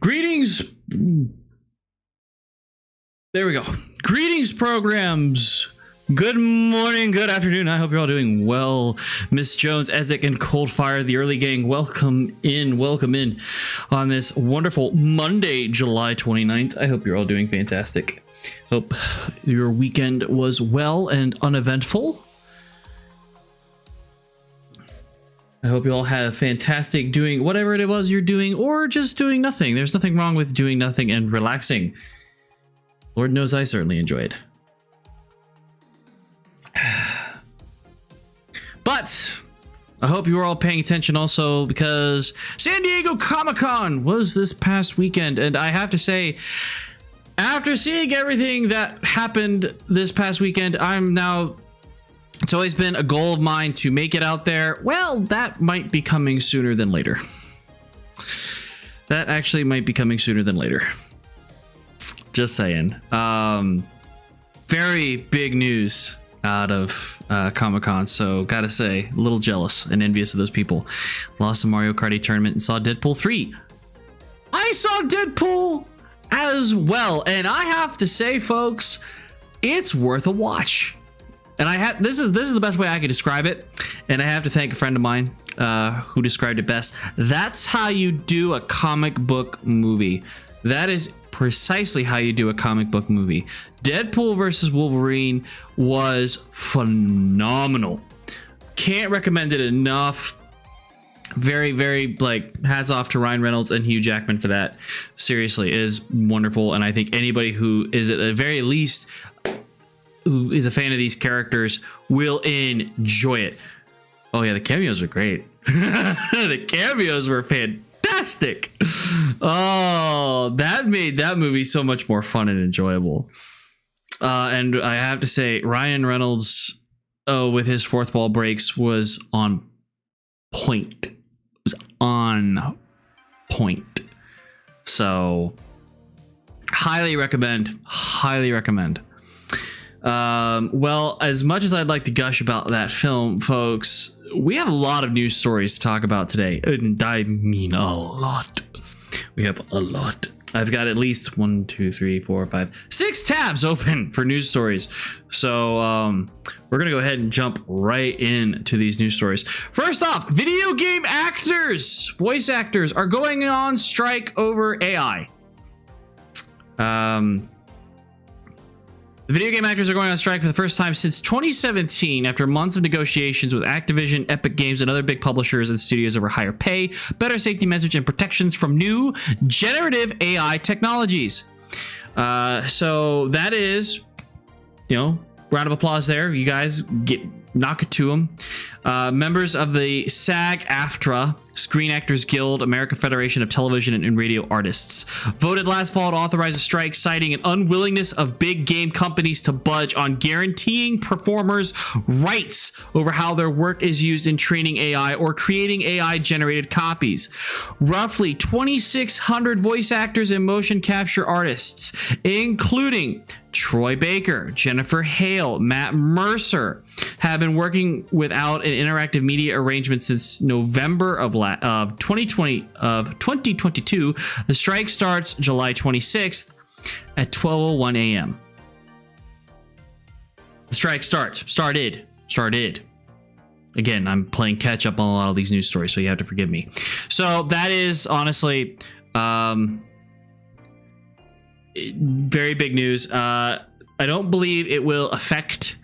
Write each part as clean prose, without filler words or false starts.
Greetings. There we go. Greetings, programs. Good morning, good afternoon. I hope you're all doing well. Miss Jones, Ezek, and Coldfire, the early gang, welcome in on this wonderful Monday, July 29th. I hope you're all doing fantastic. Hope your weekend was well and uneventful. I hope you all have fantastic doing whatever it was you're doing, or just doing nothing. There's nothing wrong with doing nothing and relaxing. Lord knows I certainly enjoyed. But I hope you were all paying attention also, because San Diego Comic-Con was this past weekend, and I have to say, after seeing everything that happened this past weekend, it's always been a goal of mine to make it out there. Well, that might be coming sooner than later. That actually might be coming sooner than later. Just saying. Very big news out of Comic-Con, so gotta say, a little jealous and envious of those people. Lost the Mario Kart tournament and saw Deadpool 3. I saw Deadpool as well, and I have to say, folks, it's worth a watch. And this is the best way I could describe it, and I have to thank a friend of mine who described it best. That's how you do a comic book movie. That is precisely how you do a comic book movie. Deadpool versus Wolverine was phenomenal. Can't recommend it enough. Very, very, hats off to Ryan Reynolds and Hugh Jackman for that. Seriously, it is wonderful, and I think anybody who is at the very least who is a fan of these characters will enjoy it. Oh yeah, the cameos are great. The cameos were fantastic. Oh, that made that movie so much more fun and enjoyable. And I have to say, Ryan Reynolds, with his fourth wall breaks, was on point. It was on point. So, highly recommend. Highly recommend. Well, as much as I'd like to gush about that film, folks, we have a lot of news stories to talk about today. And I mean a lot. We have a lot. I've got at least 6 tabs open for news stories. So we're going to go ahead and jump right into these news stories. First off, video game actors, voice actors are going on strike over AI. The video game actors are going on strike for the first time since 2017 after months of negotiations with Activision, Epic Games, and other big publishers and studios over higher pay, better safety message, and protections from new generative AI technologies. So that is, round of applause there. You guys knock it to them. Members of the SAG-AFTRA, Screen Actors Guild, American Federation of Television and Radio Artists, voted last fall to authorize a strike, citing an unwillingness of big game companies to budge on guaranteeing performers' rights over how their work is used in training AI or creating AI-generated copies. Roughly 2,600 voice actors and motion capture artists, including Troy Baker, Jennifer Hale, Matt Mercer, have been working without an interactive media arrangement since November of 2022. The strike starts July 26th at 12:01 a.m. The strike started. Again, I'm playing catch up on a lot of these news stories, so you have to forgive me. So that is honestly very big news. I don't believe it will affect.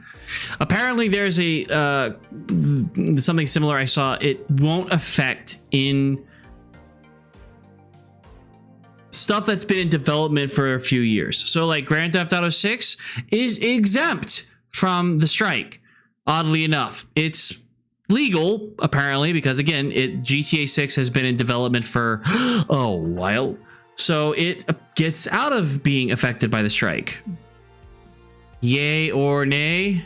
Apparently, there's a something similar I saw. It won't affect in stuff that's been in development for a few years. So, like Grand Theft Auto 6 is exempt from the strike. Oddly enough, it's legal apparently because again, GTA 6 has been in development for a while. So it gets out of being affected by the strike. Yay or nay?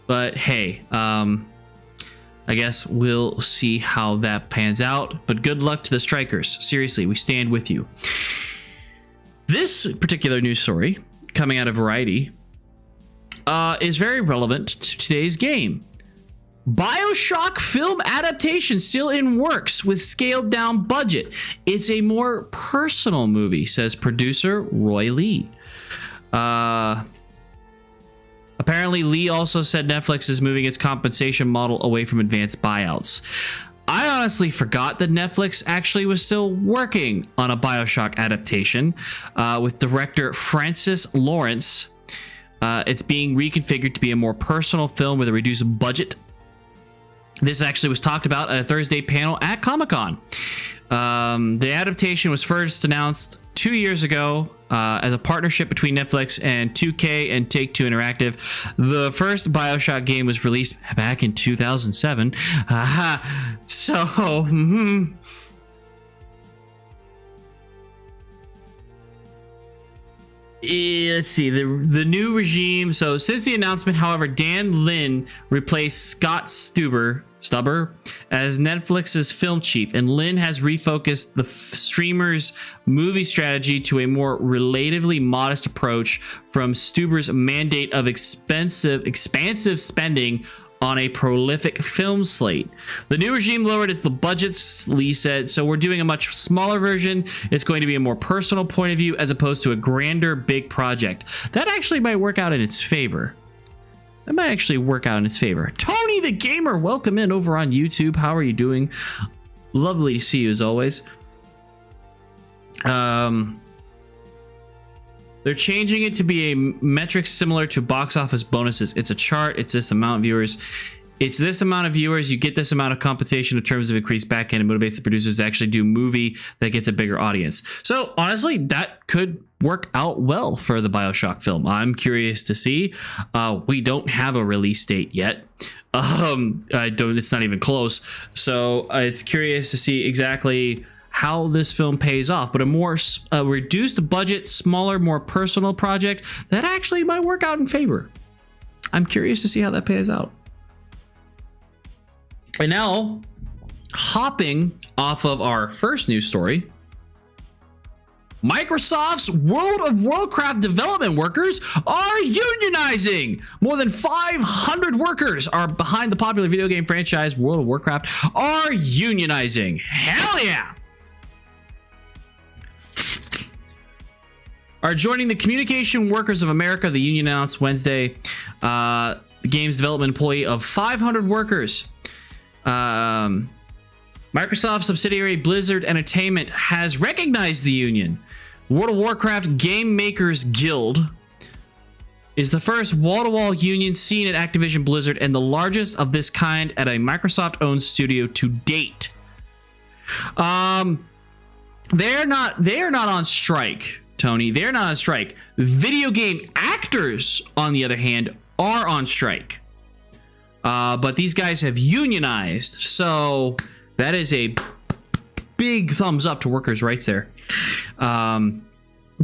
But hey, I guess we'll see how that pans out. But good luck to the strikers. Seriously, we stand with you. This particular news story coming out of Variety is very relevant to today's game. bioshock film adaptation still in works with scaled down budget. It's a more personal movie, says producer Roy Lee. Apparently, Lee also said Netflix is moving its compensation model away from advanced buyouts. I honestly forgot that Netflix actually was still working on a bioshock adaptation with director Francis Lawrence. It's being reconfigured to be a more personal film with a reduced budget. This actually was talked about at a Thursday panel at Comic-Con. The adaptation was first announced 2 years ago as a partnership between Netflix and 2K and Take-Two Interactive. The first Bioshock game was released back in 2007. Let's see, the new regime. So since the announcement, however, Dan Lin replaced Scott Stubber as Netflix's film chief, and Lin has refocused the streamer's movie strategy to a more relatively modest approach from Stubber's mandate of expansive spending on a prolific film slate. The new regime lowered its budgets, Lee said, so we're doing a much smaller version. It's going to be a more personal point of view as opposed to a grander, big project. That actually might work out in its favor. Tony the Gamer, welcome in over on YouTube. How are you doing? Lovely to see you as always. They're changing it to be a metric similar to box office bonuses. It's a chart. It's this amount of viewers. It's this amount of viewers. You get this amount of compensation in terms of increased backend and motivates the producers to actually do a movie that gets a bigger audience. So honestly, that could work out well for the Bioshock film. I'm curious to see. We don't have a release date yet. It's not even close. So it's curious to see exactly how this film pays off, but a more reduced budget, smaller, more personal project that actually might work out in favor. I'm curious to see how that pays out. And now, hopping off of our first news story, Microsoft's World of Warcraft development workers are unionizing. More than 500 workers are behind the popular video game franchise World of Warcraft are unionizing. Hell yeah! Are joining the Communication Workers of America. The union announced Wednesday the game's development employee of 500 workers. Microsoft subsidiary Blizzard Entertainment has recognized the union. World of Warcraft Game Makers Guild is the first wall-to-wall union seen at Activision Blizzard and the largest of this kind at a Microsoft-owned studio to date. They're not on strike, Tony. They're not on strike. Video game actors, on the other hand, are on strike. But these guys have unionized, so that is a big thumbs up to workers' rights there.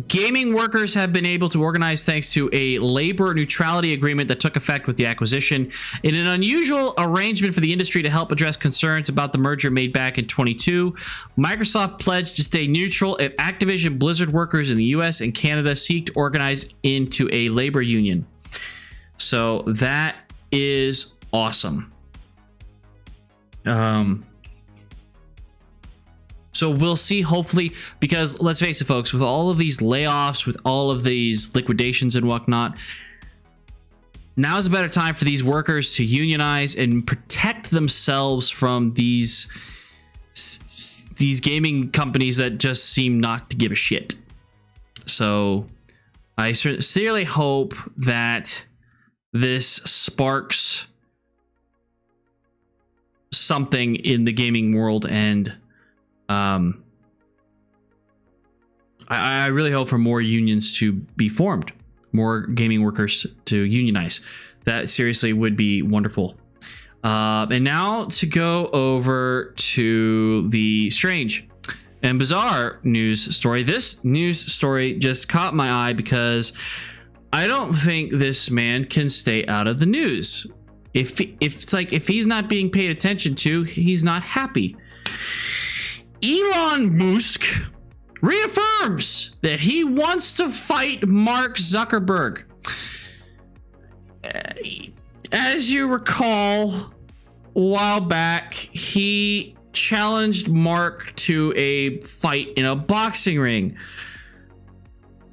Gaming workers have been able to organize thanks to a labor neutrality agreement that took effect with the acquisition. In an unusual arrangement for the industry to help address concerns about the merger made back in 2022, Microsoft pledged to stay neutral if Activision Blizzard workers in the US and Canada seek to organize into a labor union. So that is awesome. So we'll see, hopefully, because let's face it, folks, with all of these layoffs, with all of these liquidations and whatnot, now's a better time for these workers to unionize and protect themselves from these gaming companies that just seem not to give a shit. So I sincerely hope that this sparks something in the gaming world, and I really hope for more unions to be formed, more gaming workers to unionize. That seriously would be wonderful. And now to go over to the strange and bizarre news story. This news story just caught my eye because I don't think this man can stay out of the news. If he's not being paid attention to, he's not happy. Elon Musk reaffirms that he wants to fight Mark Zuckerberg. As you recall, while back, he challenged Mark to a fight in a boxing ring.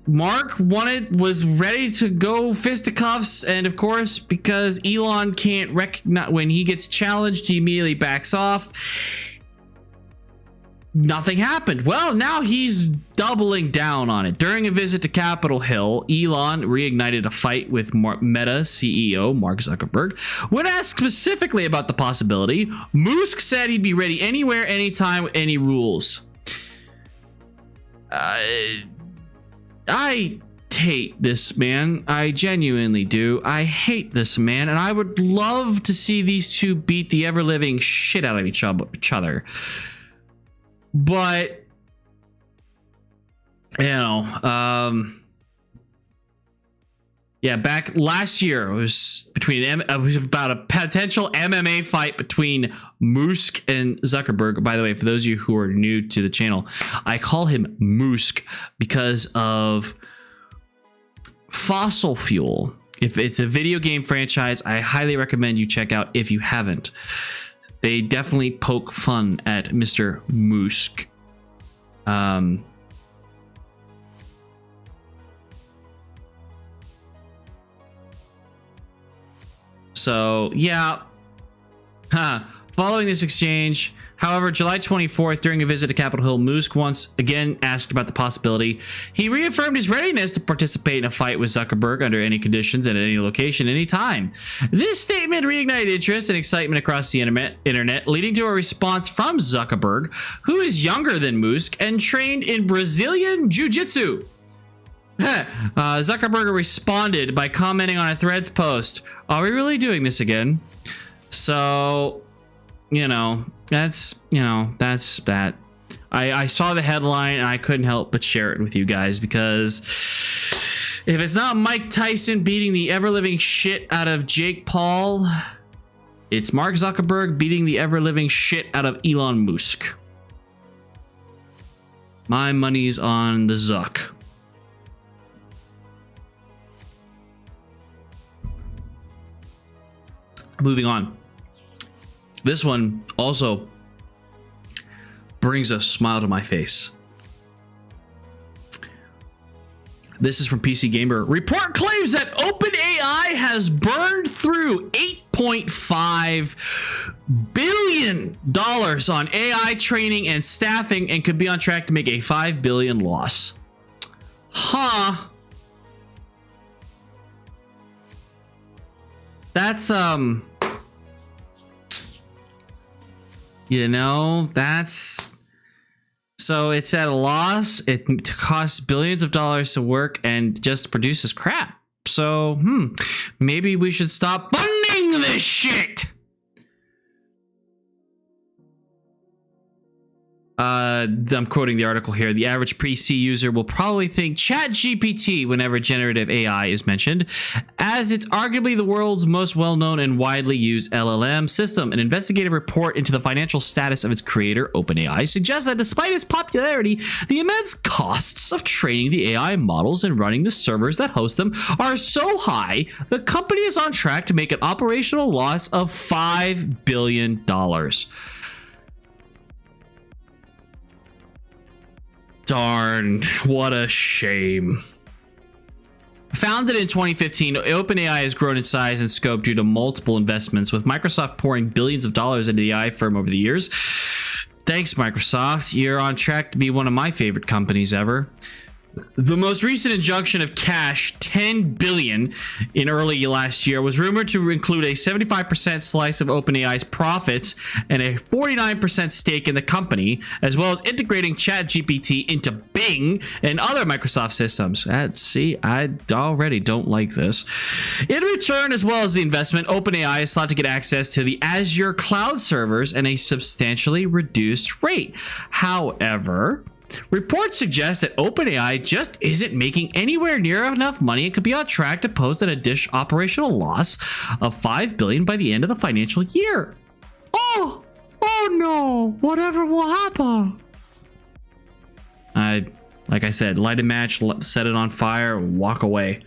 Mark was ready to go fisticuffs, and of course, because Elon can't recognize when he gets challenged, he immediately backs off. Nothing happened. Well, now he's doubling down on it. During a visit to Capitol Hill, Elon reignited a fight with Meta CEO Mark Zuckerberg. When asked specifically about the possibility, Musk said he'd be ready anywhere, anytime, any rules. I hate this man. I genuinely do. I hate this man, and I would love to see these two beat the ever-living shit out of each other. But, you know, yeah, back last year it was about a potential MMA fight between Musk and Zuckerberg. By the way, for those of you who are new to the channel, I call him Musk because of fossil fuel. If it's a video game franchise, I highly recommend you check out if you haven't. They definitely poke fun at Mr. Musk. So, yeah. Following this exchange, however, July 24th, during a visit to Capitol Hill, Musk once again asked about the possibility. He reaffirmed his readiness to participate in a fight with Zuckerberg under any conditions and at any location, any time. This statement reignited interest and excitement across the internet, leading to a response from Zuckerberg, who is younger than Musk and trained in Brazilian Jiu-Jitsu. Zuckerberg responded by commenting on a Threads post, "Are we really doing this again?" So, that's that. I saw the headline and I couldn't help but share it with you guys, because if it's not Mike Tyson beating the ever-living shit out of Jake Paul, it's Mark Zuckerberg beating the ever-living shit out of Elon Musk. My money's on the Zuck. Moving on. This one also brings a smile to my face. This is from PC Gamer. Report claims that OpenAI has burned through $8.5 billion on AI training and staffing and could be on track to make a $5 billion loss. Huh. That's, that's, so it's at a loss. It costs billions of dollars to work and just produces crap. So, maybe we should stop funding this shit. I'm quoting the article here. The average PC user will probably think ChatGPT whenever generative AI is mentioned, as it's arguably the world's most well-known and widely used LLM system. An investigative report into the financial status of its creator, OpenAI, suggests that despite its popularity, the immense costs of training the AI models and running the servers that host them are so high, the company is on track to make an operational loss of $5 billion. Darn, what a shame. Founded in 2015, OpenAI has grown in size and scope due to multiple investments, with Microsoft pouring billions of dollars into the AI firm over the years. Thanks, Microsoft. You're on track to be one of my favorite companies ever. The most recent injunction of cash, $10 billion, in early last year was rumored to include a 75% slice of OpenAI's profits and a 49% stake in the company, as well as integrating ChatGPT into Bing and other Microsoft systems. See, I already don't like this. In return, as well as the investment, OpenAI is sought to get access to the Azure cloud servers at a substantially reduced rate. However, reports suggest that OpenAI just isn't making anywhere near enough money and could be on track to post an additional operational loss of $5 billion by the end of the financial year. Oh no, whatever will happen? Like I said, light a match, set it on fire, walk away.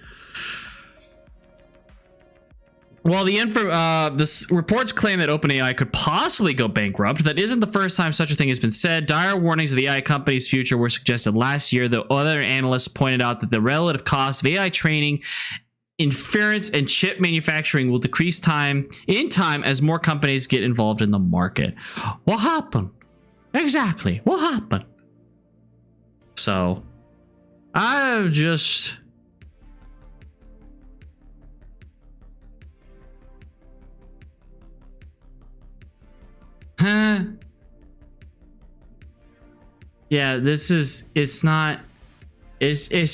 While this reports claim that OpenAI could possibly go bankrupt, that isn't the first time such a thing has been said. Dire warnings of the AI company's future were suggested last year, though other analysts pointed out that the relative cost of AI training, inference, and chip manufacturing will decrease in time as more companies get involved in the market. What happened? Exactly. What happened? So, I just... Yeah, it's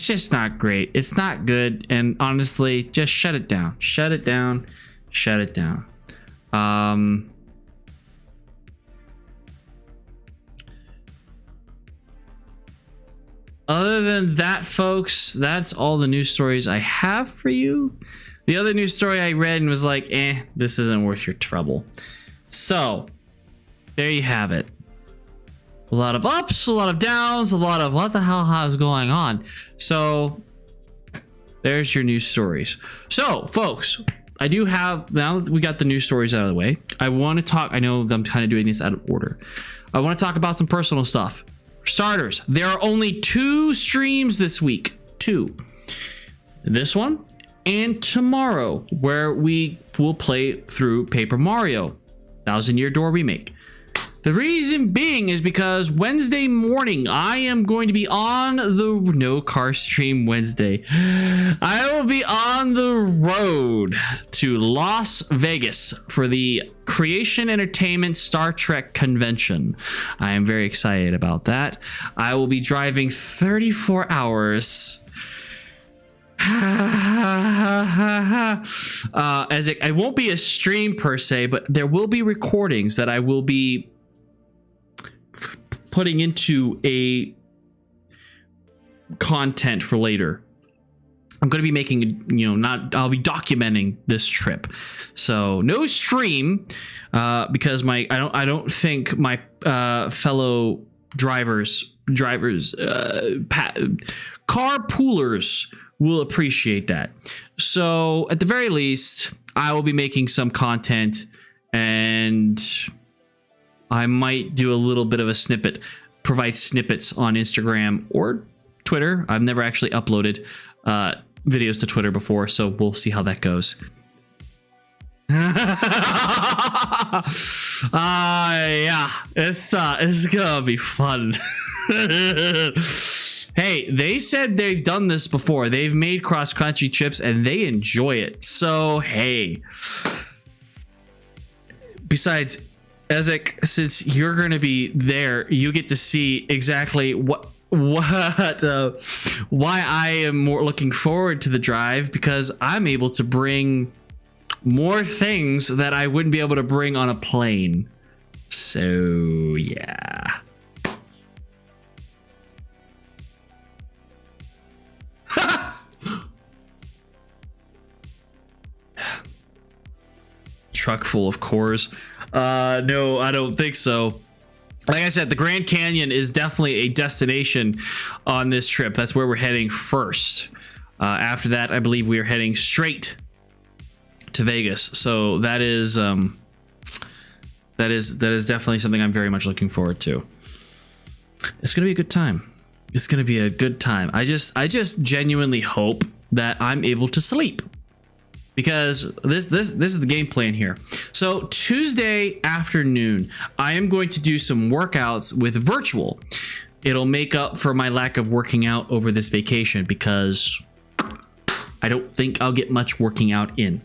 just not great. It's not good. And honestly, just shut it down. Shut it down. Shut it down. Other than that, folks, that's all the news stories I have for you. The other news story I read and was like, this isn't worth your trouble. So, there you have it. A lot of ups, a lot of downs, a lot of what the hell is going on. So, there's your news stories. So, folks, I do have, now that we got the news stories out of the way, I want to talk, I know I'm kind of doing this out of order. I want to talk about some personal stuff. For starters, there are only 2 streams this week. 2. This one and tomorrow, where we will play through Paper Mario, Thousand Year Door Remake. The reason being is because Wednesday morning, I am going to be on the No Car Stream Wednesday. I will be on the road to Las Vegas for the Creation Entertainment Star Trek convention. I am very excited about that. I will be driving 34 hours. It won't be a stream per se, but there will be recordings that I will be putting into a content for later. I'm going to be making, I'll be documenting this trip. So no stream, because I don't think my fellow carpoolers will appreciate that. So at the very least, I will be making some content, and I might do a little bit of a snippet, provide snippets on Instagram or Twitter. I've never actually uploaded videos to Twitter before, so we'll see how that goes. Yeah, it's gonna be fun. Hey, they said they've done this before. They've made cross-country trips and they enjoy it. So, hey. Besides, Ezek, since you're going to be there, you get to see exactly why I am more looking forward to the drive, because I'm able to bring more things that I wouldn't be able to bring on a plane. So, yeah. Truck full of cores. No, I don't think so. Like I said, the Grand Canyon is definitely a destination on this trip. That's where we're heading first. After that, I believe we are heading straight to Vegas. So that is definitely something I'm very much looking forward to. It's gonna be a good time. It's gonna be a good time. I just genuinely hope that I'm able to sleep, because this is the game plan here. So Tuesday afternoon, I am going to do some workouts with virtual. It'll make up for my lack of working out over this vacation, because I don't think I'll get much working out in.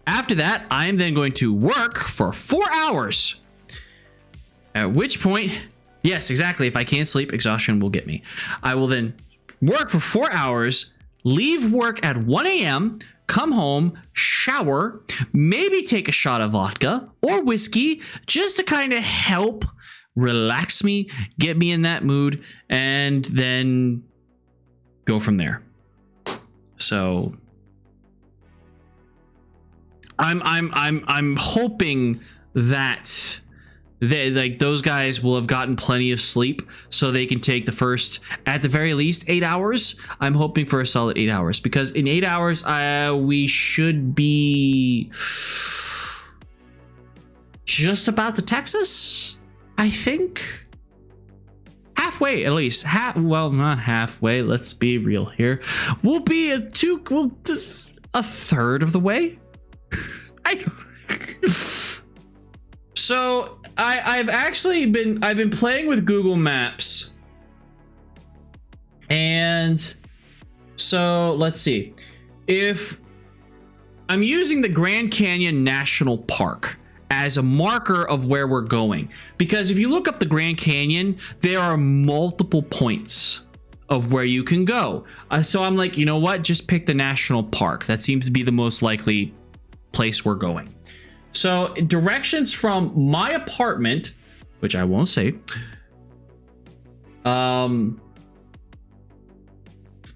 After that, I am then going to work for 4 hours. At which point, yes, exactly. If I can't sleep, exhaustion will get me. I will then work for 4 hours, leave work at 1 a.m., come home, shower, maybe take a shot of vodka or whiskey just to kind of help relax me, get me in that mood, and then go from there. So I'm hoping that like those guys will have gotten plenty of sleep, so they can take the first, at the very least, 8 hours. I'm hoping for a solid 8 hours, because in 8 hours, we should be just about to Texas, I think. Halfway, at least. Well, not halfway. Let's be real here. We'll be a third of the way. So I've been playing with Google Maps, and so let's see, if I'm using the Grand Canyon National Park as a marker of where we're going, because if you look up the Grand Canyon, there are multiple points of where you can go. So I'm like, you know what? Just pick the national park. That seems to be the most likely place we're going. So directions from my apartment, which I won't say. I'm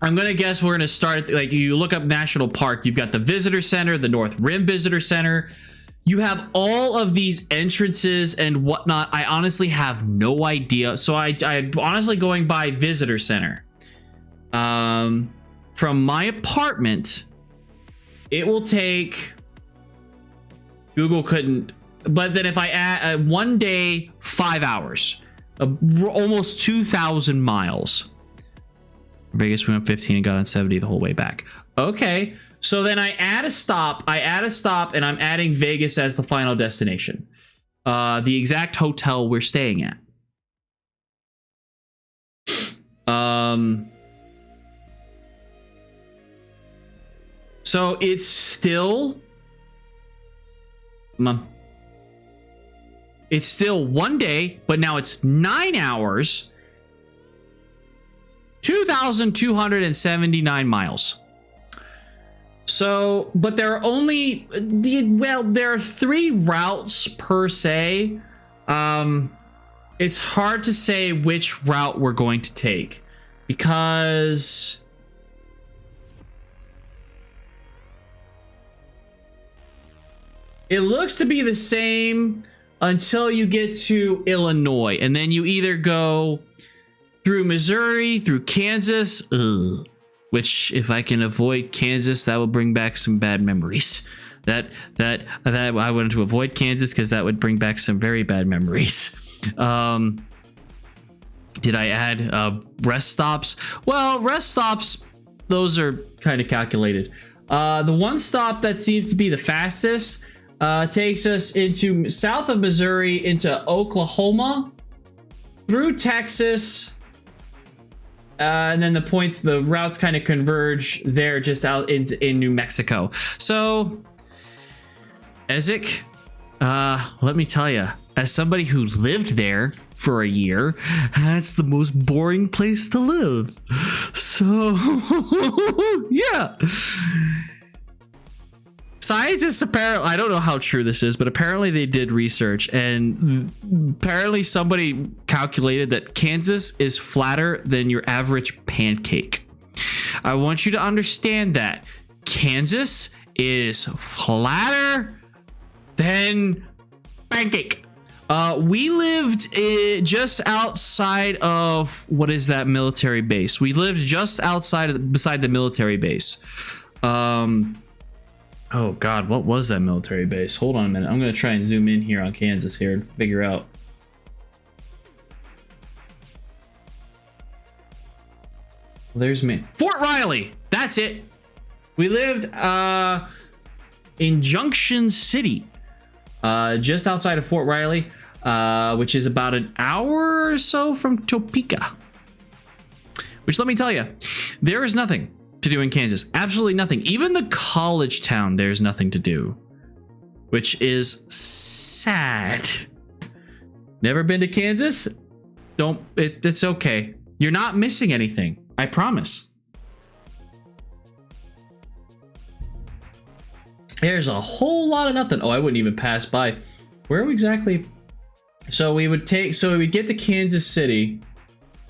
gonna guess we're gonna start, like, you look up national park, you've got the visitor center, the North Rim Visitor Center. You have all of these entrances and whatnot. I honestly have no idea. So I'm honestly going by visitor center. From my apartment, it will take, Google couldn't, but then if I add 1 day, 5 hours, almost 2,000 miles. Vegas went up 15 and got on 70 the whole way back. Okay, so then I add a stop, and I'm adding Vegas as the final destination. The exact hotel we're staying at. So it's still, it's still 1 day, but now it's 9 hours, 2,279 miles. So, but there are only, well, there are 3 routes per se. It's hard to say which route we're going to take, because it looks to be the same until you get to Illinois, and then you either go through Missouri, through Kansas, which if I can avoid Kansas, that will bring back some bad memories. That I wanted to avoid Kansas because that would bring back some very bad memories. Did I add rest stops? Well, rest stops, those are kind of calculated. The one stop that seems to be the fastest takes us into south of Missouri, into Oklahoma, through Texas, and then the routes kind of converge there just out in New Mexico. So, Ezek, let me tell you, as somebody who lived there for a year, that's the most boring place to live. So, yeah. Scientists apparently, I don't know how true this is, but apparently they did research, and apparently somebody calculated that Kansas is flatter than your average pancake. I want you to understand that Kansas is flatter than pancake. We lived just outside of, what is that military base? We lived just beside the military base. Oh God, what was that military base? Hold on a minute. I'm gonna try and zoom in here on Kansas here and figure out. Well, there's me. Fort Riley. That's it. We lived in Junction City, just outside of Fort Riley, which is about an hour or so from Topeka. Which, let me tell you, there is nothing to do in Kansas. Absolutely nothing. Even the college town, there's nothing to do, which is sad. Never been to Kansas? It's okay. You're not missing anything. I promise. There's a whole lot of nothing. Oh, I wouldn't even pass by. Where are we exactly? So we would get to Kansas City.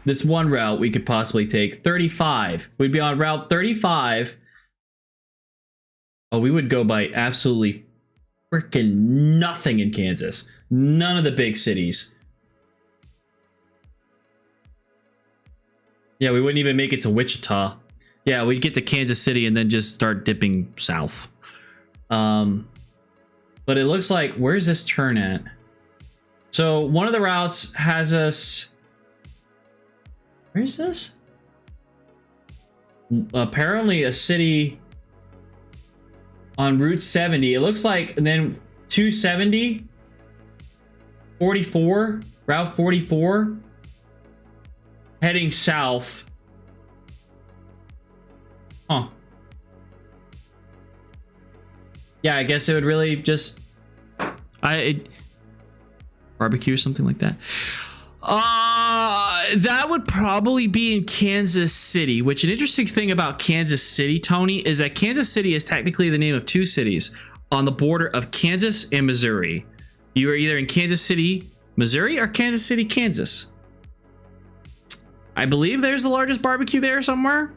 This one route we could possibly take, 35. We'd be on route 35. Oh, we would go by absolutely freaking nothing in Kansas. None of the big cities. Yeah, we wouldn't even make it to Wichita. Yeah, we'd get to Kansas City and then just start dipping south. But it looks like, where's this turn at? So one of the routes has us... Where's this? Apparently a city on Route 70. It looks like, and then 270, 44, Route 44, heading south. Huh. Yeah, I guess it would really just... barbecue or something like that. That would probably be in Kansas City, which an interesting thing about Kansas City, Tony, is that Kansas City is technically the name of two cities on the border of Kansas and Missouri. You are either in Kansas City, Missouri, or Kansas City, Kansas. I believe there's the largest barbecue there somewhere.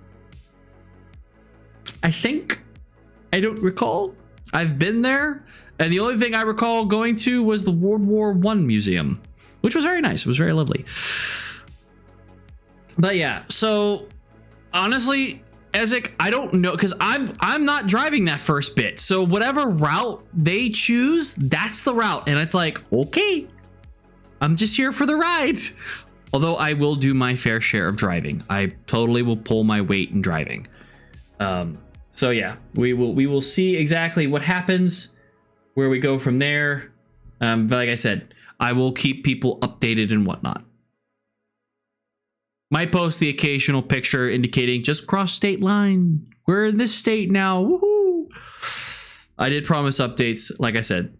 I think. I don't recall. I've been there, and the only thing I recall going to was the World War I museum, which was very nice. It was very lovely. But yeah, so honestly, Ezek, I don't know, because I'm not driving that first bit. So whatever route they choose, that's the route. And it's like, okay, I'm just here for the ride. Although I will do my fair share of driving. I totally will pull my weight in driving. So yeah, we will see exactly what happens, where we go from there. But like I said, I will keep people updated and whatnot. Might post the occasional picture indicating just cross state line. We're in this state now. Woohoo! I did promise updates. Like I said,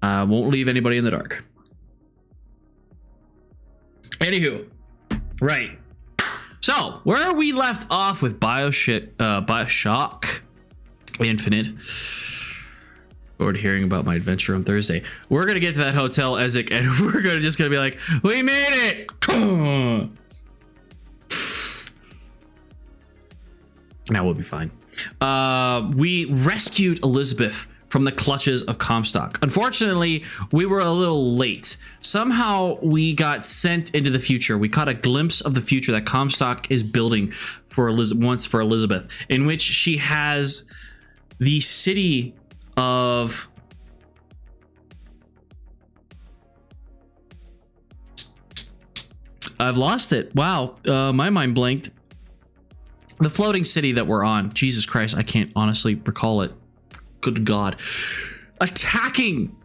I won't leave anybody in the dark. Anywho, right. So where we left off with bioshock Infinite. Forward to hearing about my adventure on Thursday. We're gonna get to that hotel, Ezek, and we're just gonna be like, we made it. Now we'll be fine. We rescued Elizabeth from the clutches of Comstock. Unfortunately, we were a little late. Somehow we got sent into the future. We caught a glimpse of the future that Comstock is building for Elizabeth, in which she has the city of... I've lost it. Wow, my mind blanked. The floating city that we're on. Jesus Christ, I can't honestly recall it. Good God. Attacking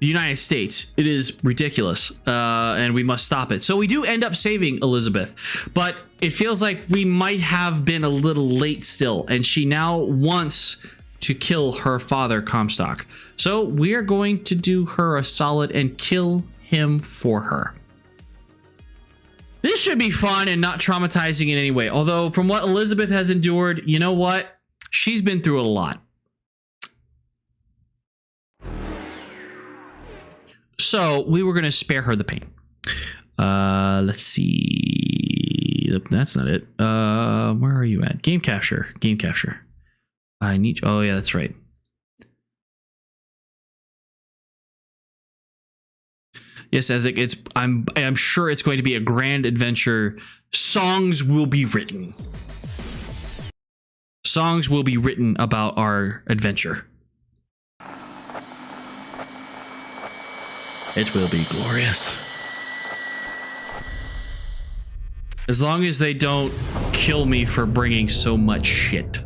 the United States. It is ridiculous, and we must stop it. So we do end up saving Elizabeth, but it feels like we might have been a little late still, and she now wants to kill her father, Comstock. So we are going to do her a solid and kill him for her. This should be fun and not traumatizing in any way. Although from what Elizabeth has endured, you know what? She's been through a lot. So we were going to spare her the pain. Let's see. That's not it. Where are you at? Game capture. Game capture. I need... Oh, yeah, that's right. Yes, Ezek, I'm sure it's going to be a grand adventure. Songs will be written. Songs will be written about our adventure. It will be glorious. As long as they don't kill me for bringing so much shit.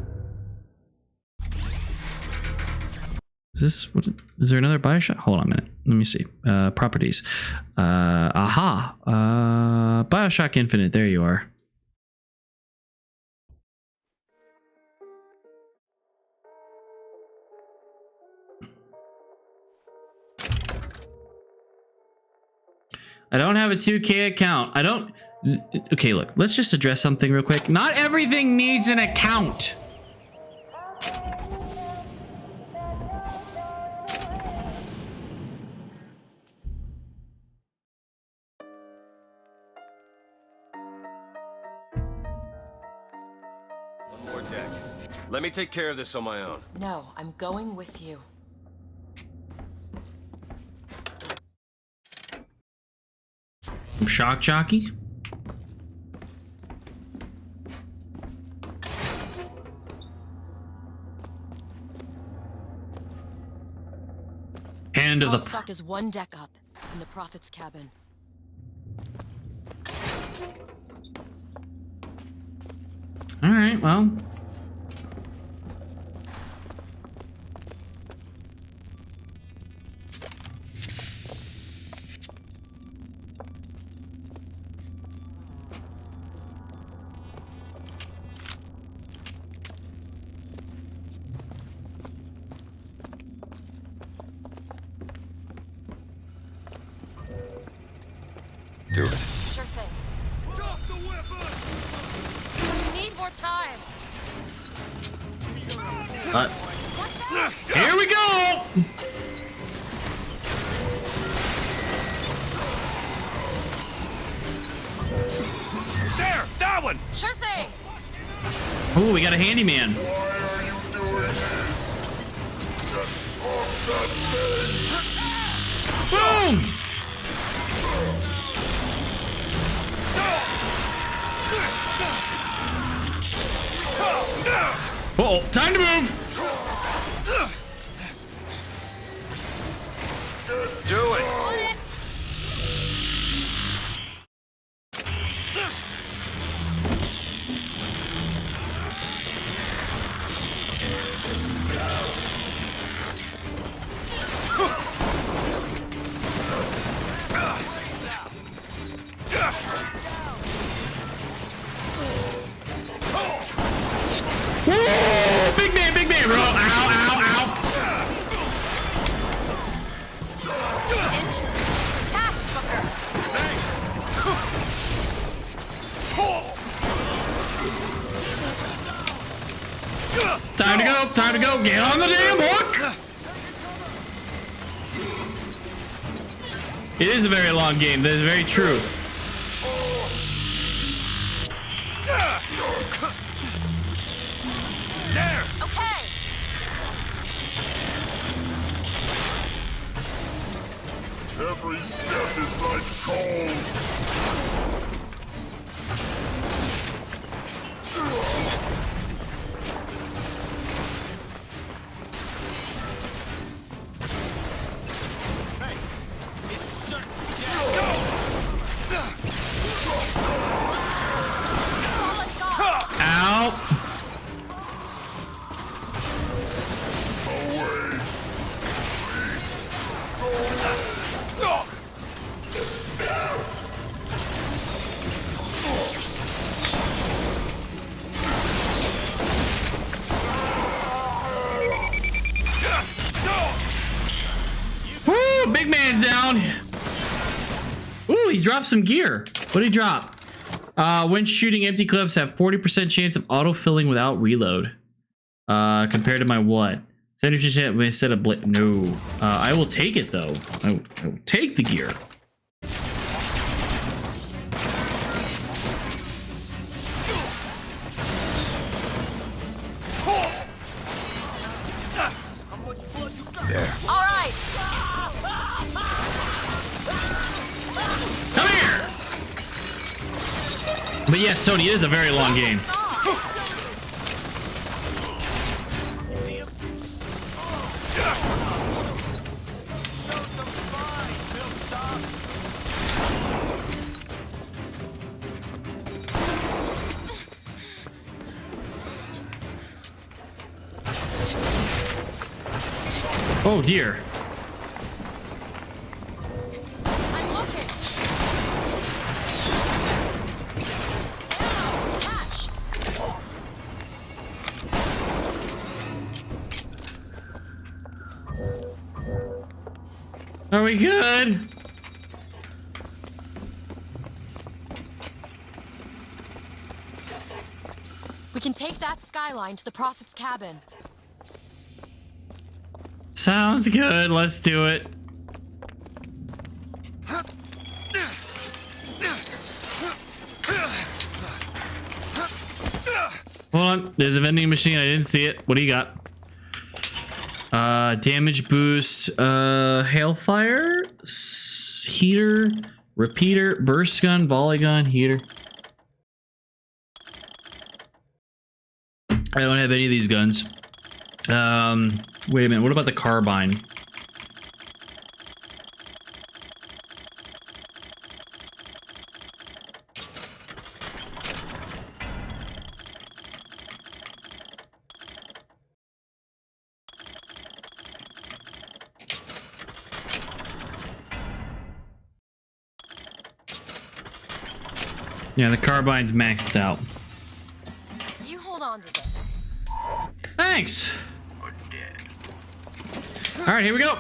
Is there another Bioshock? Hold on a minute. Let me see. Properties. Bioshock Infinite. There you are. I don't have a 2K account. I don't... Okay, look. Let's just address something real quick. Not everything needs an account. Let me take care of this on my own. No, I'm going with you. shock jockeys. Hand of the Bioshock is one deck up in the Prophet's cabin. All right, well. Do it. Sure thing. Drop the weapon! We need more time. Here we go. There! That one! Sure thing. Oh, we got a handyman. Why are you doing this? Get off that thing! Boom! Uh-oh, time to move. Do it! On it. Whoa! Big man, bro. Ow, ow, ow. Catch, fucker. Thanks! Time to go, time to go. Get on the damn hook. It is a very long game. That is very true. There! Okay. Every step is like cold. Ow. Away. Woo, big man's down. Ooh, he's dropped some gear. What did he drop? When shooting empty clips, have 40% chance of auto-filling without reload. Compared to my what? 70% instead of no. I will take it though. I will take the gear. There. All right. Come here. But yes, Tony, it is a very long game. Oh dear. I'm looking. Catch. Are we good? We can take that skyline to the Prophet's cabin. Sounds good. Let's do it. Hold on. There's a vending machine. I didn't see it. What do you got? Damage boost. Hailfire. Heater. Repeater, burst gun, volley gun, heater. I don't have any of these guns. Wait a minute. What about the carbine? Yeah, the carbine's maxed out. You hold on to this. Thanks. All right, here we go.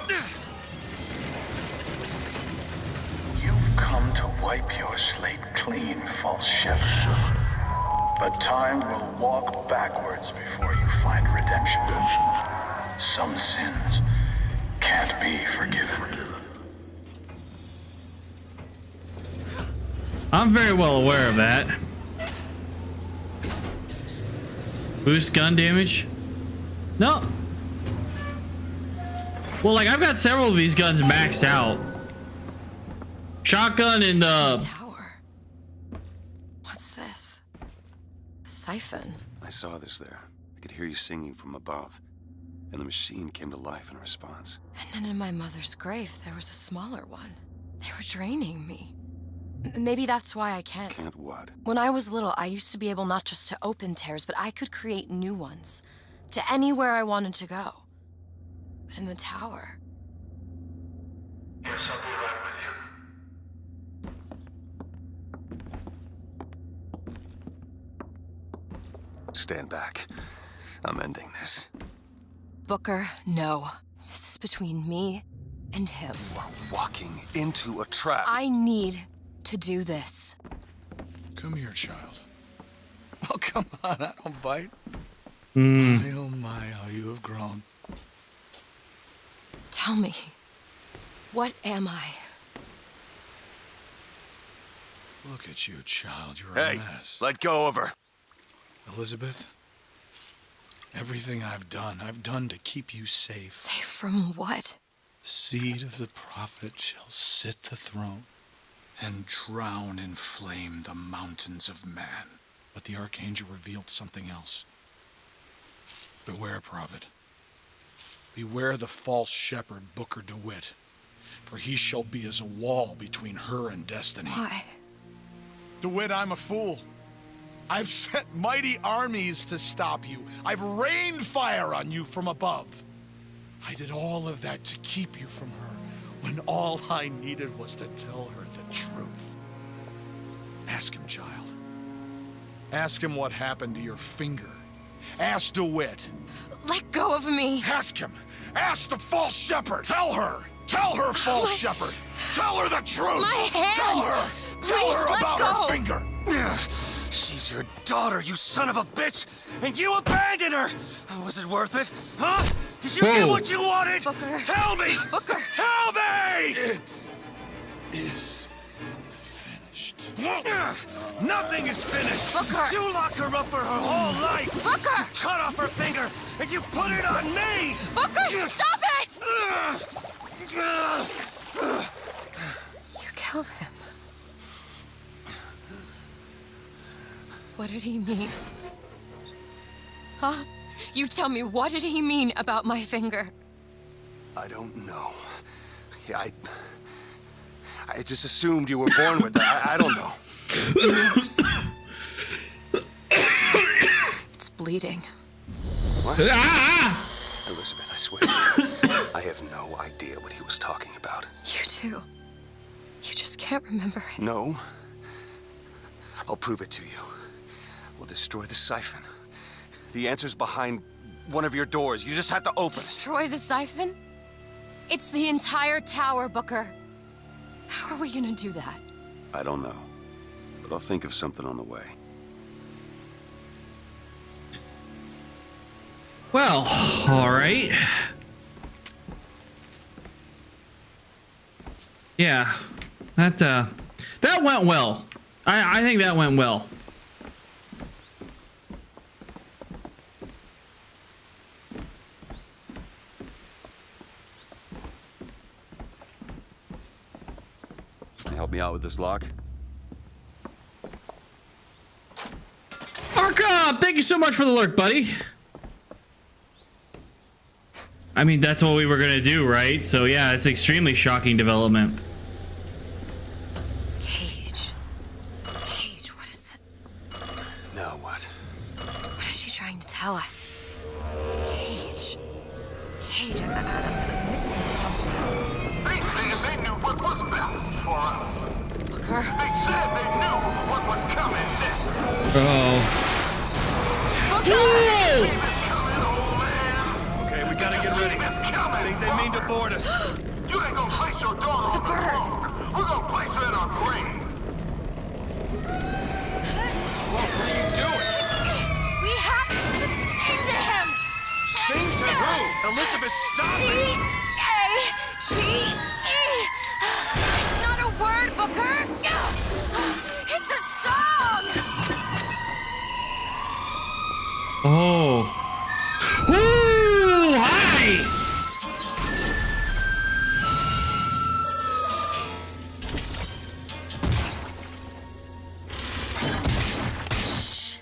You've come to wipe your slate clean, false shepherd. But time will walk backwards before you find redemption. Some sins can't be forgiven. I'm very well aware of that. Boost gun damage? No. Well, like, I've got several of these guns maxed out. Shotgun and, Tower. What's this? A siphon. I saw this there. I could hear you singing from above. And the machine came to life in response. And then in my mother's grave, there was a smaller one. They were draining me. Maybe that's why I can't. Can't what? When I was little, I used to be able not just to open tears, but I could create new ones. To anywhere I wanted to go. But in the tower... Yes, I'll be right with you. Stand back. I'm ending this. Booker, no. This is between me and him. You are walking into a trap. I need to do this. Come here, child. Oh, come on, I don't bite. mm. My, oh my, how you have grown. Tell me, what am I? Look at you, child, you're Hey, a mess. let go of her. Elizabeth, everything I've done to keep you safe. Safe from what? Seed of the prophet shall sit the throne and drown in flame the mountains of man. But the archangel revealed something else. Beware, prophet. Beware the false shepherd, Booker DeWitt, for he shall be as a wall between her and destiny. Why? DeWitt, I'm a fool. I've sent mighty armies to stop you. I've rained fire on you from above. I did all of that to keep you from her, when all I needed was to tell her the truth. Ask him, child. Ask him what happened to your finger. Ask DeWitt. Let go of me. Ask him. Ask the false shepherd. Tell her. Tell her, false shepherd. Tell her the truth. My hand. Tell her. Tell Please her let about go. her finger. She's your daughter, you son of a bitch! And you abandoned her! Was it worth it? Huh? Did you get what you wanted? Booker. Tell me! Booker. Tell me! It is finished. Nothing is finished! Booker. You locked her up for her whole life! Booker. You cut off her finger, and you put it on me! Booker, stop it! You killed him. What did he mean? Huh? You tell me, what did he mean about my finger? I don't know. Yeah, I just assumed you were born with it. I don't know. It's bleeding. What? Elizabeth, I swear, I have no idea what he was talking about. You too. You just can't remember it. No. I'll prove it to you. We'll destroy the siphon. The answer's behind one of your doors. You just have to open it. Destroy the siphon? It's the entire tower, Booker. How are we gonna do that? I don't know. But I'll think of something on the way. Well, all right. Yeah, that went well. I think that went well. help me out with this lock? Arkham, thank you so much for the lurk, buddy. I mean, that's what we were gonna do, right? So yeah, it's extremely shocking development. Cage. Cage, what is that? Now what? What is she trying to tell us? Cage. Cage, I'm missing something. They said they knew what was best for us. Booker? They said they knew what was coming next. Oh. Booker! See this coming, old man? Okay, we gotta get ready. See this coming, Think they mean to board us. You ain't gonna place your daughter on the bird. floor. We're gonna place her in our grave. What are you doing? We have to sing to him! Sing to who? Elizabeth, stop it! C-A-G-E! It's not a word, Booker! It's a song! Oh. Ooh, hi! Shh,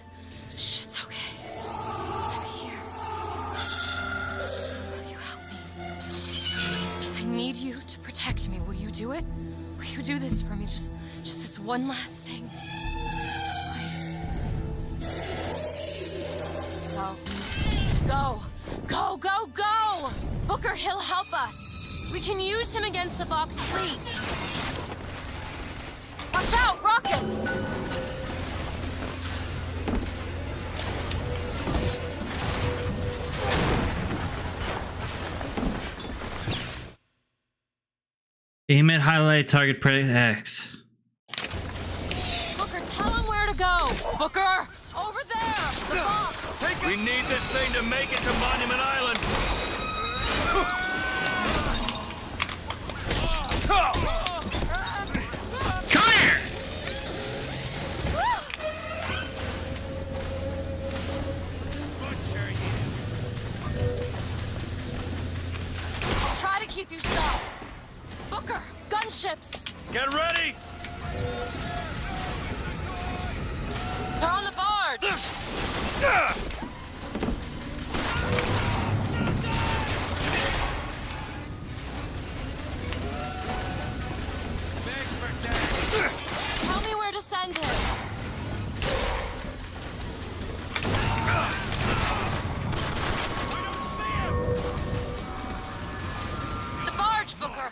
it's okay. I'm here. Will you help me? I need you to protect me. Will you do it? Will you do this for me? Just this one last thing. Please. Go. Go, go, go! Booker, he'll help us. We can use him against the Box fleet. Watch out, rockets! Aim at highlight target X. Booker, tell him where to go! Booker! Over there! The box! We need this thing to make it to Monument Island. Come here! I'll try to keep you stopped. Booker, gunships! Get ready! They're on the barge! Tell me where to send him. The barge, Booker!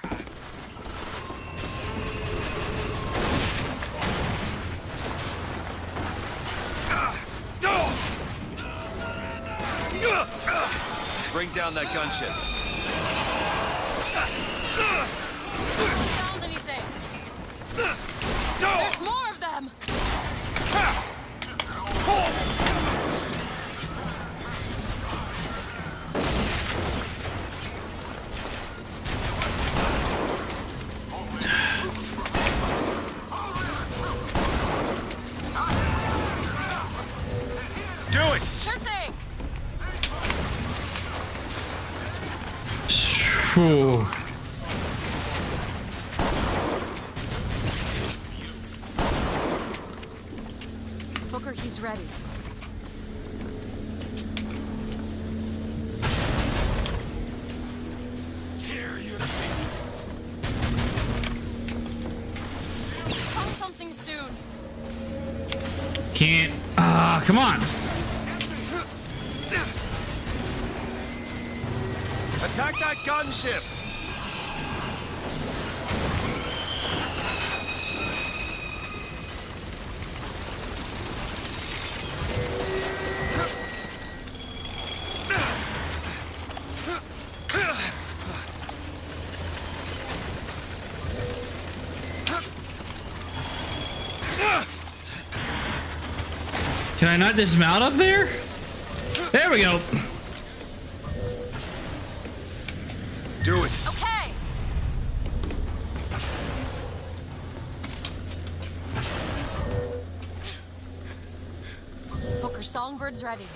Bring down that gunship. Haven't found anything. There's more of them. Do it! Sure thing. Phew. Booker, he's ready. Tear you to pieces. Come something soon. Can't. Ah, come on. Attack that gunship! Can I not dismount up there? There we go. Do it! Okay. Booker, Songbird's ready.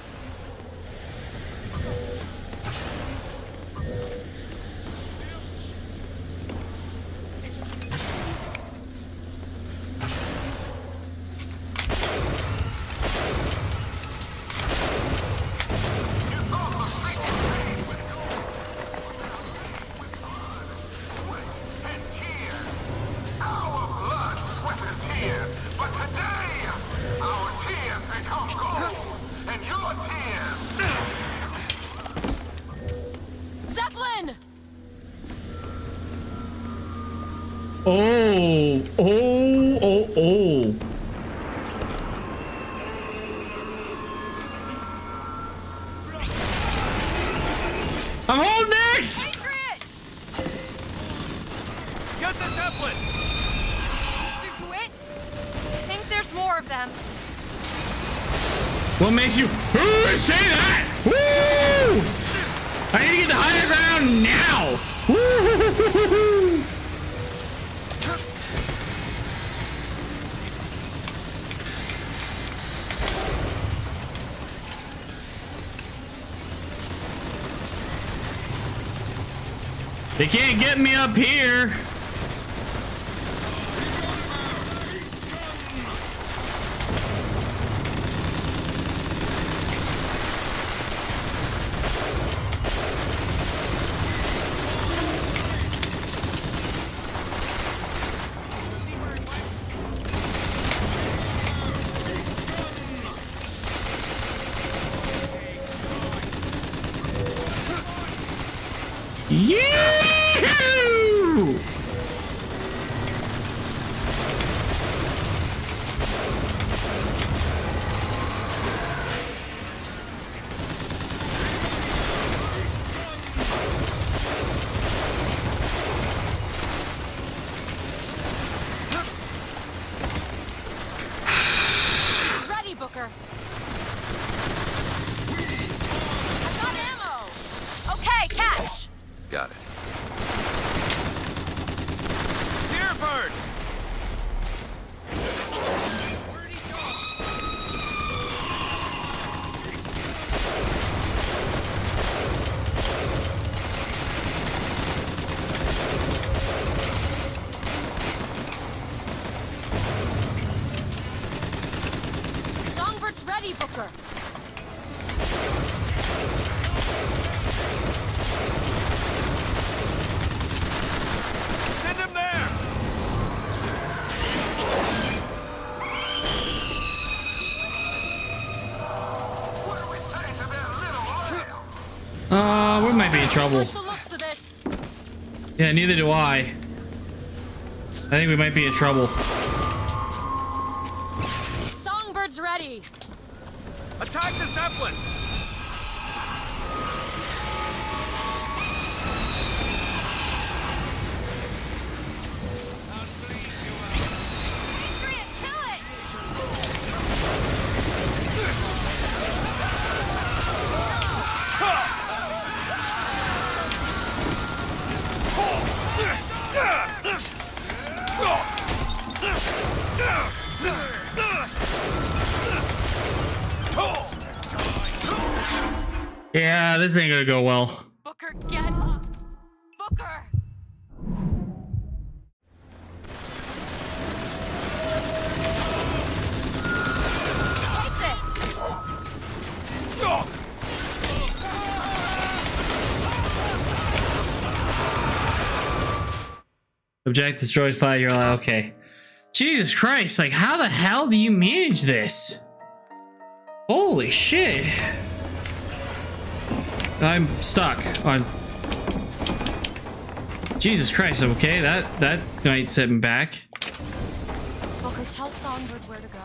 I'm holding X! Patriot! Get the Zeppelin! Mr. DeWitt? I think there's more of them. What makes you say that? Woo! I need to get to higher ground now! Woo! They can't get me up here. Yee-hoo! Ready, Booker. I've got ammo. Okay, catch. Got it. Deerbird! Songbird's ready, Booker. Send him there! What do we say to their little oil? We might be in trouble. Like the looks of this. Yeah, neither do I. I think we might be in trouble. Songbird's ready. Attack the Zeppelin! Patriot, kill it! Yeah, this ain't gonna go well. Booker, get up. Booker! Take this! Object destroys 5-year-old. Okay. Jesus Christ, like how the hell do you manage this? Holy shit. I'm stuck on. Jesus Christ, okay, that might set him back. Booker, tell Songbird where to go.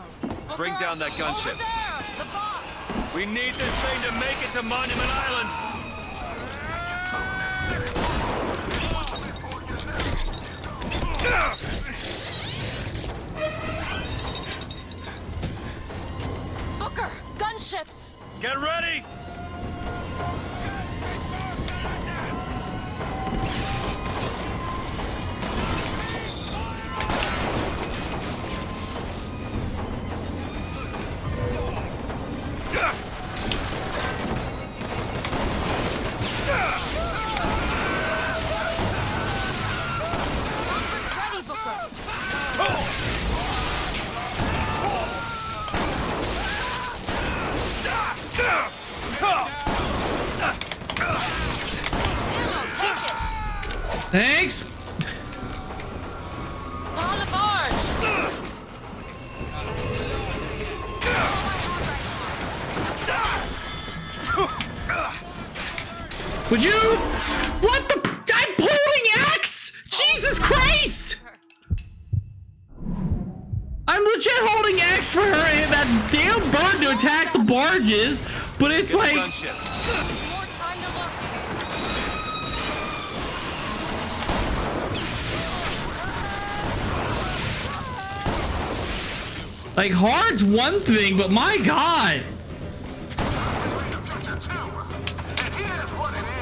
Booker, Bring down that gunship. Over there! The box! We need this thing to make it to Monument Island! Booker! Gunships! Get ready! Songbird's ready, Booker! Ammo, take it! Thanks. On the barge! Would you? What the? I'm pulling X! Jesus Christ! I'm legit holding X for her and that damn bird to attack the barges, but it's Get the like. gunship. More time to look. Like, hard's one thing, but my God.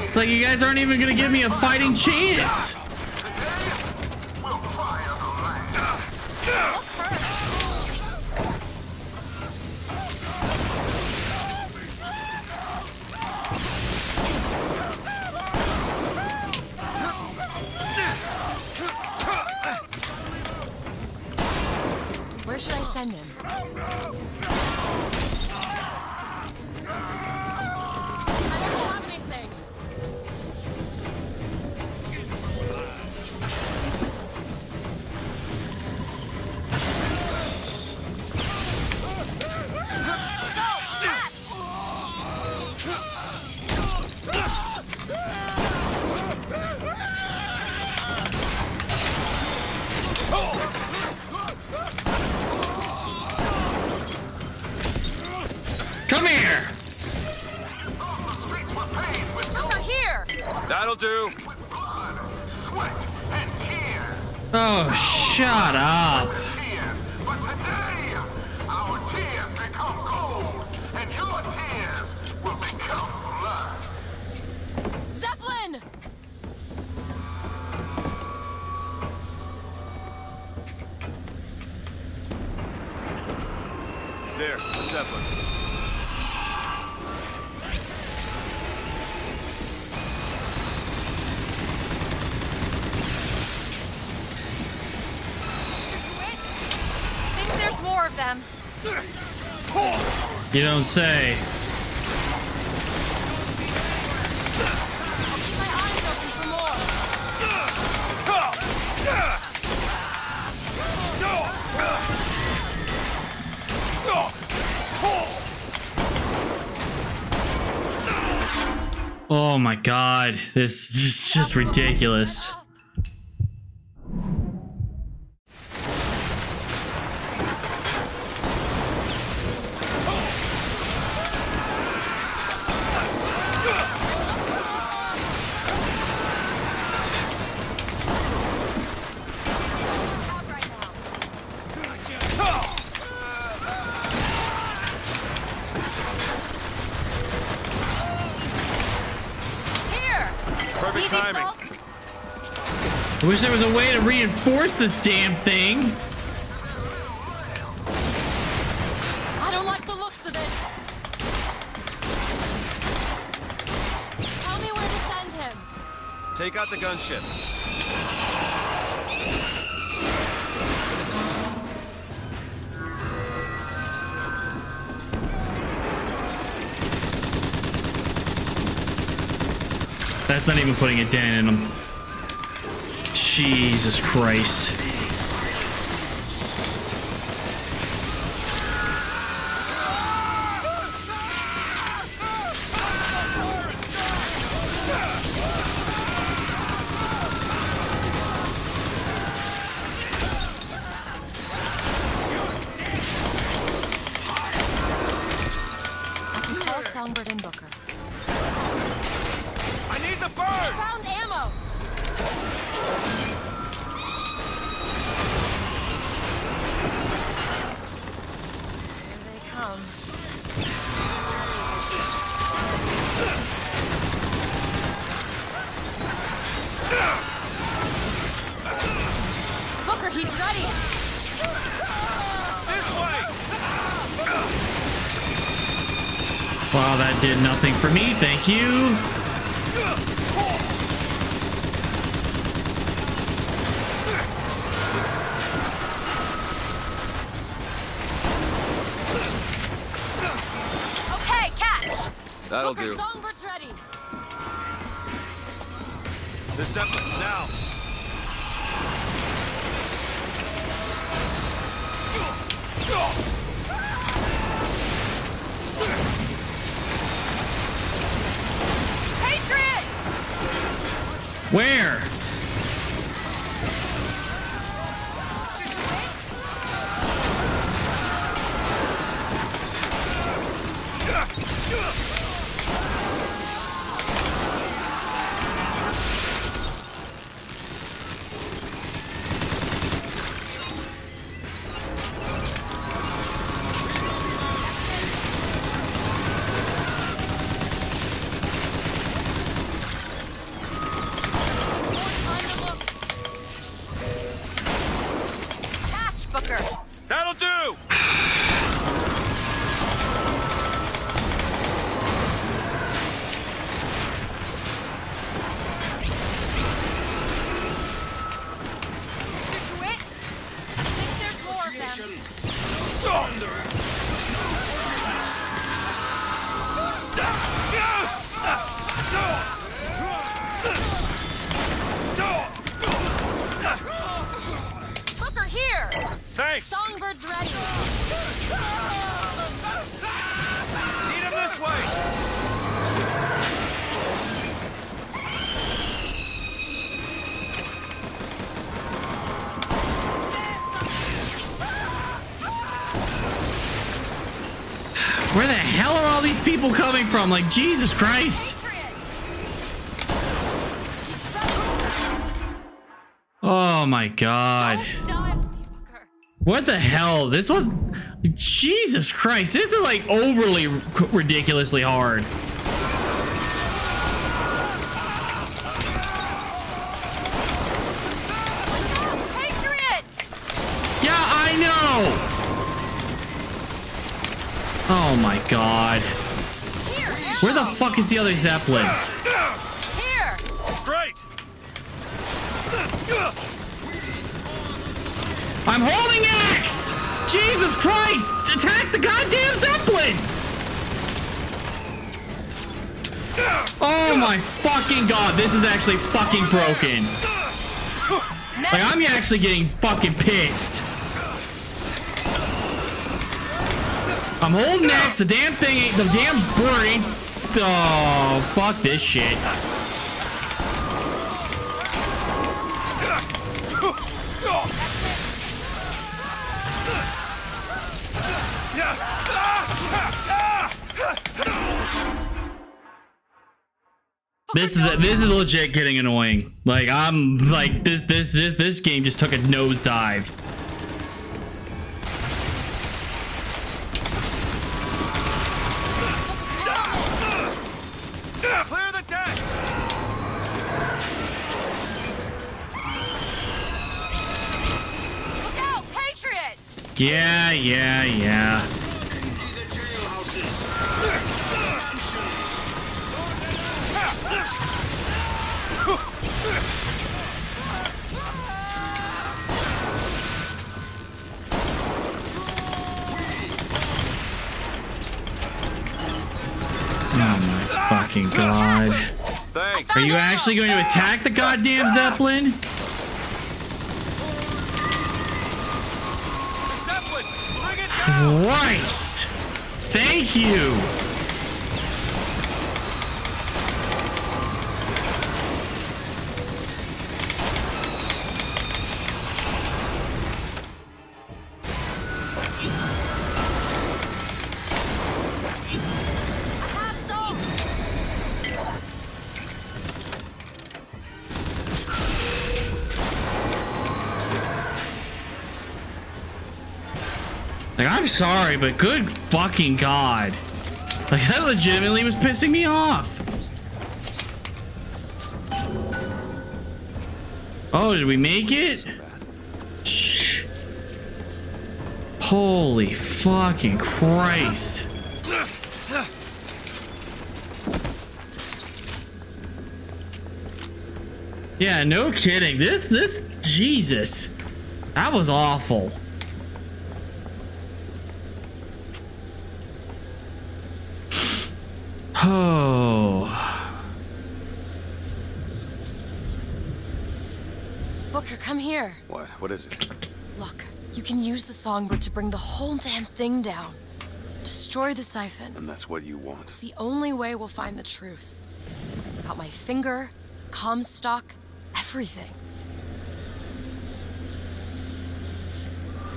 It's like you guys aren't even gonna give me a fighting chance. Where should I send him? I don't have anything. Come here. Over here! That'll do. Sweat and tears. Oh, shut up. Tears. But today, our tears become gold, and your tears will become blood. Zeppelin! There, a Zeppelin. Think there's more of them. You don't say. Keep my eyes open for more. Oh my God, this is just ridiculous. Here! Perfect Need these timing. salts? I wish there was a way to reinforce this damn thing. I don't like the looks of this. Tell me where to send him. Take out the gunship. That's not even putting a dent in him. Jesus Christ. I can call Songbird and Booker. I need the I bird! found ammo! Here they come. Booker, he's ready! This way! Wow, that did nothing for me. Thank you. Okay, catch! That'll Booker, do. Songbird's ready! The Zeppelin, now! Patriot! Where? Mr. DeWitt? Shields ready. Need him this way! Where the hell are all these people coming from? Like, Jesus Christ. Oh my God. Don't die with me, Booker. What the hell? This was... Jesus Christ. This is like overly ridiculously hard. Patriot! Yeah, I know. Oh my God. Here, Where the fuck is the other Zeppelin? here. Great! I'm holding X! Jesus Christ! Attack the goddamn Zeppelin! Oh my fucking God, this is actually fucking broken. Like, I'm actually getting fucking pissed. I'm holding X, the damn thing ain't, the damn bird ain't, oh, fuck this shit. This is legit getting annoying. Like, I'm like, this game just took a nosedive. Clear the deck! Look out, Patriot! Yeah. Oh my fucking God. Thanks. Are you actually going to attack the goddamn Zeppelin? Zeppelin, bring it down! Christ! Thank you! Have salts. Like, I'm sorry, but good fucking God. Like, that legitimately was pissing me off. Oh, did we make it? Shh. Holy fucking Christ. Yeah, no kidding. This, Jesus. That was awful. Oh. Booker, come here. What? What is it? Look, you can use the songbird to bring the whole damn thing down. Destroy the siphon. And that's what you want. It's the only way we'll find the truth. About my finger, Comstock, everything.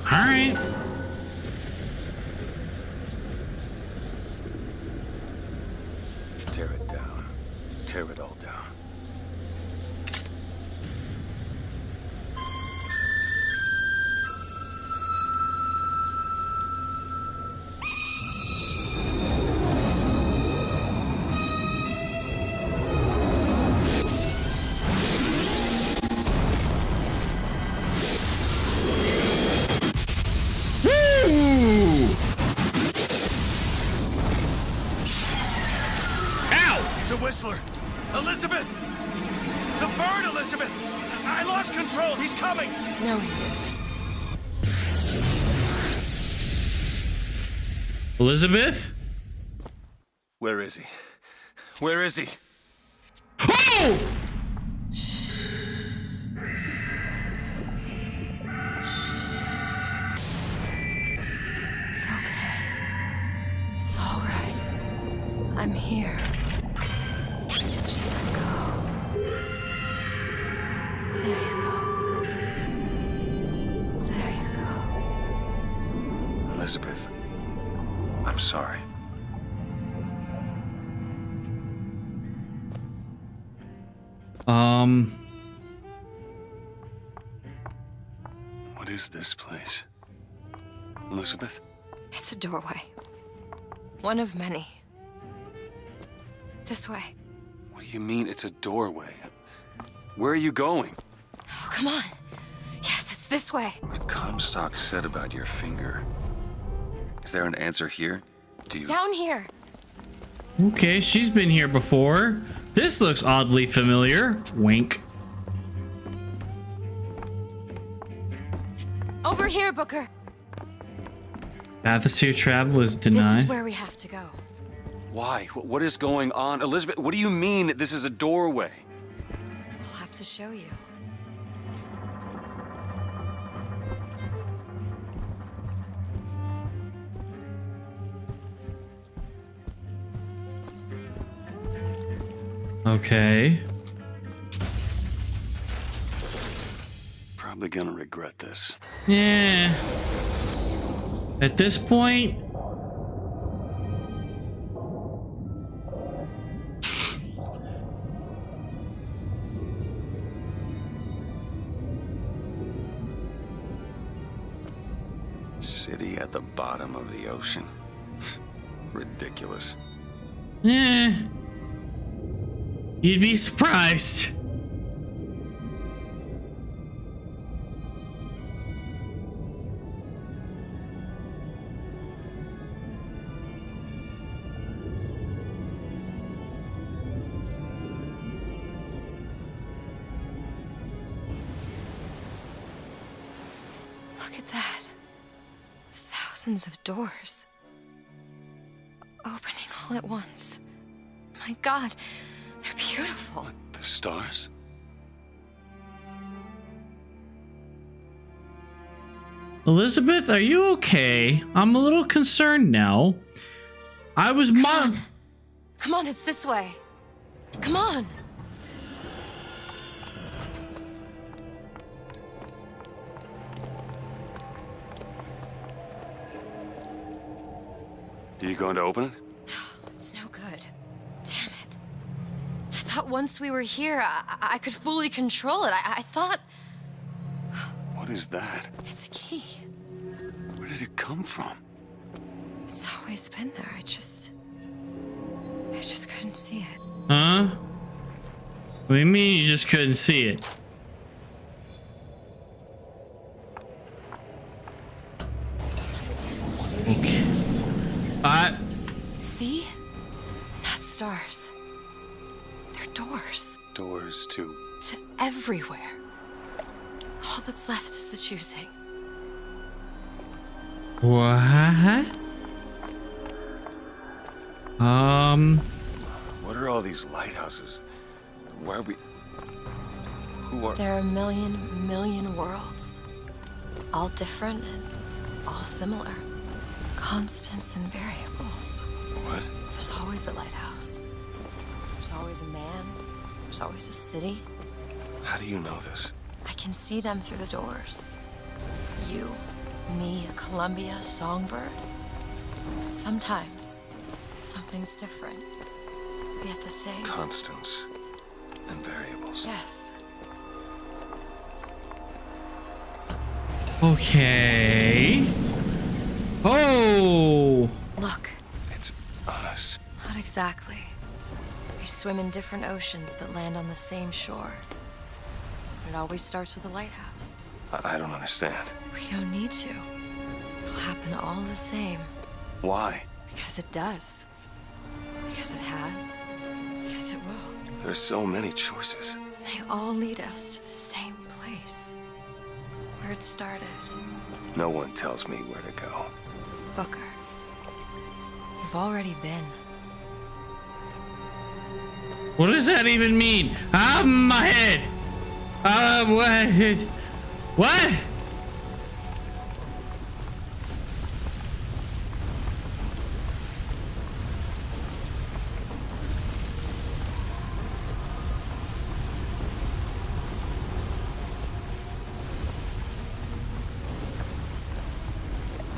All right. Tear it down. Tear it all down. Woo! The Whistler! Elizabeth! The bird, Elizabeth! I lost control! He's coming! No, he isn't. Elizabeth? Where is he? Where is he? Oh! here. Just let go. There you go. There you go. Elizabeth, I'm sorry. What is this place? Elizabeth? It's a doorway. One of many. This way. What do you mean it's a doorway? Where are you going? Oh, come on. Yes, it's this way. What Comstock said about your finger. Is there an answer here? Do you... Down here. Okay, she's been here before. This looks oddly familiar. Wink. Over here, Booker. Bathysphere travel is This denied. is where we have to go. Why? What is going on? Elizabeth, what do you mean this is a doorway? I'll have to show you. Okay. Probably gonna regret this. Yeah. At this point, City at the bottom of the ocean. Ridiculous. you'd be surprised. Look at that. Thousands of doors. Opening all at once. My God, they're beautiful. The stars? Elizabeth, are you okay? I'm a little concerned now. I was Come on, it's this way. Come on. Are you going to open it? It's no good. Damn it. I thought once we were here, I could fully control it. I thought... What is that? It's a key. Where did it come from? It's always been there. I just couldn't see it. Huh? What do you mean you just couldn't see it? Okay. See? Not stars. They're doors. Doors to... To everywhere. All that's left is the choosing. What? What are all these lighthouses? Why are we... Who are... There are a million worlds. All different and all similar. Constants and variables. What? There's always a lighthouse. There's always a man. There's always a city. How do you know this? I can see them through the doors. You, me, Columbia, Songbird. Sometimes, something's different, yet the same. Constants and variables. Yes. Okay. Oh. Look, It's us. not exactly. We swim in different oceans but land on the same shore. It always starts with a lighthouse. I don't understand. We don't need to. It'll happen all the same. Why? Because it does. Because it has. Because it will. There's so many choices. They all lead us to the same place. Where it started. No one tells me where to go. Booker. You've already been. What does that even mean? Ah, my head. What? What?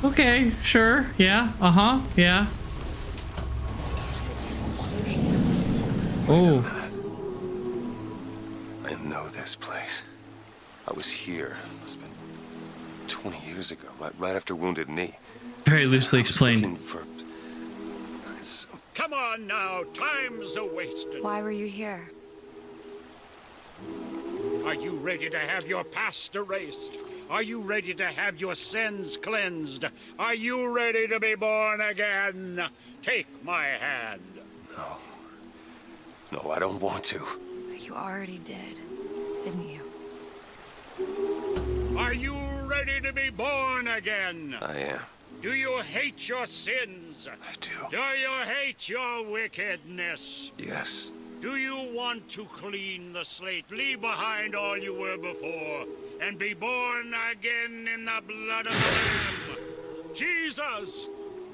Okay, sure. Yeah. Uh-huh. Yeah. Oh. I know this place. I was here. It's been 20 years ago, right after Wounded Knee. Very loosely I was explained. looking for... Come on now, time's a-wasting. Why were you here? Are you ready to have your past erased? Are you ready to have your sins cleansed? Are you ready to be born again? Take my hand. No. No, I don't want to. You already did, didn't you? Are you ready to be born again? I am. Do you hate your sins? I do. Do you hate your wickedness? Yes. Do you want to clean the slate, leave behind all you were before, and be born again in the blood of the Lamb? Jesus,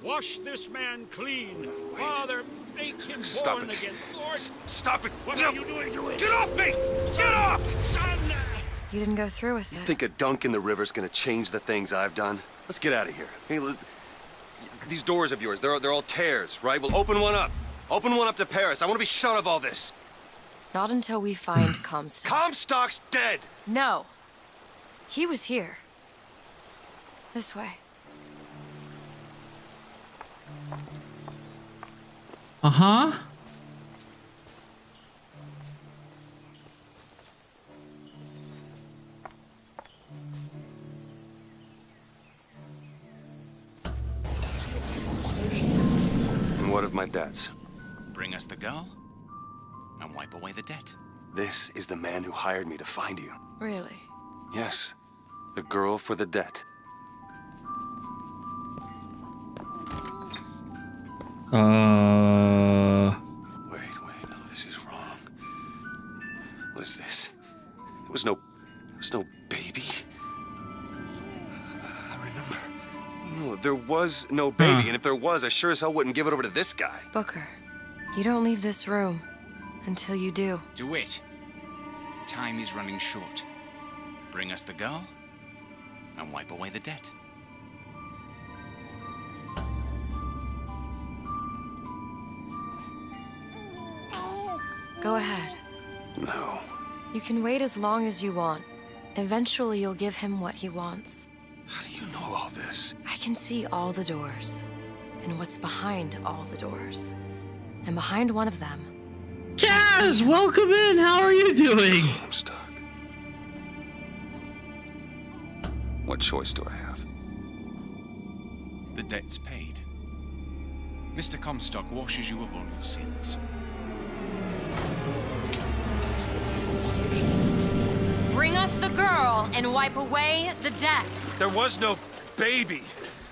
wash this man clean. Father, make him Stop born it. again. Lord, Stop it. what No. are you doing to it? Get off me! Get off! Son! You didn't go through with it. Think a dunk in the river's gonna change the things I've done? Let's get out of here. Hey, these doors of yours, they're all tears, right? Well, open one up. Open one up to Paris. I want to be shut of all this. Not until we find Comstock. Comstock's dead! No. He was here. This way. Uh-huh. And what of my debts? Bring us the girl, and wipe away the debt. This is the man who hired me to find you. Really? Yes. The girl for the debt. Wait, no, this is wrong. What is this? There was no baby. I remember. No, there was no baby, and if there was, I sure as hell wouldn't give it over to this guy. Booker, you don't leave this room until you do. DeWitt, time is running short. Bring us the girl, and wipe away the debt. Go ahead. No. You can wait as long as you want. Eventually, you'll give him what he wants. How do you know all this? I can see all the doors, and what's behind all the doors. And behind one of them, Jazz, welcome in. How are you doing? I'm stuck. What choice do I have? The debt's paid. Mr. Comstock washes you of all your sins. bring us the girl and wipe away the debt. There was no baby.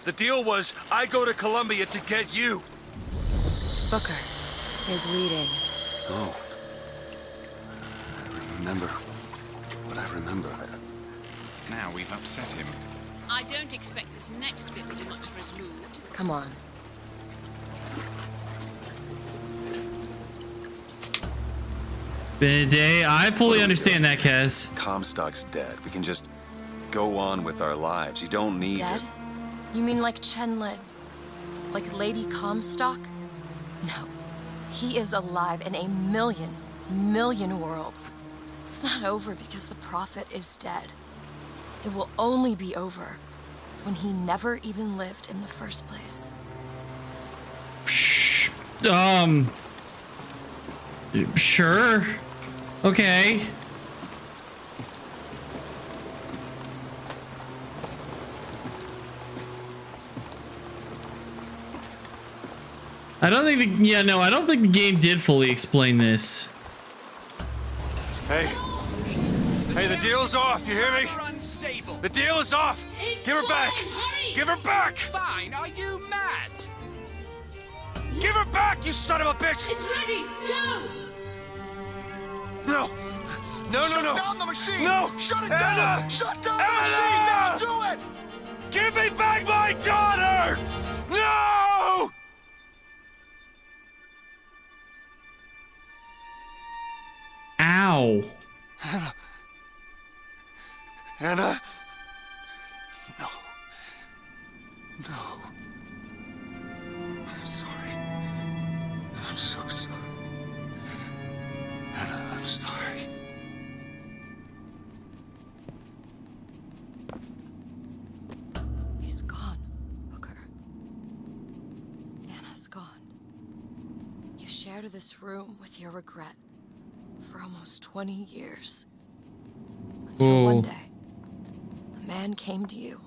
The deal was I go to Columbia to get you. Booker, you're bleeding. Oh. I remember. But I remember. Now we've upset him. I don't expect this next bit will do much for his mood. Come on. Been a day. I fully understand that, Kaz. Comstock's dead. We can just go on with our lives. You don't need Dead? to... You mean like Chen Lin? Like Lady Comstock? No. He is alive in a million worlds. It's not over because the Prophet is dead. It will only be over when he never even lived in the first place. Sure. Okay. I don't think I don't think the game did fully explain this. Hey. Hey, the deal's off. You hear me? Unstable. The deal is off. Give her back. Give her back. Fine, are you mad? Give her back, you son of a bitch. It's ready! Go! No. No. Shut down the machine! No. Shut it Anna! down! Shut down the Anna! machine! Now do it! Give me back my daughter! No! Ow. Anna? No. this room with your regret for almost 20 years. Until one day, a man came to you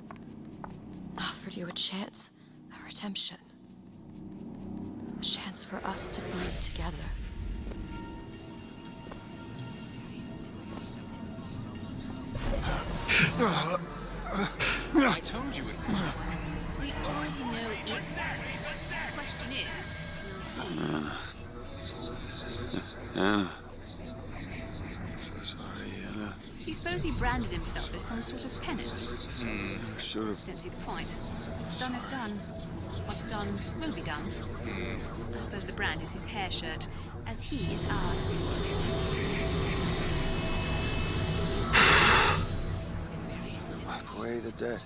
and offered you a chance at redemption. A chance for us to be together. I told you it was wrong. We already know it works. The question is, Anna. So sorry, Anna. you suppose he branded himself as some sort of penance? I should have. Don't see the point. What's done is done. What's done will be done. I suppose the brand is his hair shirt, as he is ours. Wipe away the debt.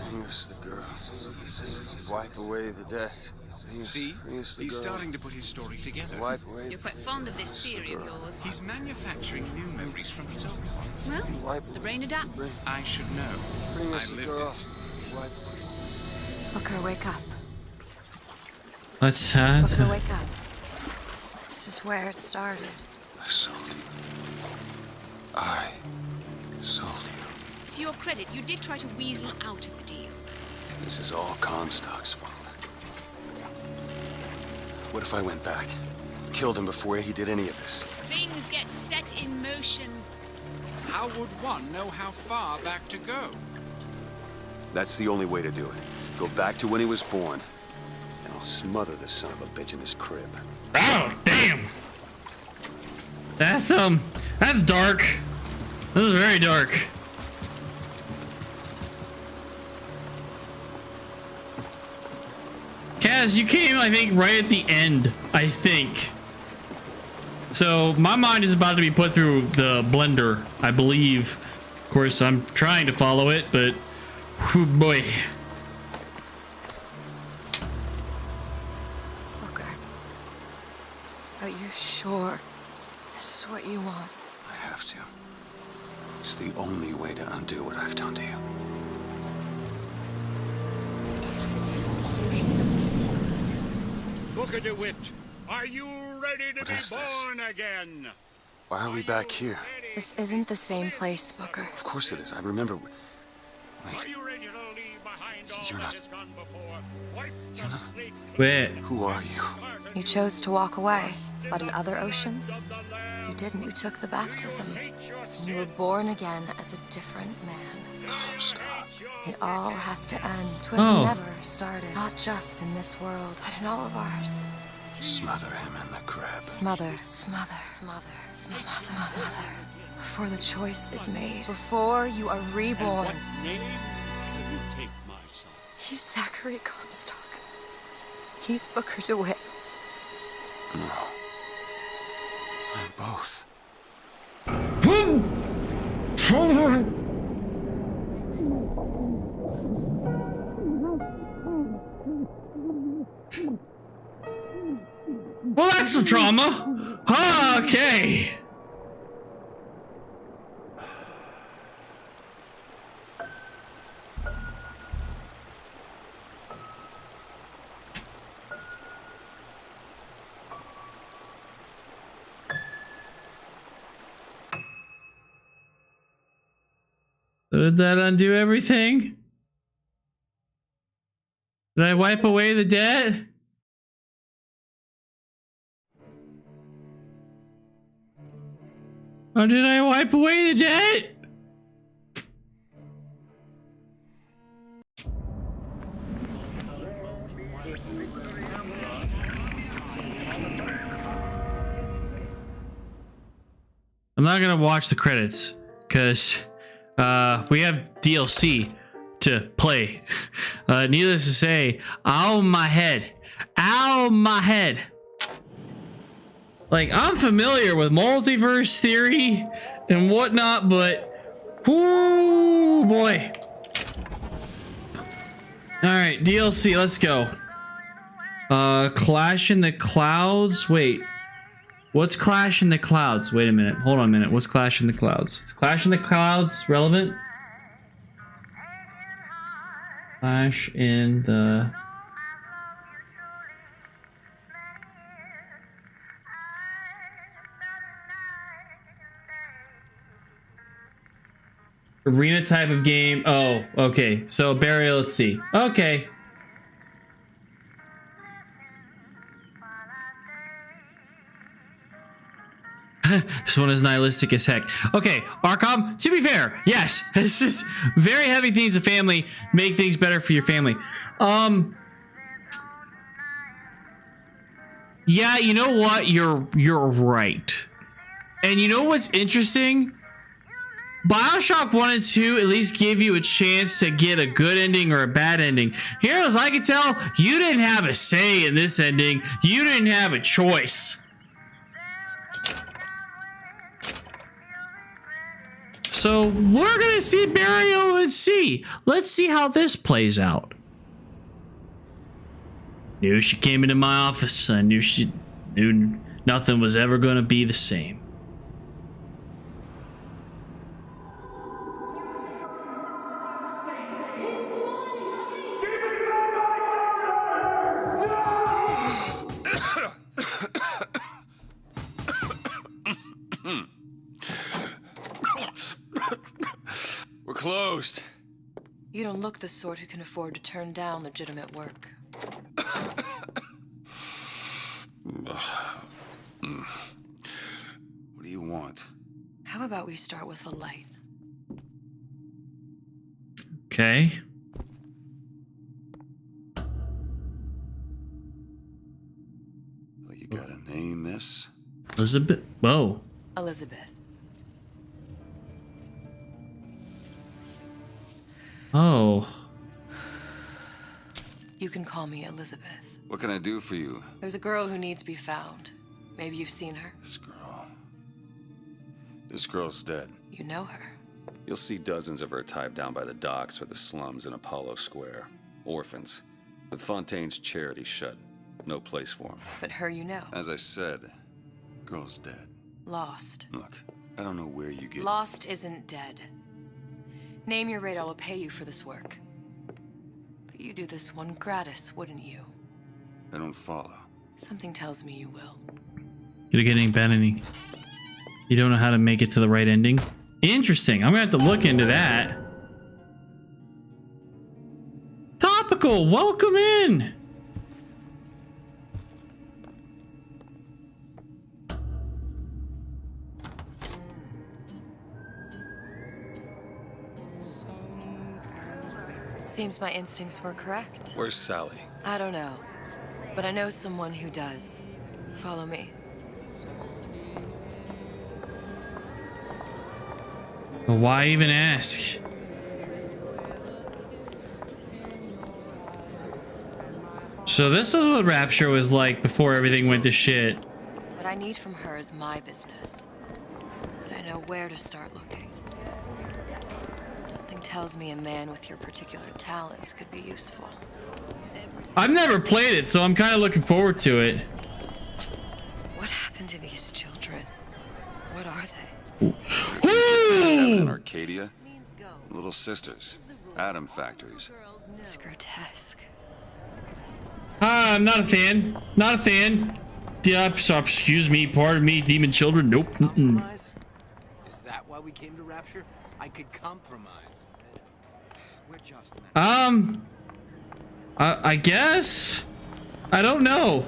Bring us the girl. Wipe away the debt. See? Bring us the He's girl. starting to put his story together. Wipe away. You're quite fond of this theory of yours. He's manufacturing new memories from his old ones. Well, Wipe the brain adapts. I should know. Bring I us the lived girl. it. Wipe. Booker, wake up. Let's Booker, wake up. This is where it started. I sold you. I sold you. To your credit, you did try to weasel out of the deal. This is all Comstock's fault. What if I went back? Killed him before he did any of this? Things get set in motion. How would one know how far back to go? That's the only way to do it. Go back to when he was born, and I'll smother the son of a bitch in his crib. Oh, damn. That's dark. This is very dark. Kaz, you came, I think, right at the end, I think. So my mind is about to be put through the blender, I believe. Of course, I'm trying to follow it, but whew, boy. Booker, are you sure this is what you want? I have to. It's the only way to undo what I've done to you. Booker DeWitt, are you ready to What be is this? born again? Why are we back here? This isn't the same place, Booker. Of course it is. I remember. Are Wait, you ready to leave behind all You're that not- has gone before? Wipe the slate Wait. who are you? You chose to walk away, but in other oceans, you didn't. You took the baptism. And you were born again as a different man. Comstock. It all has to end. What Oh. never started. Not just in this world, but in all of ours. Smother him in the crib. Smother, smother, smother, smother, smother. Before the choice is made. Before you are reborn. What name will you take, my son? He's Zachary Comstock. He's Booker DeWitt. No. I'm both. Well, that's some trauma. Okay. So did that undo everything? Did I wipe away the debt? Or did I wipe away the debt? I'm not gonna watch the credits because we have DLC to play. Needless to say, ow my head. Ow my head. Like, I'm familiar with multiverse theory and whatnot, but whoo boy. Alright, DLC, let's go. Clash in the Clouds. Wait. What's Clash in the Clouds? Wait a minute. Hold on a minute. What's Clash in the Clouds? Is Clash in the Clouds relevant? Clash in the... Arena type of game. Oh, okay. So burial, let's see. Okay. This one is nihilistic as heck. Okay, Arkham, to be fair, yes. It's just very heavy themes of family. Make things better for your family. Yeah, you know what? You're right. And you know what's interesting? Bioshock 1 and 2 at least give you a chance to get a good ending or a bad ending. Here, as I can tell, you didn't have a say in this ending. You didn't have a choice. So we're gonna see Burial and see. Let's see how this plays out. Knew she came into my office. I knew nothing was ever gonna be the same. We're closed. You don't look the sort who can afford to turn down legitimate work. What do you want? How about we start with a light? Okay. Well, you got a name, miss? Elizabeth. Whoa. Elizabeth. Oh. You can call me Elizabeth. What can I do for you? There's a girl who needs to be found. Maybe you've seen her. This girl's dead. You know her. You'll see dozens of her tied down by the docks or the slums in Apollo Square. Orphans. With Fontaine's charity shut. No place for them. But her you know. As I said, girl's dead. Lost. Look, I don't know where you get... Lost isn't dead. Name your rate, I will pay you for this work. But you do this one gratis, wouldn't you? I don't follow. Something tells me you will. Gonna get any bad ending. You don't know how to make it to the right ending? Interesting. I'm gonna have to look into that. Topical, welcome in. Seems my instincts were correct. Where's Sally? I don't know, but I know someone who does. Follow me. But why even ask? So this is what Rapture was like before everything went to shit. What I need from her is my business. But I know where to start looking. Something tells me a man with your particular talents could be useful. I've never played it, so I'm kind of looking forward to it. What happened to these children? What are they? In Arcadia? Little sisters. Atom factories. It's grotesque. I'm not a fan. Not a fan. Excuse me, pardon me, demon children. Nope. Compromise? Is that why we came to Rapture? I could compromise. We're just I guess. I don't know.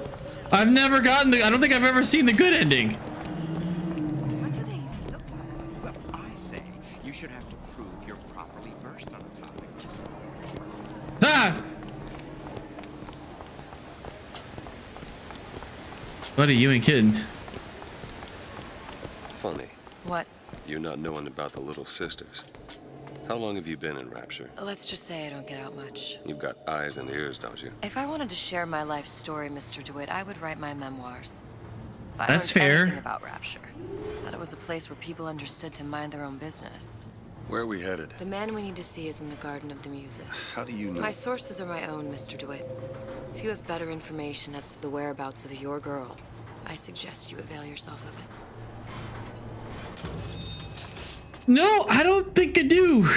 I've never gotten the. I don't think I've ever seen the good ending. What do they even look like? Well, I say you should have to prove you're properly versed on a topic. Ah! Buddy, you ain't kidding. Funny. What? You not knowing about the little sisters. How long have you been in Rapture? Let's just say I don't get out much. You've got eyes and ears, don't you? If I wanted to share my life story, Mr. DeWitt, I would write my memoirs. If I That's learned fair. anything about Rapture, that it was a place where people understood to mind their own business. Where are we headed? The man we need to see is in the Garden of the Muses. How do you know? My sources are my own, Mr. DeWitt. If you have better information as to the whereabouts of your girl, I suggest you avail yourself of it. No, I don't think I do.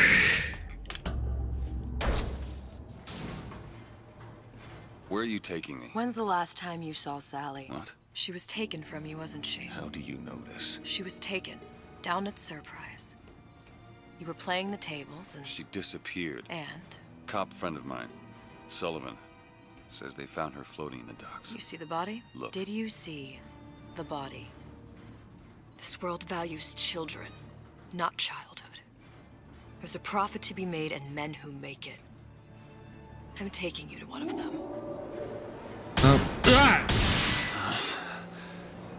Where are you taking me? When's the last time you saw Sally? What? She was taken from you, wasn't she? How do you know this? She was taken, down at Surprise. You were playing the tables and... She disappeared. And? Cop friend of mine, Sullivan, says they found her floating in the docks. You see the body? Look. Did you see the body? This world values children, not childhood. There's a profit to be made and men who make it. I'm taking you to one of them.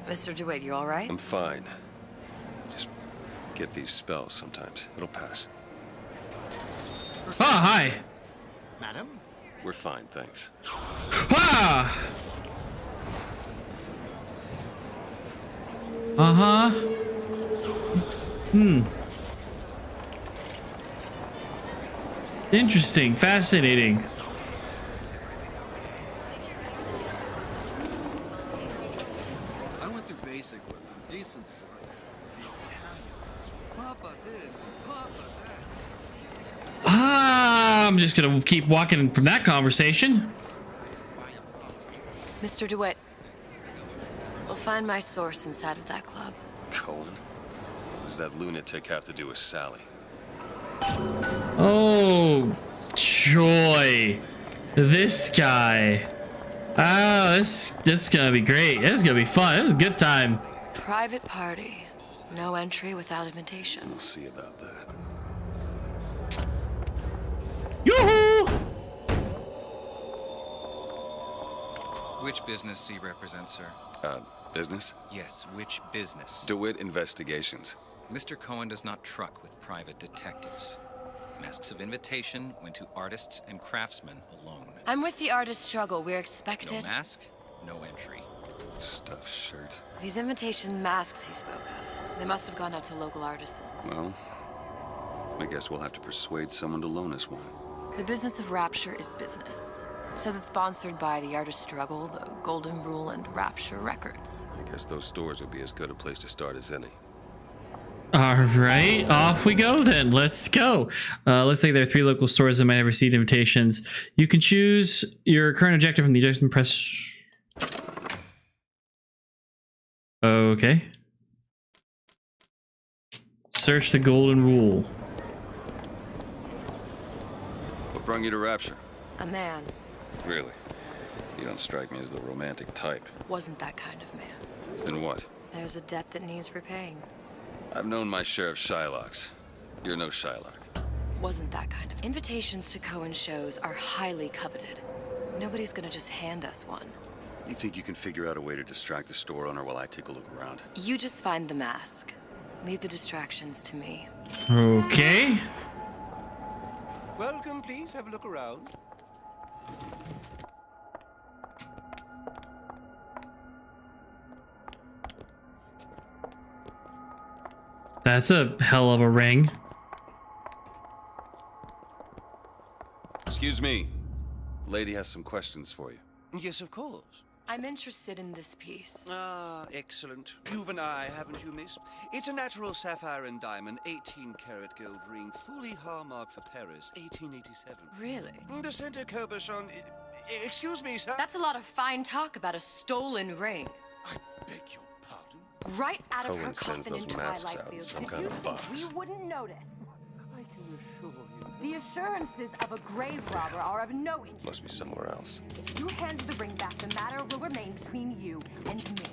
Mr. DeWitt, you all right? I'm fine. Just get these spells sometimes. It'll pass. Ah, hi. Madam? We're fine, thanks. Ah! Uh-huh. Interesting, fascinating. I went through basic with them, decent sort. The Italians. Papa this and Papa that. I'm just gonna keep walking from that conversation. Mr. DeWitt, we'll find my source inside of that club. Cohen? What does that lunatic have to do with Sally? Oh, joy. This guy. Oh, this is gonna be great. This is gonna be fun. It was a good time. Private party. No entry without invitation. We'll see about that. Yoo-hoo! Which business do you represent, sir? Business? Yes, which business? DeWitt Investigations. Mr. Cohen does not truck with private detectives. Masks of invitation went to artists and craftsmen alone. I'm with the artist struggle. We're No expected. mask, no entry. Stuffed shirt. These invitation masks he spoke of, they must have gone out to local artisans. Well, I guess we'll have to persuade someone to loan us one. The business of Rapture is business. Says it's sponsored by the Artist Struggle, the Golden Rule, and Rapture Records. I guess those stores will be as good a place to start as any. All right, off we go then. Let's go. Looks like there are 3 local stores that might have received invitations. You can choose your current objective from the ejection press. Okay. Search the Golden Rule. What brought you to Rapture? A man Really? You don't strike me as the romantic type. wasn't that kind of man. Then what? There's a debt that needs repaying. I've known my share of Shylocks. You're no Shylock. Wasn't that kind of. Invitations to Cohen shows are highly coveted. Nobody's gonna just hand us one. You think you can figure out a way to distract the store owner while I take a look around? You just find the mask. Leave the distractions to me. Okay. Welcome, please. Have a look around. That's a hell of a ring. Excuse me. Lady has some questions for you. Yes, of course. I'm interested in this piece. Ah, excellent. You've an eye, haven't you, miss? It's a natural sapphire and diamond, 18-karat gold ring, fully hallmarked for Paris, 1887. Really? The center cabochon... Excuse me, sir. That's a lot of fine talk about a stolen ring. I beg your pardon? Right out of her Cohen sends coffin those in masks Twilight out in Field. some kind of box. You wouldn't notice. The assurances of a grave robber are of no interest. Must be somewhere else. If you hand the ring back, the matter will remain between you and me.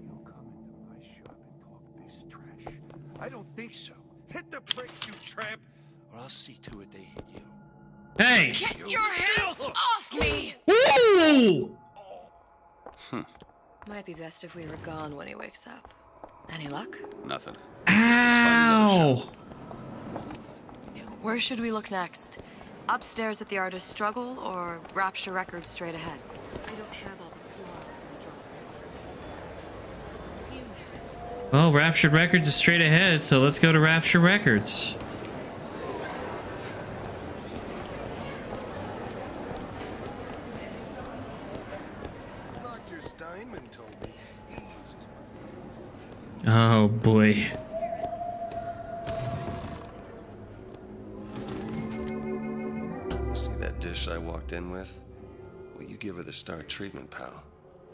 You'll come into my shop and talk this trash. I don't think so. Hit the bricks, you tramp! Or I'll see to it they hit you. Hey. Get your hands off me! Woo! Might be best if we were gone when he wakes up. Any luck? Nothing. Ow. Where should we look next? Upstairs at the Artist Struggle or Rapture Records straight ahead? I don't have all the flaws and drawbacks. Well, Rapture Records is straight ahead, so let's go to Rapture Records. Dr. Steinman told me he uses Oh boy. See that dish I walked in with? Well, you give her the star treatment, pal.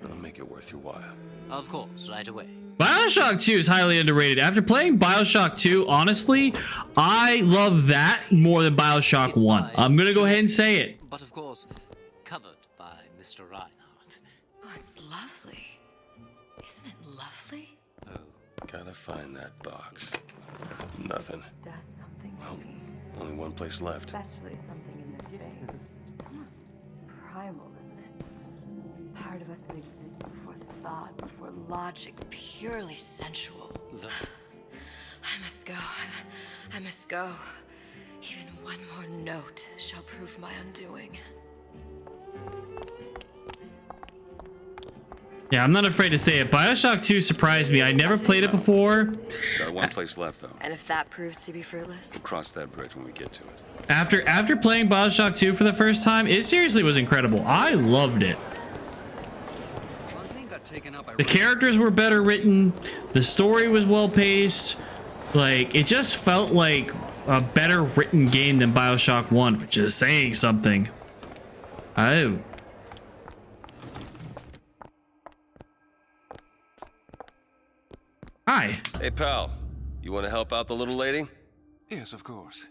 It'll make it worth your while. Of course, right away. Bioshock 2 is highly underrated. After playing Bioshock 2, honestly, I love that more than Bioshock 1. I'm gonna go ahead and say it. But of course, covered by Mr. Reinhardt. Oh, it's lovely. Isn't it lovely? Oh. Gotta find that box. Nothing. Does something Well, only one place left. especially something in this face. It's almost primal, isn't it? Part of us that exists before thought, before logic, purely sensual. I must go. I must go. Even one more note shall prove my undoing. Yeah, I'm not afraid to say it. Bioshock 2 surprised me. I never played it before. Got one place left, though. And if that proves to be fruitless? We'll cross that bridge when we get to it. After playing Bioshock 2 for the first time, it seriously was incredible. I loved it. The characters were better written. The story was well paced. Like, it just felt like a better written game than Bioshock 1, which is saying something. Oh. Hi. Hey, pal. You want to help out the little lady? Yes, of course.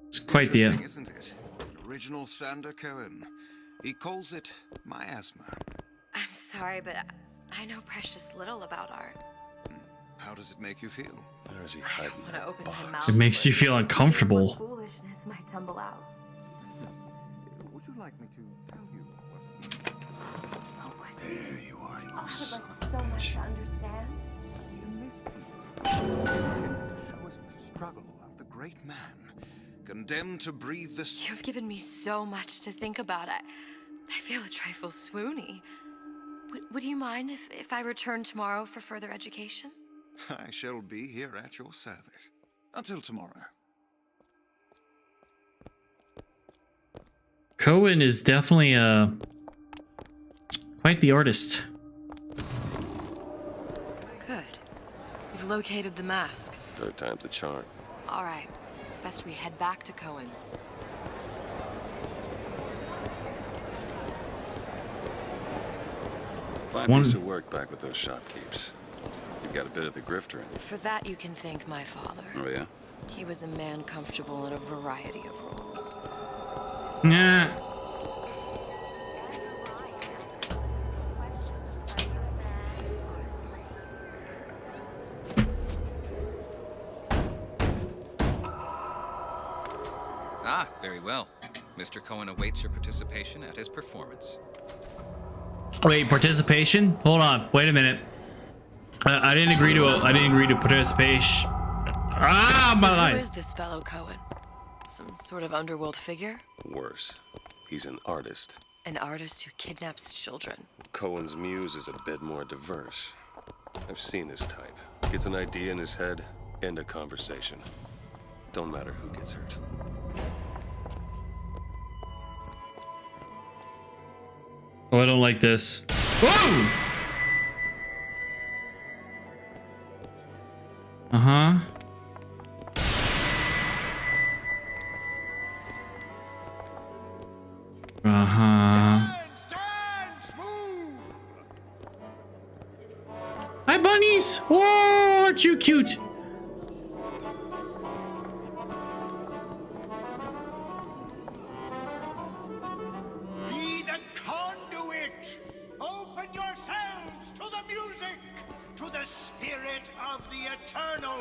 It's quite the... Interesting, isn't it? An original Sander Cohen. He calls it miasma. I'm sorry, but I know precious little about art. How does it make you feel? Where is he I hiding don't want to that open my box? mouth. It makes you feel uncomfortable. Foolishness might tumble out. Would you like me to tell you what? Oh, what? There you are, you I little would son like of so a much bitch. to understand. In this piece, you intended to show us the struggle of the great man. Condemned to breathe this. You've given me so much to think about. I feel a trifle swoony. Would you mind if I return tomorrow for further education? I shall be here at your service. Until tomorrow. Cohen is definitely quite the artist. Good. You've located the mask. Third time's the charm. All right. It's best we head back to Cohen's. Fine piece of work back with those shopkeepers. You've got a bit of the grifter in you. For that, you can thank my father. Oh, yeah? He was a man comfortable in a variety of roles. Nah. Ah, very well. Mr. Cohen awaits your participation at his performance. Wait, participation? Hold on. Wait a minute. I didn't agree to participation. Ah, So my who life. is this fellow Cohen? Some sort of underworld figure? Worse. He's an artist. An artist who kidnaps children. Cohen's muse is a bit more diverse. I've seen his type. Gets an idea in his head, end a conversation. Don't matter who gets hurt. Oh, I don't like this. Whoa! Uh-huh. Uh-huh. Hi, bunnies! Oh, aren't you cute? Be the conduit! Open yourselves to the music, to the spirit of the eternal!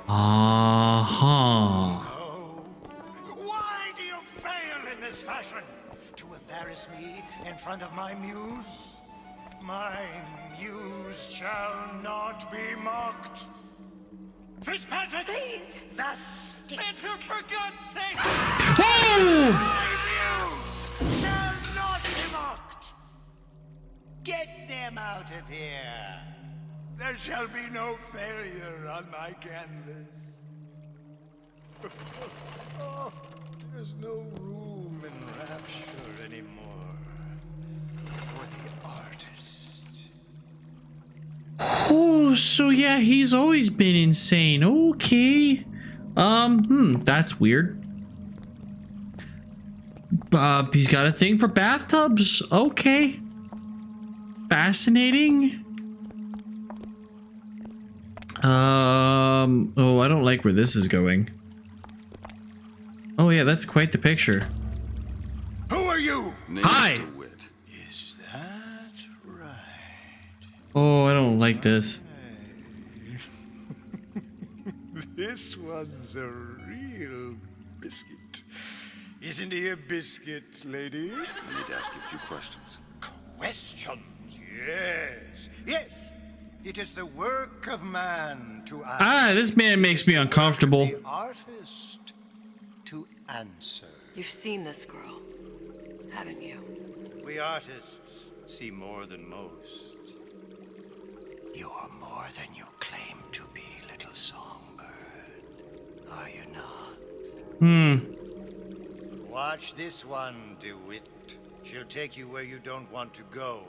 Uh-huh. Oh, why do you fail in this fashion? To embarrass me in front of my muse? My muse shall not be mocked. Fitzpatrick! Please! Thus, sit here for God's sake! Oh! My muse shall not be mocked! Get them out of here! There shall be no failure on my canvas. Oh, there's no room in rapture anymore for the artist. Oh, so yeah, he's always been insane. Okay. That's weird. He's got a thing for bathtubs. Okay. Fascinating. Oh, I don't like where this is going. Oh yeah, that's quite the picture. Who are you? Hi! DeWitt. Is that right? Oh, I don't like this. This one's a real biscuit. Isn't he a biscuit, lady? I need to ask you a few questions. Questions, yes. Yes. It is the work of man to ask. Ah, this man makes me uncomfortable. The artist to answer. You've seen this girl, haven't you? We artists see more than most. You are more than you claim to be, little songbird. Are you not? Watch this one, DeWitt. She'll take you where you don't want to go.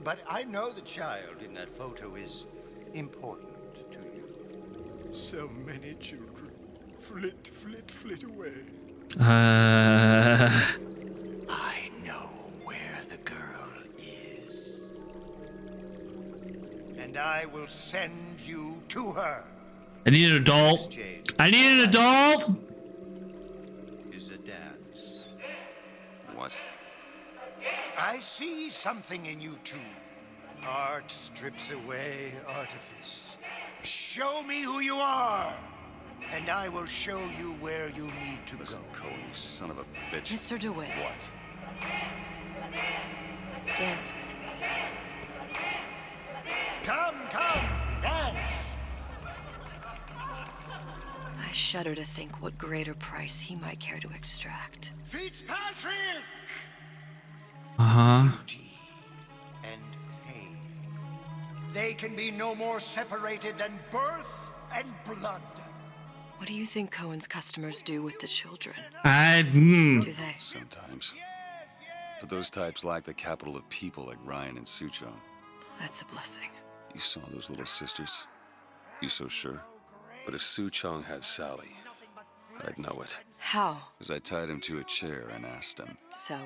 But I know the child in that photo is important to you. So many children flit, flit, flit away. I know where the girl is. And I will send you to her. I need an adult. I need an adult. Is a dance. What? I see something in you two. Art strips away artifice. Show me who you are, and I will show you where you need to Listen, go. Cohen, you son of a bitch. Mr. DeWitt. What? Dance with me. Come, dance. I shudder to think what greater price he might care to extract. Fitzpatrick! Beauty and pain. They can be no more separated than birth and blood. What do you think Cohen's customers do with the children? Do they? Sometimes. But those types lack the capital of people like Ryan and Suchong. That's a blessing. You saw those little sisters? You so sure? But if Suchong had Sally, I'd know it. How? Because I tied him to a chair and asked him. So?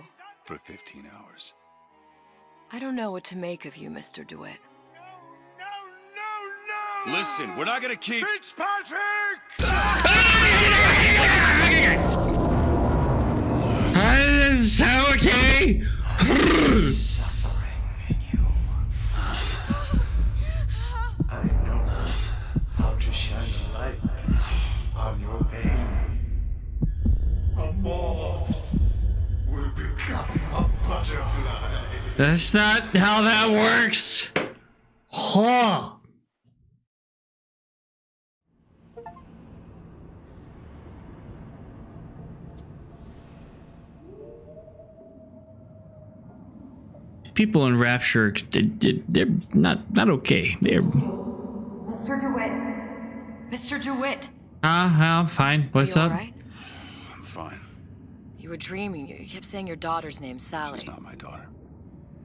For 15 hours. I don't know what to make of you, Mr. DeWitt. No! Listen, we're not gonna keep... Fitzpatrick! Is that okay? Suffering in you. I know how to shine a light on your pain. A moth will become a butterfly. That's not how that works. Huh. People in Rapture, they're not okay. They're... Mr. DeWitt. Mr. DeWitt. I'm fine. What's you up? All right? I'm fine. You were dreaming. You kept saying your daughter's name, Sally. She's not my daughter.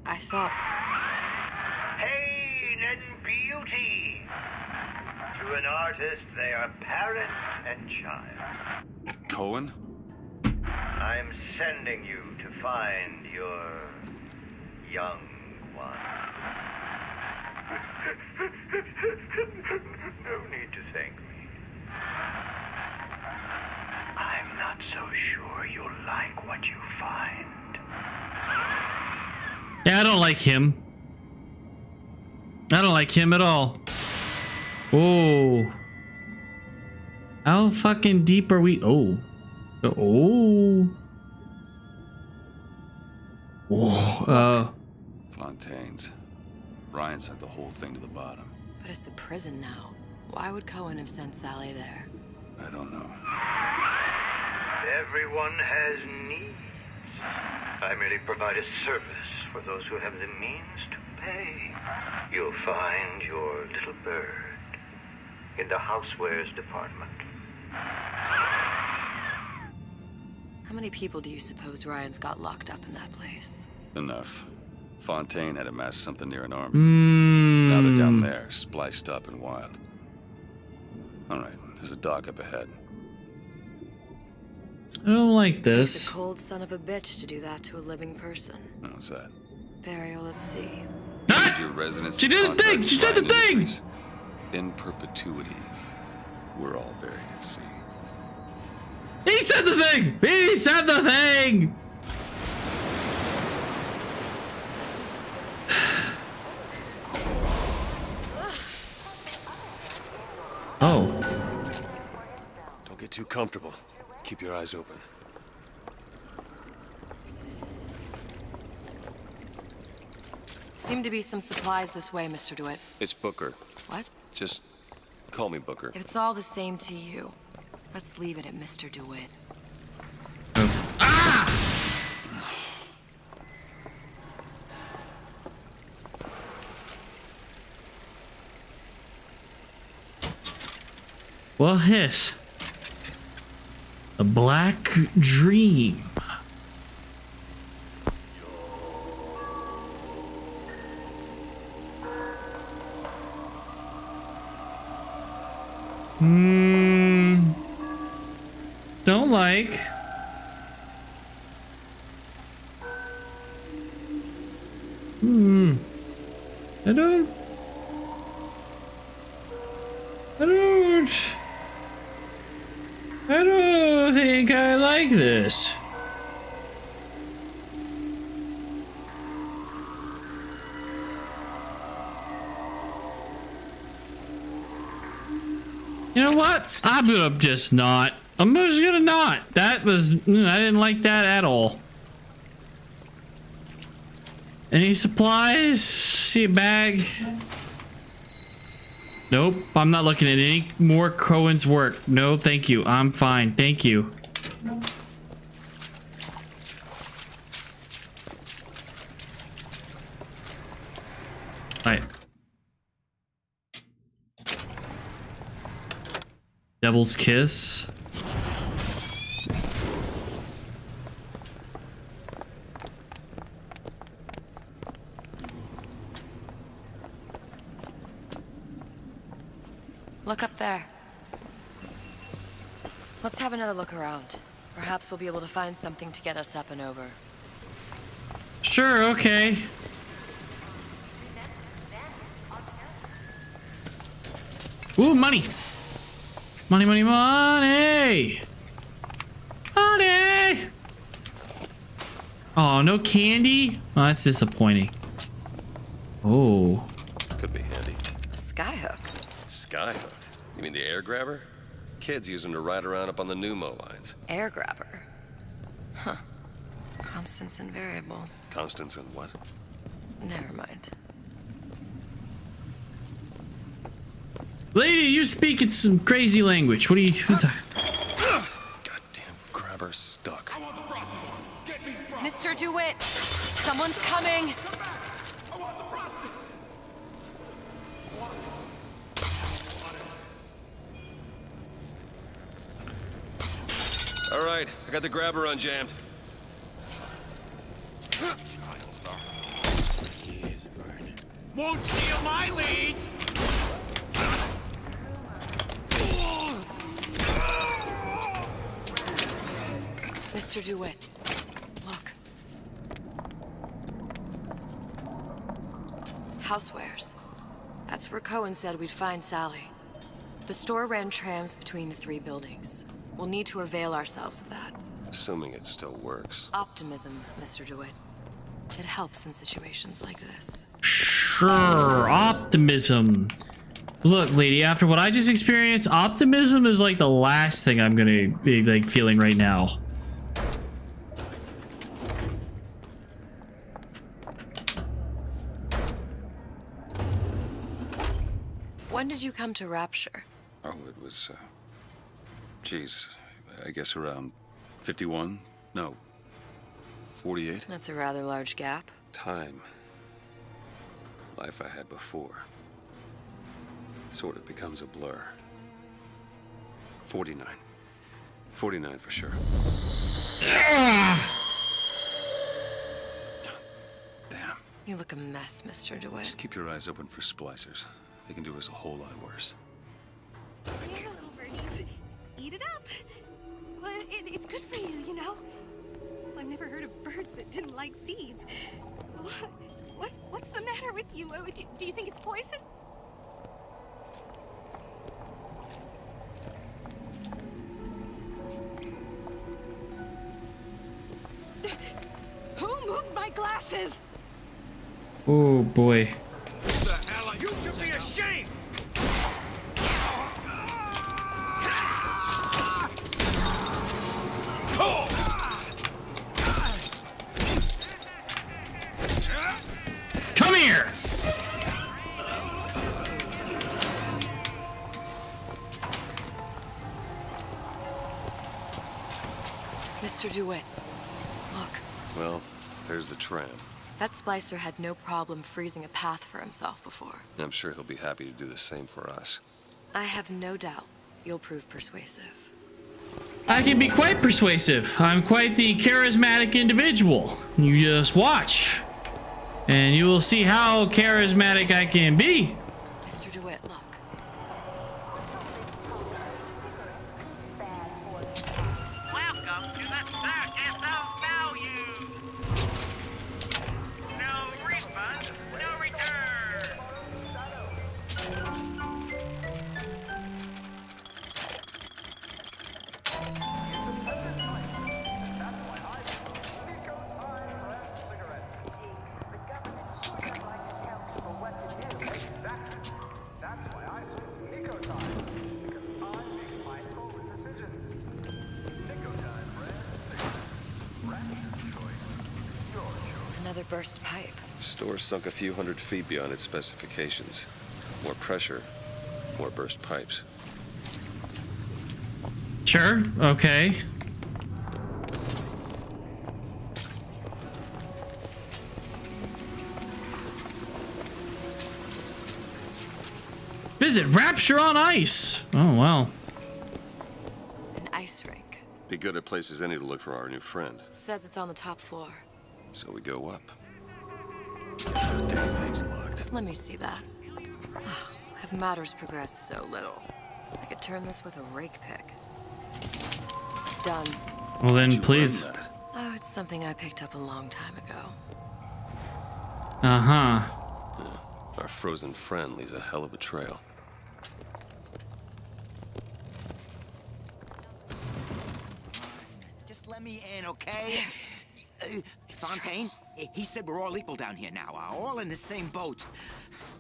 I thought... Pain and beauty. To an artist, they are parent and child. Cohen? I'm sending you to find your young one. No need to thank me. I'm not so sure you'll like what you find. Yeah, I don't like him. I don't like him at all. Oh. How fucking deep are we? Oh. Oh. Oh. Fontaine's. Ryan sent the whole thing to the bottom. But it's a prison now. Why would Cohen have sent Sally there? I don't know. Everyone has needs. I merely provide a service for those who have the means to pay. You'll find your little bird in the housewares department. How many people do you suppose Ryan's got locked up in that place? Enough. Fontaine had amassed something near an army. Now they're down there, spliced up and wild. All right, there's a dock up ahead. I don't like Takes this. a cold son of a bitch to do that to a living person. What's that? Burial at sea. Your residence She did the thing! She did the thing! In perpetuity, we're all buried at sea. He said the thing! He said the thing! Oh. Don't get too comfortable. Keep your eyes open. Seem to be some supplies this way, Mr. DeWitt. It's Booker. What? Just call me Booker. If it's all the same to you, let's leave it at Mr. DeWitt. Well, hiss. A black dream. Don't like. I don't think I like this. You know what? I'm gonna just not. I'm just gonna not. That was, I didn't like that at all. Any supplies? See a bag? Nope, I'm not looking at any more Cohen's work. No, thank you. I'm fine. Thank you. Alright. Devil's Kiss. Look up there. Let's have another look around. Perhaps we'll be able to find something to get us up and over. Sure, okay. Ooh, money! Money, money, money! Money! Oh, no candy? Oh, that's disappointing. Oh. Could be handy. A skyhook. Skyhook? You mean the air grabber? Kids use them to ride around up on the pneumo lines. Air grabber. Huh. Constants and variables. Constants and what? Never mind. Lady, you speak in some crazy language. What are you talking? Goddamn grabber stuck. Mr. DeWitt! Someone's coming! All right, I got the grabber unjammed. Won't steal my leads! Mr. DeWitt, look. Housewares. That's where Cohen said we'd find Sally. The store ran trams between the three buildings. We'll need to avail ourselves of that. Assuming it still works. Optimism, Mr. DeWitt. It helps in situations like this. Sure, optimism. Look, lady, after what I just experienced, optimism is like the last thing I'm gonna be like feeling right now. When did you come to Rapture? Oh, it was, geez, I guess around 51? No, 48? That's a rather large gap. Time. Life I had before. Sort of becomes a blur. 49. 49 for sure. Damn. You look a mess, Mr. DeWitt. Just keep your eyes open for splicers. They can do us a whole lot worse. Here, little birdies. Eat it up. Well, it's good for you, you know? I've never heard of birds that didn't like seeds. What's the matter with you? Do you think it's poison? glasses! Oh boy. What the hell? You should be ashamed! Come here! Mr. DeWitt, look. Well, there's the tram. That splicer had no problem freezing a path for himself before. I'm sure he'll be happy to do the same for us. I have no doubt you'll prove persuasive. I can be quite persuasive. I'm quite the charismatic individual. You just watch, and you will see how charismatic I can be. Mr. DeWitt, look. Welcome to the circus of value. No refund, no return. Another burst pipe. Store sunk a few 100 feet beyond its specifications. More pressure, more burst pipes. Sure, okay. Visit Rapture on Ice. Oh, wow. An ice rink. Be good at places any to look for our new friend. Says it's on the top floor. So we go up. Damn thing's locked. Let me see that. Oh, have matters progressed so little? I could turn this with a rake pick. Done. Well then, please. Oh, it's something I picked up a long time ago. Uh-huh. Yeah, our frozen friend leaves a hell of a trail. Just let me in, okay? Fontaine, he said we're all equal down here now, all in the same boat.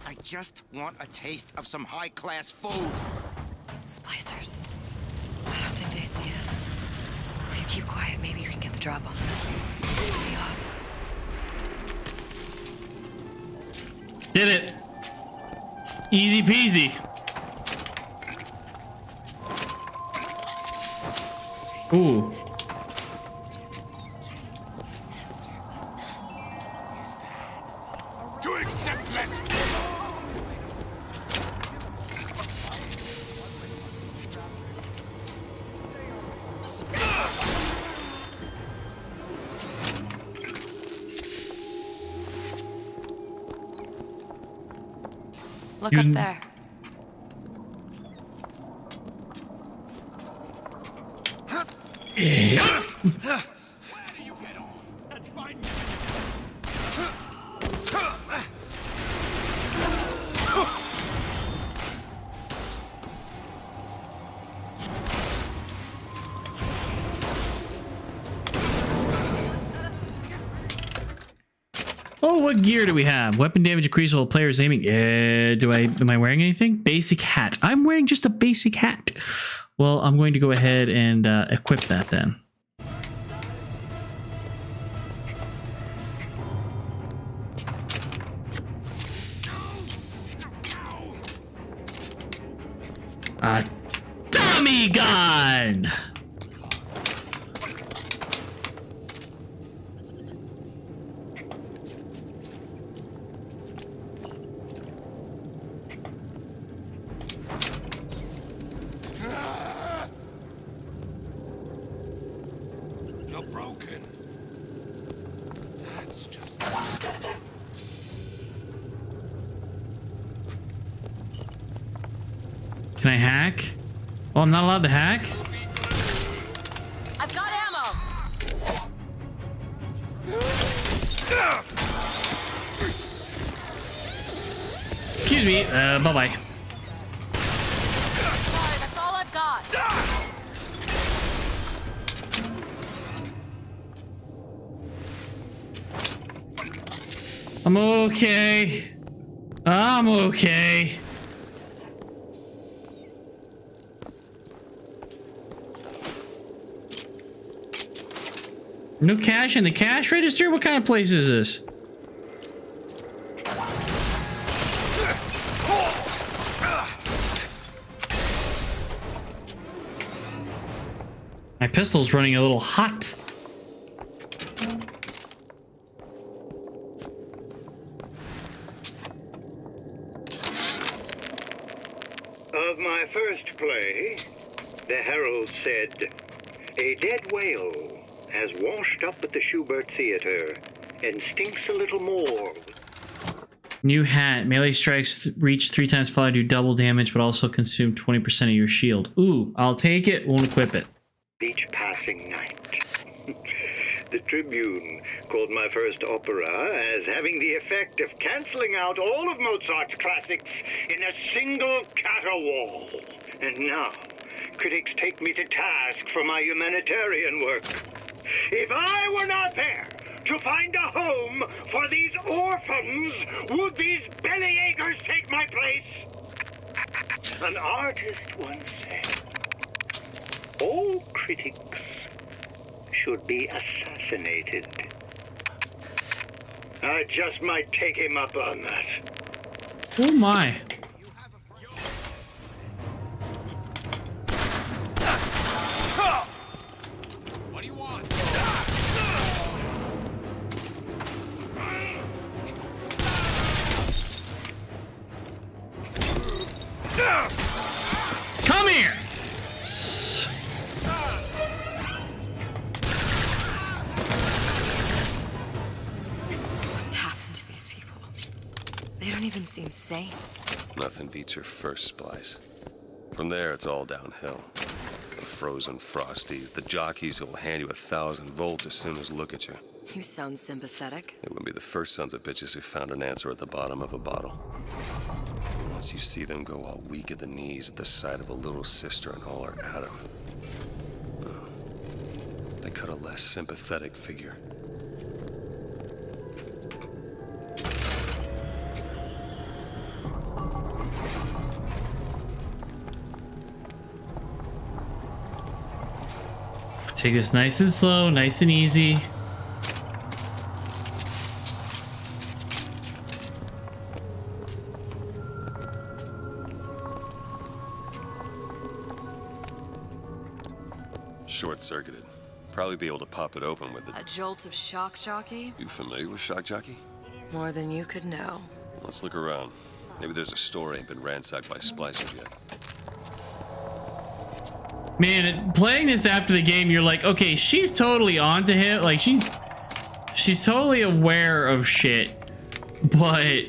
I just want a taste of some high-class food. Splicers. I don't think they see us. If you keep quiet, maybe you can get the drop on them. What are the odds? Did it. Easy peasy. Ooh. To accept less. Look up there. Oh, what gear do we have? Weapon damage increase while player is aiming. Am I wearing anything? Basic hat. I'm wearing just a basic hat. Well, I'm going to go ahead and equip that then. A Tommy gun! You're broken. That's just the start. Can I hack? Oh, I'm not allowed to hack? I've got ammo! Excuse me, bye-bye. Sorry, that's all I've got. I'm okay. I'm okay. No cash in the cash register? What kind of place is this? My pistol's running a little hot. Of my first play, the Herald said, "A dead whale has washed up at the Schubert Theater and stinks a little more." New hat. Melee strikes reach 3 times fire, do double damage, but also consume 20% of your shield. Ooh, I'll take it, won't equip it. Each passing night. The Tribune called my first opera as having the effect of canceling out all of Mozart's classics in a single caterwaul. And now, critics take me to task for my humanitarian work. If I were not there to find a home for these orphans, would these bellyachers take my place? An artist once said, all critics should be assassinated. I just might take him up on that. Oh my. What do you want? Come here! What's happened to these people? They don't even seem sane. Nothing beats your first splice. From there, it's all downhill. The frozen frosties, the jockeys who will hand you 1,000 volts as soon as look at you. You sound sympathetic. They wouldn't be the first sons of bitches who found an answer at the bottom of a bottle. Once you see them go all weak at the knees at the sight of a little sister and all her Adam, they cut a less sympathetic figure. Take this nice and slow, nice and easy. Short-circuited. Probably be able to pop it open with A jolt of shock jockey? You familiar with shock jockey? More than you could know. Let's look around. Maybe there's a store ain't been ransacked by splicers yet. Man, playing this after the game, you're like, okay, she's totally onto him. Like, she's totally aware of shit. But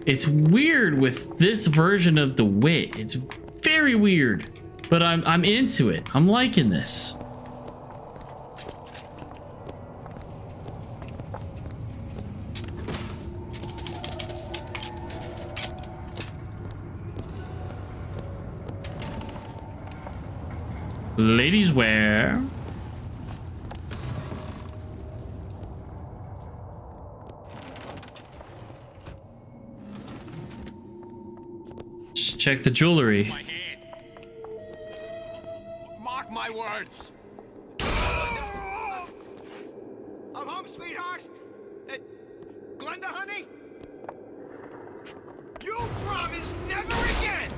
it's weird with this version of the wit. It's very weird. But I'm into it. I'm liking this. Ladies wear. Just check the jewelry. Mark my words. I'm home, sweetheart. Glenda, honey. You promise never again.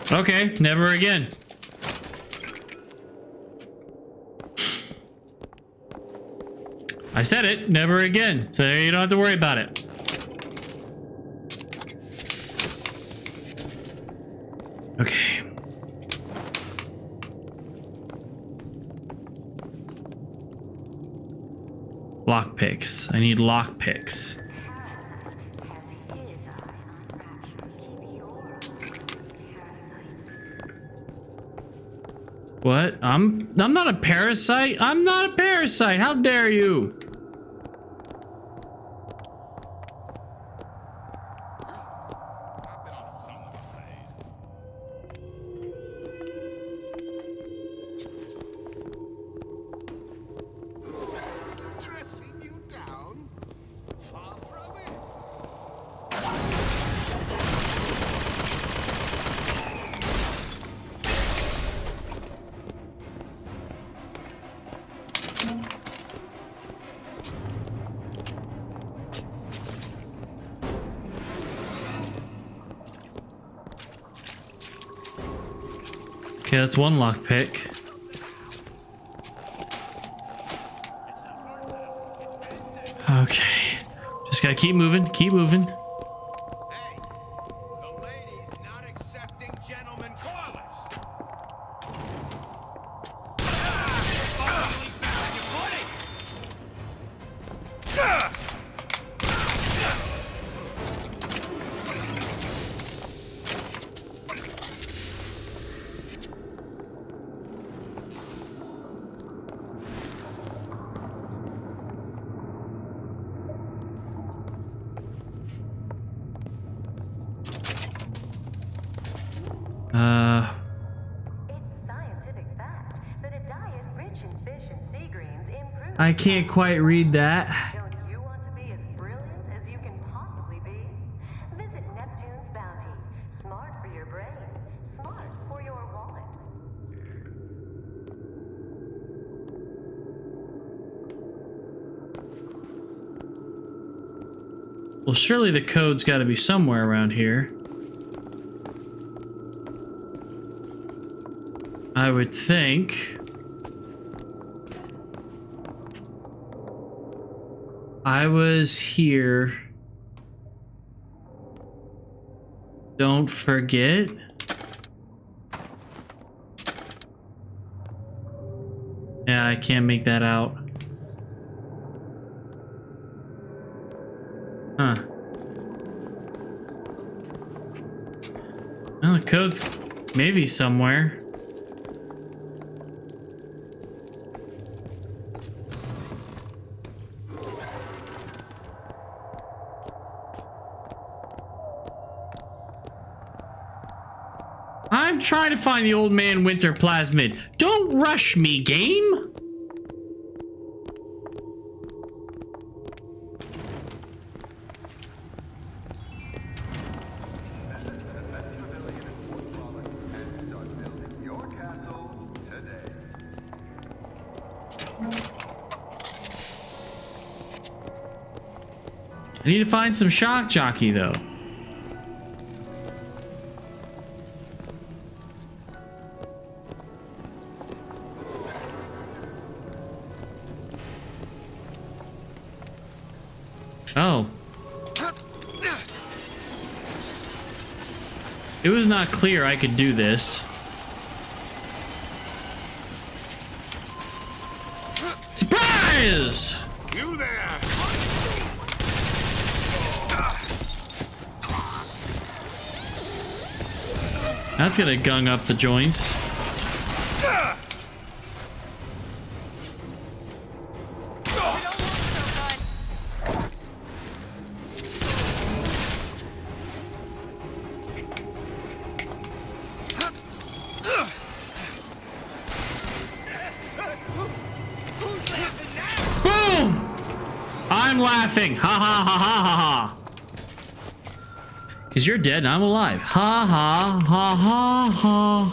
Okay, never again. I said it, never again. So you don't have to worry about it. Okay. Lockpicks. I need lockpicks. What? I'm not a parasite. I'm not a parasite. How dare you? Okay, that's one lockpick. Okay. Just gotta keep moving, keep moving. I can't quite read that. Don't you want to be as brilliant as you can possibly be? Visit Neptune's Bounty. Smart for your brain, smart for your wallet. Well, surely the code's got to be somewhere around here. I would think. I was here. Don't forget. Yeah, I can't make that out. Huh. Well, the code's maybe somewhere. I'm trying to find the old man winter plasmid. Don't rush me, game. I need to find some shock jockey though. Oh. It was not clear I could do this. Surprise! You there! That's gonna gung up the joints. I'm laughing. Ha ha ha ha ha ha. Because you're dead and I'm alive. Ha ha ha ha ha.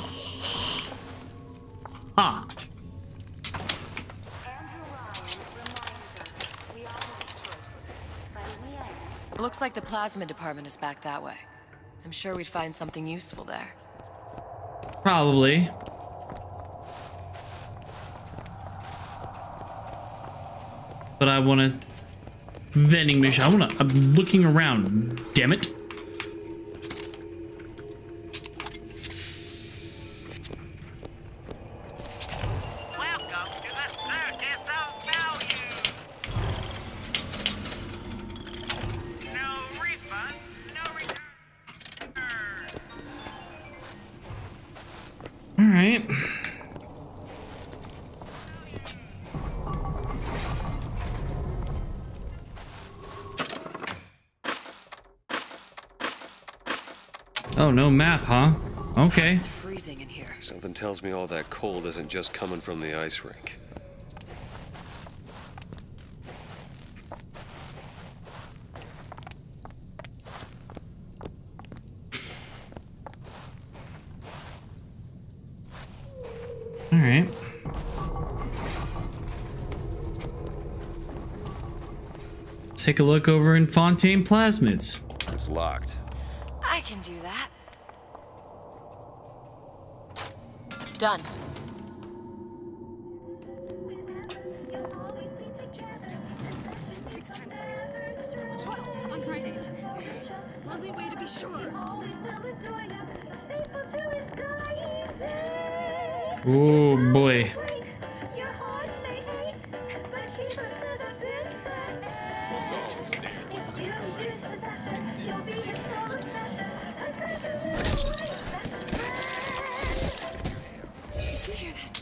Ha. Looks like the plasma department is back that way. I'm sure we'd find something useful there. Probably. But I want to vending machine. I'm looking around. Damn it. Welcome to the circus of value. No refund, no return. All right. Oh, no map, huh? Okay. It's freezing in here. Something tells me all that cold isn't just coming from the ice rink. All right. Let's take a look over in Fontaine Plasmids. It's locked. I can do that. Done. Check the stuff. 6 times a week. 12 on Fridays. Only way to be sure. Oh boy. Did you hear that?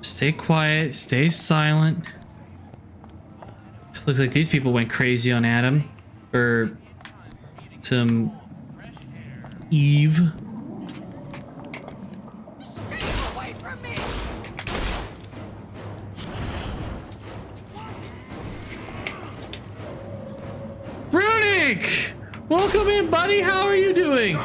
Stay quiet, stay silent. Looks like these people went crazy on Adam. Or some Eve. Stay away from me! Runic! Welcome in, buddy. How are you doing?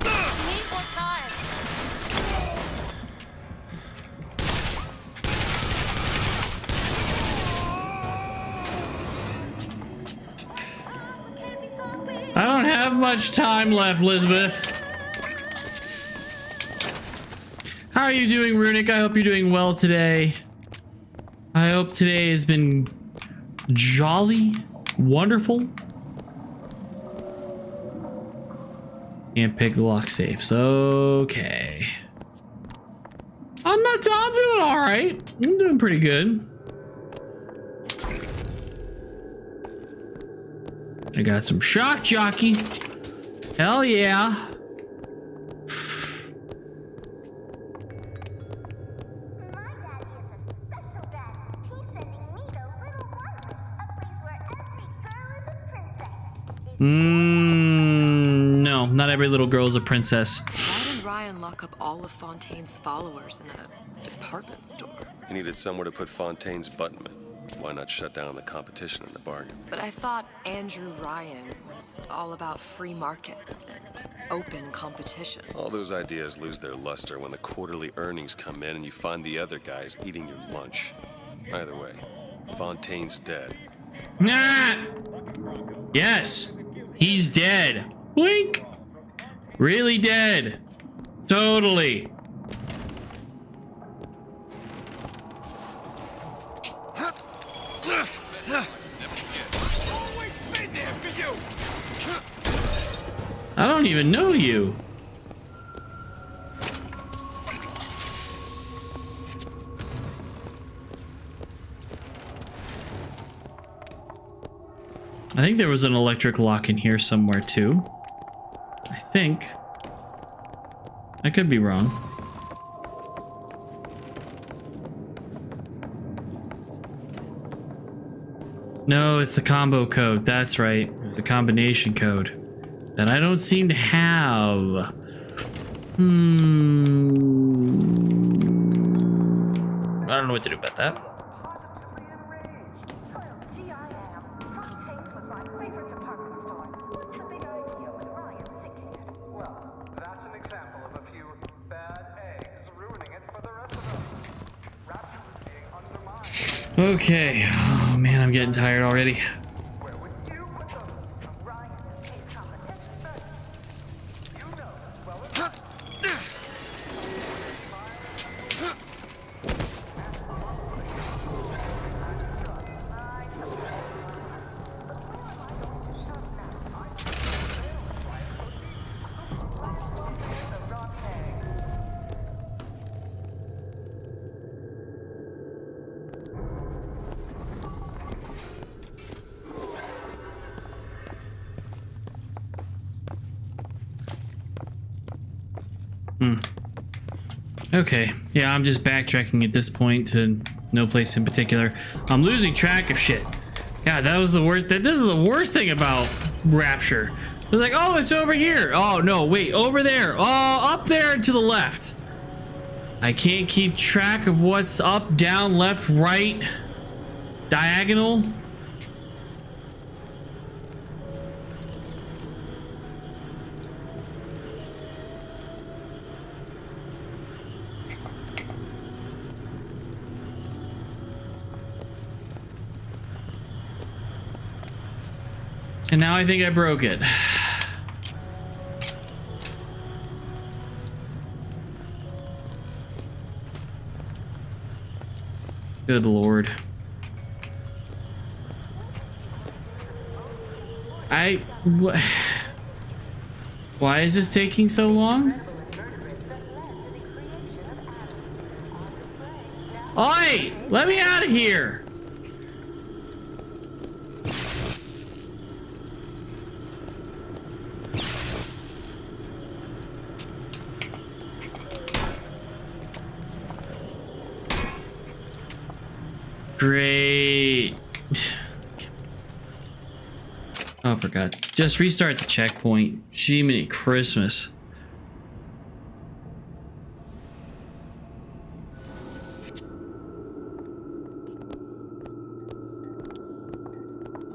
Need more time. I don't have much time left, Elizabeth. How are you doing, Runic? I hope you're doing well today. I hope today has been jolly, wonderful. Can't pick the lock safes. Okay. I'm doing all right. I'm doing pretty good. I got some shock jockey. Hell yeah. No, not every little girl is a princess. Why did Ryan lock up all of Fontaine's followers in a department store? He needed somewhere to put Fontaine's buttonman. Why not shut down the competition in the bargain? But I thought Andrew Ryan was all about free markets and open competition. All those ideas lose their luster when the quarterly earnings come in and you find the other guys eating your lunch. Either way, Fontaine's dead. Nah! Yes, he's dead. Wink! Really dead. Totally. I don't even know you. I think there was an electric lock in here somewhere too. I think. I could be wrong. No, it's the combo code. That's right. There's a combination code that I don't seem to have. I don't know what to do about that. Okay. Oh man, I'm getting tired already. Okay, yeah, I'm just backtracking at this point to no place in particular. I'm losing track of shit. God, that was the worst. This is the worst thing about Rapture. It was like, oh, it's over here. Oh, no, wait, over there. Oh, up there and to the left. I can't keep track of what's up, down, left, right, diagonal. And now I think I broke it. Good Lord. Why is this taking so long? Oi! Let me out of here! Great. Oh, I forgot. Just restart the checkpoint. Jiminy Christmas.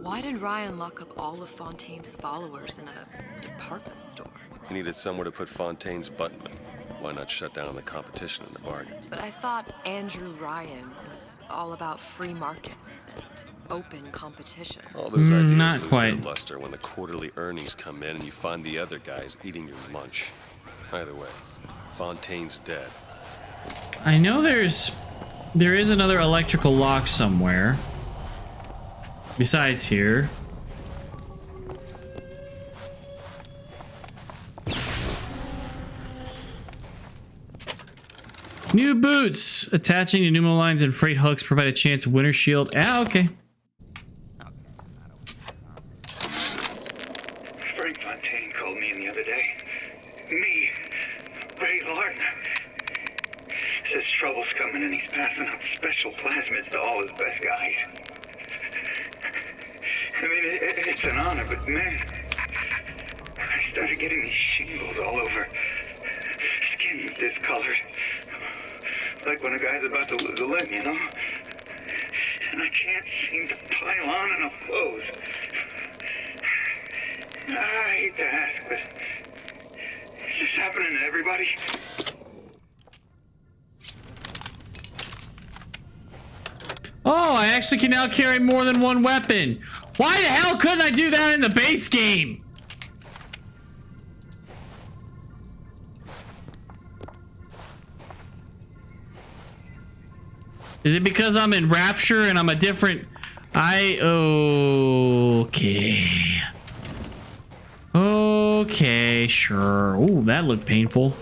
Why did Ryan lock up all of Fontaine's followers in a department store? He needed somewhere to put Fontaine's buttonman. Why not shut down the competition in the bargain? But I thought Andrew Ryan was all about free markets and open competition. All those ideas not lose quite. their luster when the quarterly earnings come in and you find the other guys eating your lunch. Either way, Fontaine's dead. I know there is another electrical lock somewhere. Besides here. New boots. Attaching to pneumo lines and freight hooks provide a chance of winter shield. Ah, okay. Frank Fontaine called me in the other day. Me, Ray Lardner. Says trouble's coming and he's passing out special plasmids to all his best guys. I mean, it's an honor, but man, I started getting these shingles all over. Skin's discolored. Like when a guy's about to lose a limb, you know? And I can't seem to pile on enough clothes. I hate to ask, but is this happening to everybody? Oh, I actually can now carry more than one weapon. Why the hell couldn't I do that in the base game? Is it because I'm in Rapture and I'm a different... Okay. Okay, sure. Oh, that looked painful.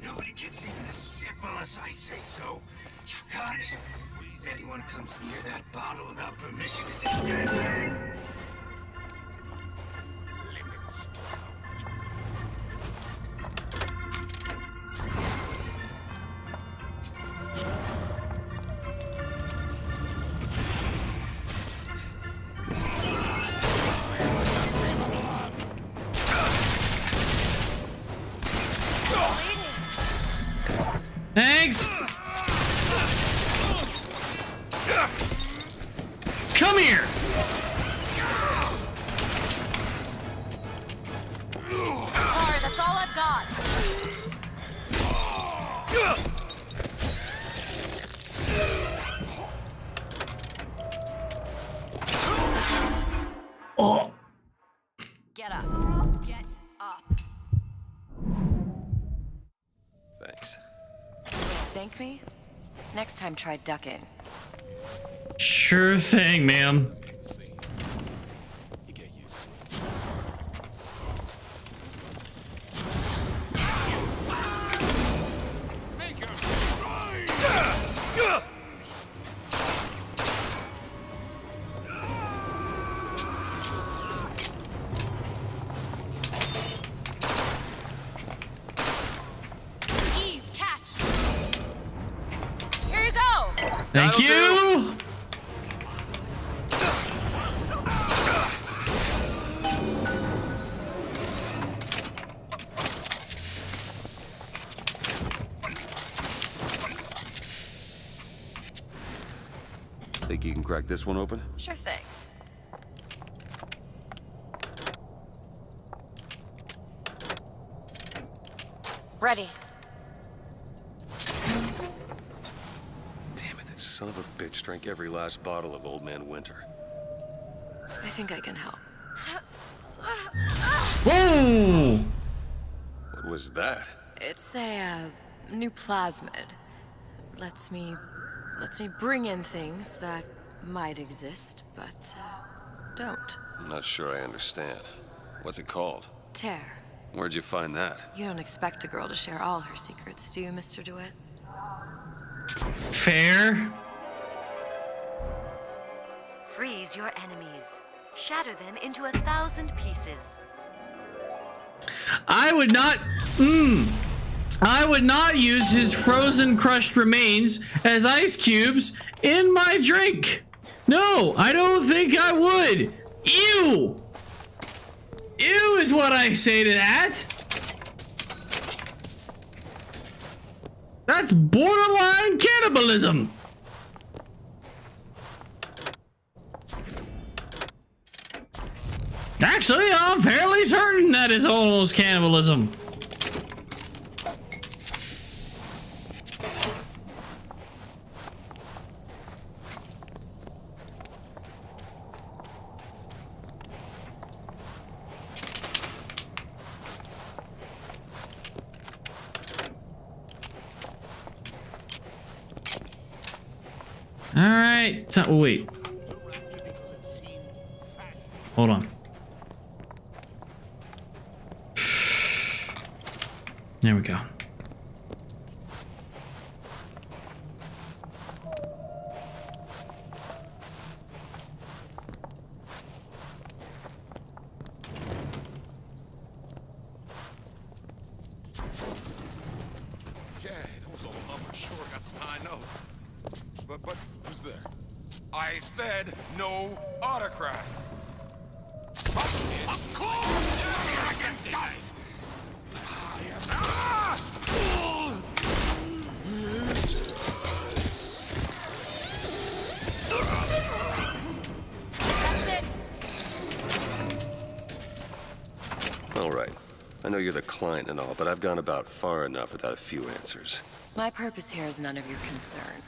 Nobody gets even a sip unless I say so. You got it. If anyone comes near that bottle without permission is a dead man. Thanks. Come here. Sorry, that's all I've got. Oh. Get up. Get up. Thanks. Thank me? Next time, try ducking. Sure thing, ma'am. Eve, catch! Here you go! Thank you. Think you can crack this one open? Sure thing. Ready. Damn it, that son of a bitch drank every last bottle of Old Man Winter. I think I can help. Whoa! What was that? It's a new plasmid. Lets me bring in things that might exist, but don't. I'm not sure I understand. What's it called? Tear. Where'd you find that? You don't expect a girl to share all her secrets, do you, Mr. DeWitt? Fair. Freeze your enemies. Shatter them into 1,000 pieces. I would not. I would not use his frozen, crushed remains as ice cubes in my drink. No, I don't think I would. Ew. Ew is what I say to that. That's borderline cannibalism. Actually, I'm fairly certain that is almost cannibalism. All right. So, wait. Hold on. There we go. Yeah, that was all number. Sure, got some high notes. But who's there? I said no autographs. Of course! Discuss! All right. I know you're the client and all, but I've gone about far enough without a few answers. My purpose here is none of your concern.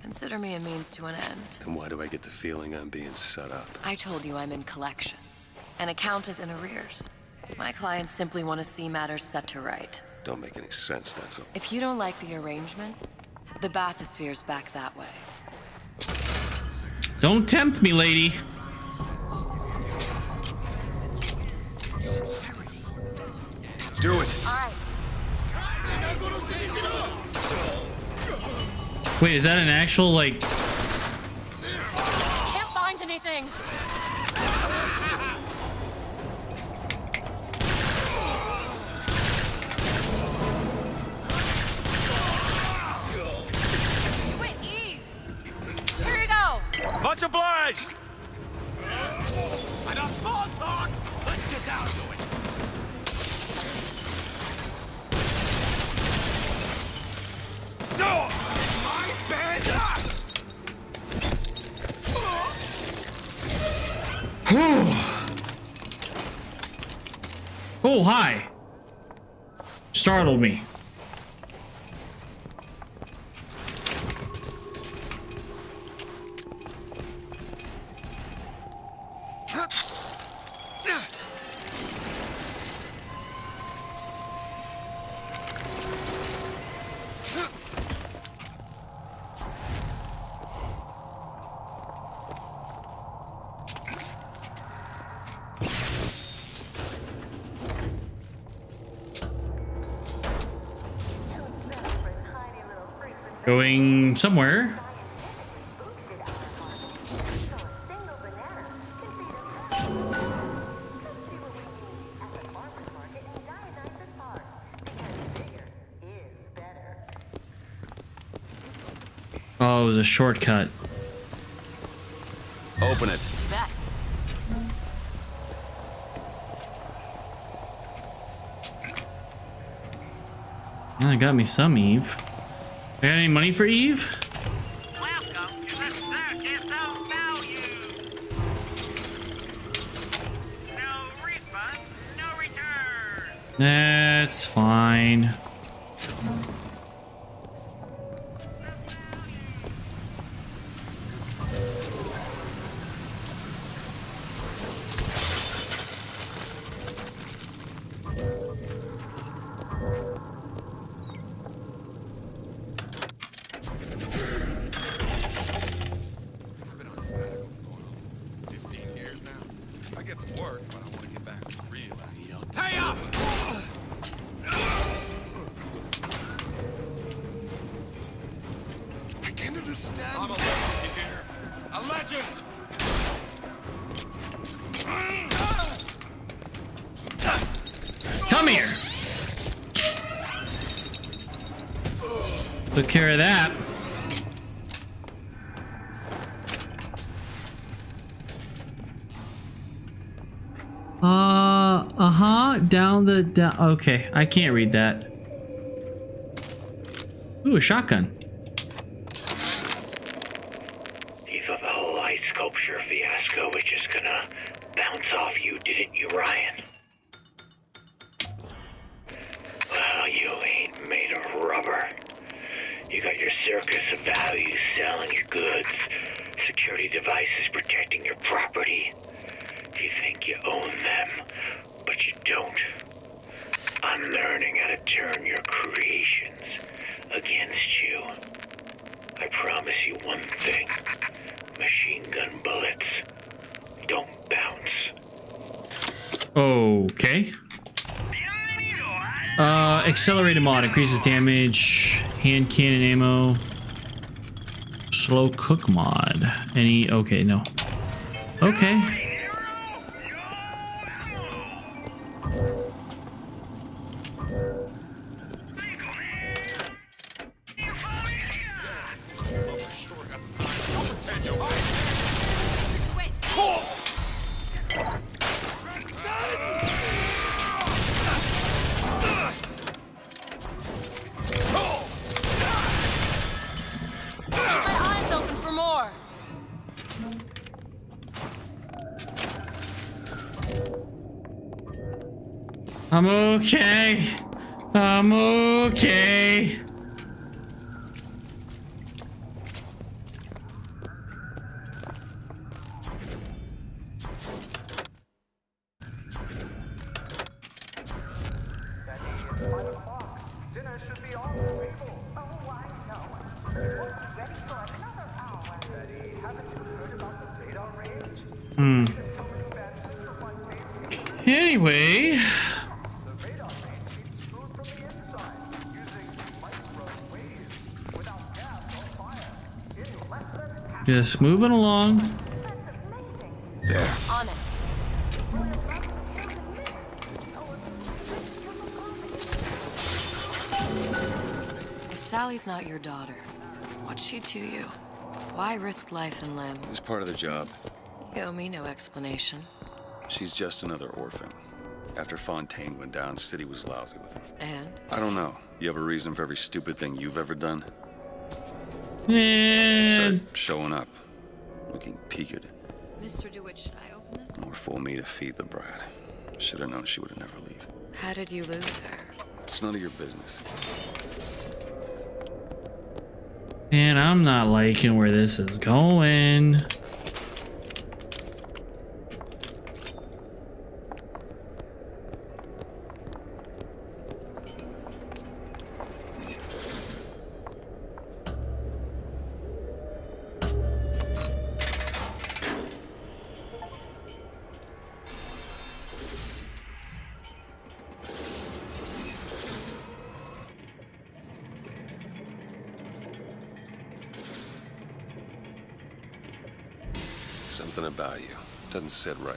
Consider me a means to an end. Then why do I get the feeling I'm being set up? I told you I'm in collections. An account is in arrears. My clients simply want to see matters set to right. Don't make any sense, that's all. If you don't like the arrangement, the bathysphere's back that way. Don't tempt me, lady. Do it. All right. Wait, is that an actual, like... Can't find anything. Do it, Eve. Here you go. Much obliged. Enough phone talk. Let's get down to it. Oh, hi. Startled me. Going somewhere. Oh, it was a shortcut. Open it. Yeah, that got me some Eve. I got any money for Eve? Welcome to the circus of That's fine. I've been on a sabbatical for going on 15 years now. I get some work, but I want to get back to real life. Hey up! I can't understand. I'm a legend here. A legend! Come here. Took care of that. Down. Okay, I can't read that. Ooh, a shotgun. You thought the whole ice sculpture fiasco was just gonna bounce off you, didn't you, Ryan? Well, you ain't made of rubber. You got your circus of values selling your goods, security devices protecting your property. You think you own them, but you don't. I'm learning how to turn your creations against you. I promise you one thing. Machine gun bullets don't bounce. Okay. Accelerated mod increases damage. Hand cannon ammo. Slow cook mod. Any? Okay, no. Okay. I'm okay. I'm okay. Dinner should be on the table. Oh, I know. It wasn't ready for another hour. Betty, haven't you heard about the radar range? Anyway. The radar range feeds food from the inside, using microwaves without gas or fire. In less than half. Just moving along. There. On it. If Sally's not your daughter, what's she to you? Why risk life and limb? It's part of the job. You owe me no explanation. She's just another orphan. After Fontaine went down, City was lousy with him. And? I don't know. You have a reason for every stupid thing you've ever done? And Start showing up. Looking peaked. Mr. DeWitt, should I open this? More fool me to feed the brat. Should have known she would have never leave. How did you lose her? It's none of your business. and I'm not liking where this is going. Something about you doesn't sit right.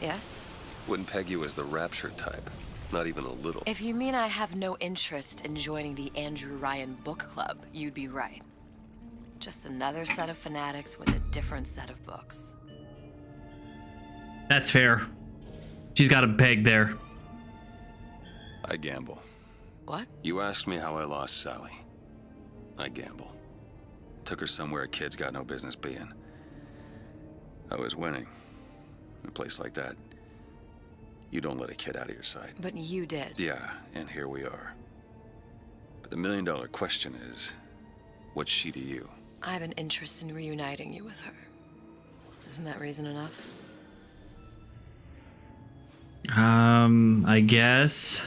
Yes? Wouldn't peg you as the rapture type. Not even a little. If you mean I have no interest in joining the Andrew Ryan Book Club, you'd be right. Just another set of fanatics with a different set of books. That's fair. She's got a peg there. I gamble. What? You asked me how I lost Sally. I gamble. Took her somewhere a kid's got no business being. I was winning. In a place like that, You don't let a kid out of your sight. But you did. Yeah, and here we are. But the million-dollar question is, what's she to you? I have an interest in reuniting you with her. Isn't that reason enough? I guess.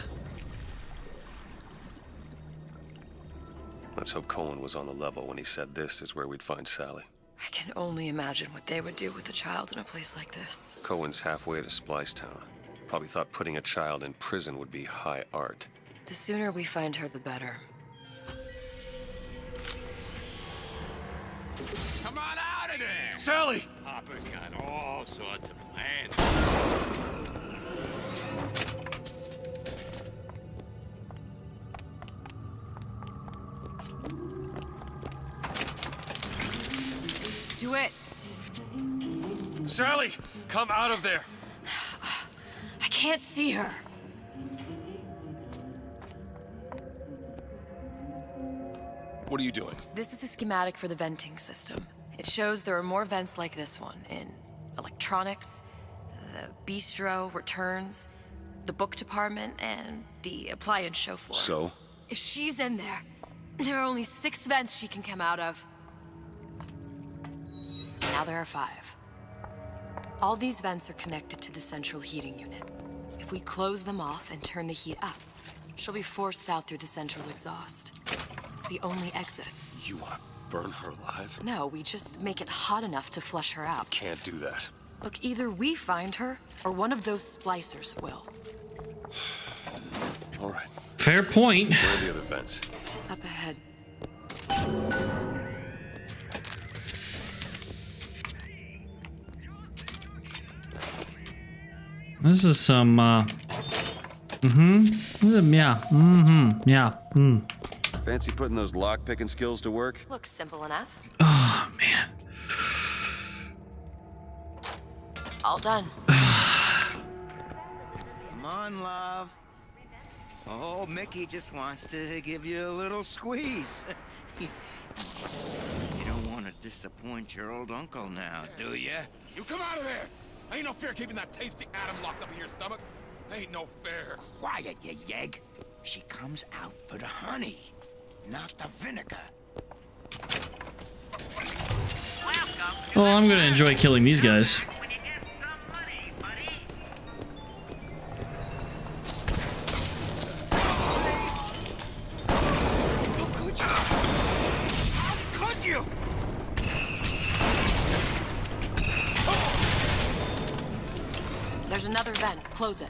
Let's hope Cohen was on the level when he said this is where we'd find Sally. I can only imagine what they would do with a child in a place like this. Cohen's halfway to Splicetown. Probably thought putting a child in prison would be high art. The sooner we find her, the better. Come on out of there! Sally! Papa's got all sorts of plans. Do it! Sally! Come out of there! I can't see her. What are you doing? This is a schematic for the venting system. It shows there are more vents like this one in electronics, the bistro, returns, the book department, and the appliance show floor. So? If she's in there, there are only 6 vents she can come out of. Now there are 5. All these vents are connected to the central heating unit. If we close them off and turn the heat up, she'll be forced out through the central exhaust. It's the only exit. You want to burn her alive? No, we just make it hot enough to flush her out. Can't do that. Look, either we find her, or one of those splicers will. All right. Fair point. Where are the other vents? Up ahead. This is some, yeah. Fancy putting those lock-picking skills to work? Looks simple enough. Oh, man. All done. Come on, love. Oh, Mickey just wants to give you a little squeeze. You don't want to disappoint your old uncle now, do you? You come out of there! Ain't no fair keeping that tasty atom locked up in your stomach. Ain't no fair. Quiet, you yegg. She comes out for the honey, not the vinegar. Oh, I'm gonna enjoy killing these guys. Could you? There's another vent. Close it.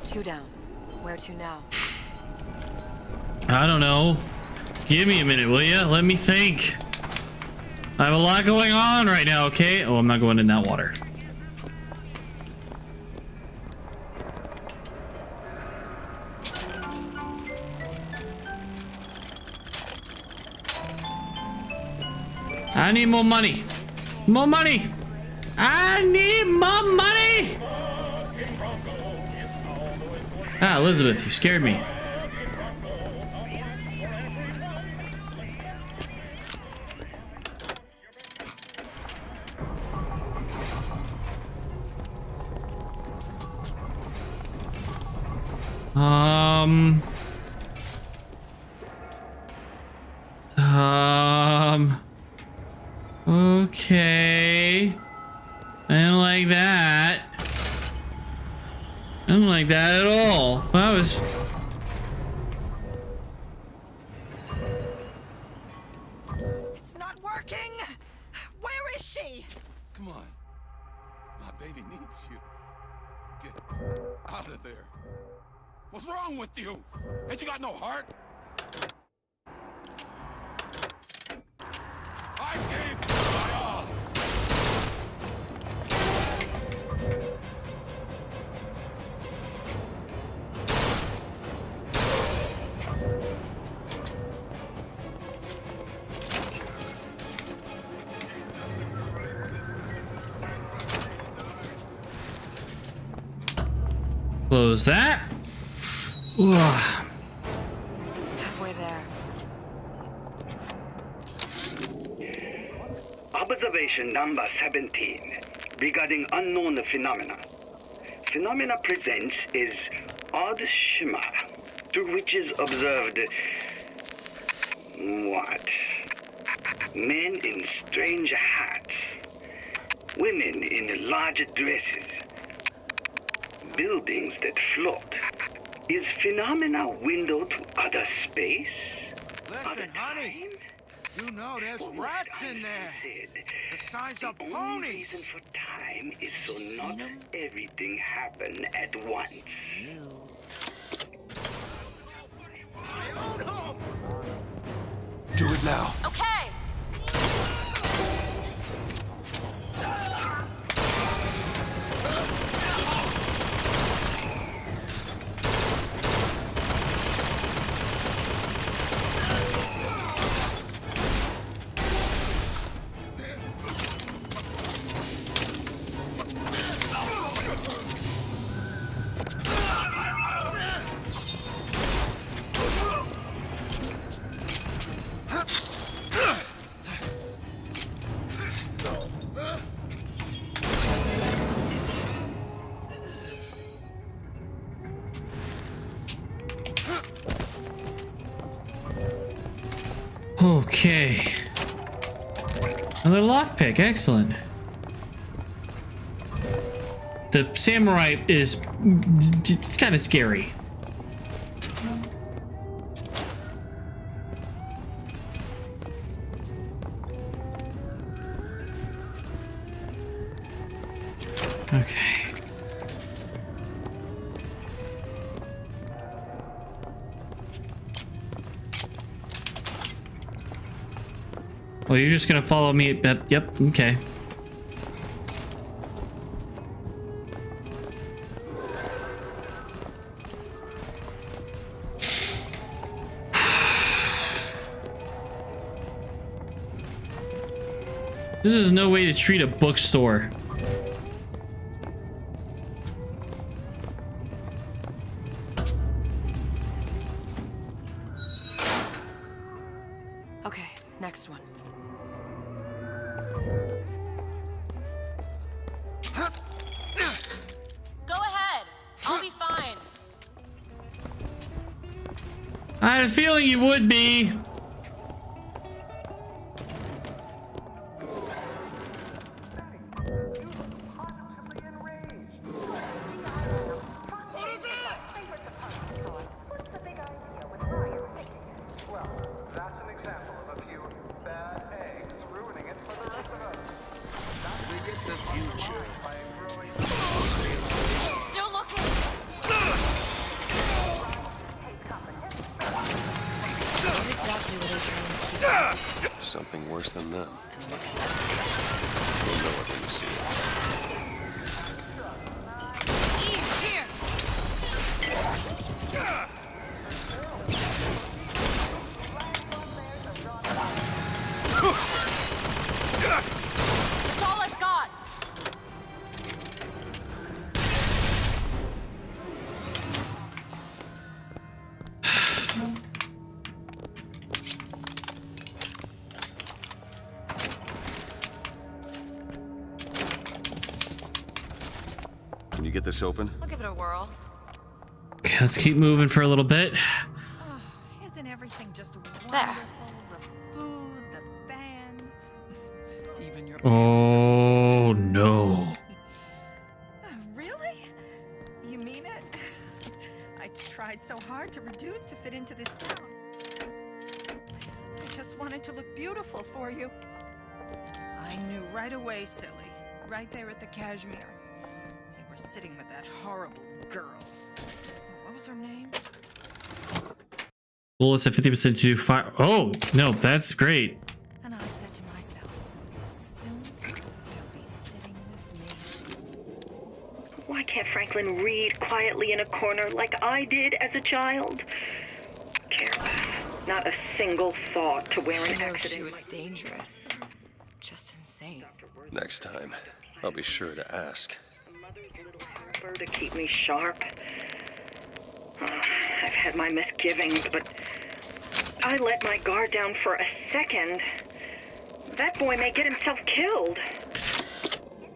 Two down. Where to now? I don't know. Give me a minute, will ya? Let me think. I have a lot going on right now, okay? Oh, I'm not going in that water. I need more money. More money. I need more money. Ah, Elizabeth, you scared me. Okay. I don't like that. I don't like that at all. If I was... It's not working. Where is she? Come on. My baby needs you. Get out of there. What's wrong with you? Ain't you got no heart? I gave you my all. Close that. Halfway there. question number 17 regarding unknown phenomena. Phenomena presents is odd shimmer through which is observed what? Men in strange hats, women in large dresses, buildings that float. Is phenomena window to other space? Listen, honey. You know there's rats in there. The size of The only ponies. reason for time is so not everything happen at once. Do it now. Okay. Okay. Another lockpick, excellent. The samurai is... it's kind of scary. Okay. Well, you're just gonna follow me. Yep, okay. This is no way to treat a bookstore. Okay, next one. Go ahead. I'll be fine. I had a feeling you would be. That's an example of a few bad eggs ruining it for the rest of us. We get the future. Still looking. Exactly what I trying to keep. Something worse than them. We'll know it when we see it. Eve, here. That's all I've got. Can you get this open? I'll give it a whirl. Okay, let's keep moving for a little bit. Isn't everything just wonderful? There. The food, the band, even your Oh no. Really? You mean it? I tried so hard to reduce to fit into this gown. I just wanted to look beautiful for you. I knew right away, silly. Right there at the cashmere. You were sitting with that horrible girl. What was her name? Bullets at 50% to do fire. Oh no, that's great. And I said to myself, soon you'll be sitting with me. Why can't Franklin read quietly in a corner like I did as a child? Careless. Not a single thought to where an I know accident. she was dangerous. Just insane. Next time, I'll be sure to ask. To keep me sharp. I've had my misgivings, but I let my guard down for a second. That boy may get himself killed.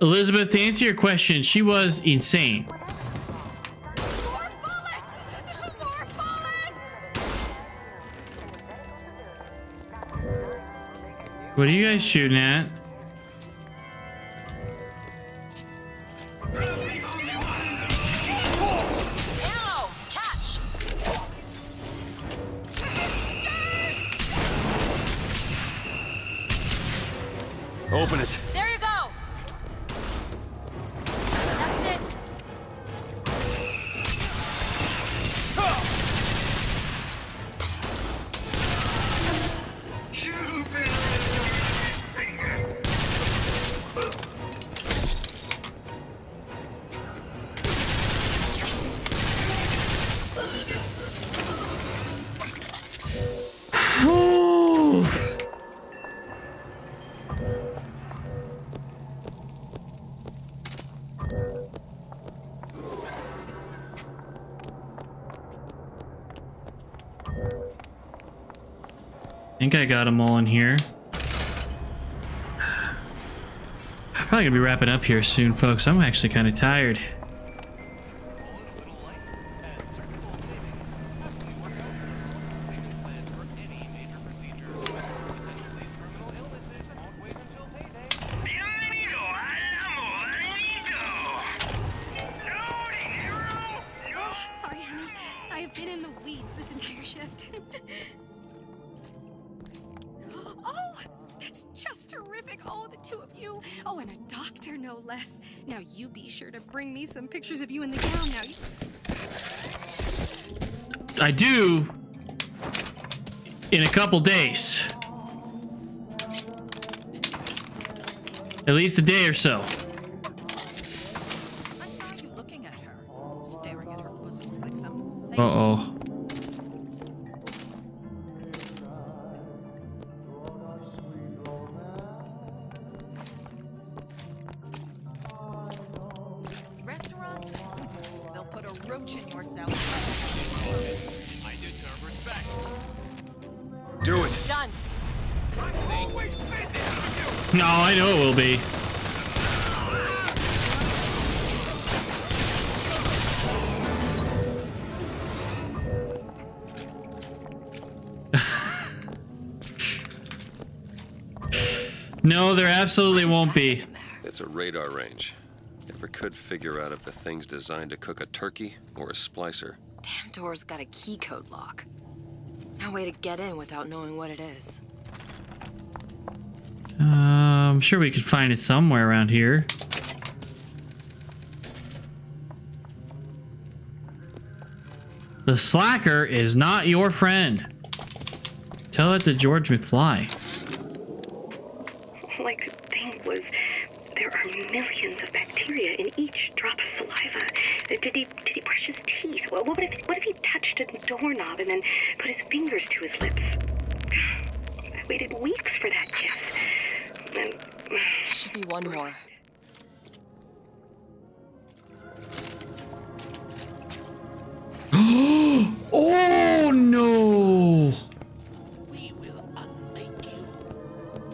Elizabeth, to answer your question, she was insane. More bullets! More bullets! What are you guys shooting at? Ammo! Catch! Open it. There you go! That's it. Ooh. I think I got them all in here. I'm probably gonna be wrapping up here soon, folks. I'm actually kind of tired. Oh, sorry, honey. I have been in the weeds this entire shift. Oh, that's just terrific. Oh, the two of you. Oh, and a doctor, no less. Now, you be sure to bring me some pictures of you in the gown now. I do in a couple days. At least a day or so. I saw you looking at her, staring at her bosoms like some saint. Uh-oh. Restaurants? They'll put a roach in your salad. I deserve respect. Do it. Done. No, I know it will be. No, there absolutely won't be. It's a radar range. Never could figure out if the thing's designed to cook a turkey or a splicer. Damn door's got a key code lock. No way to get in without knowing what it is. I'm sure we could find it somewhere around here. The slacker is not your friend. Tell that to George McFly. All I could think was there are millions of bacteria in each drop of saliva. Did he brush his teeth? Well, what if he touched a doorknob and then put his fingers to his lips? I waited weeks for that kiss. And Should be one more. Oh no! We will unmake you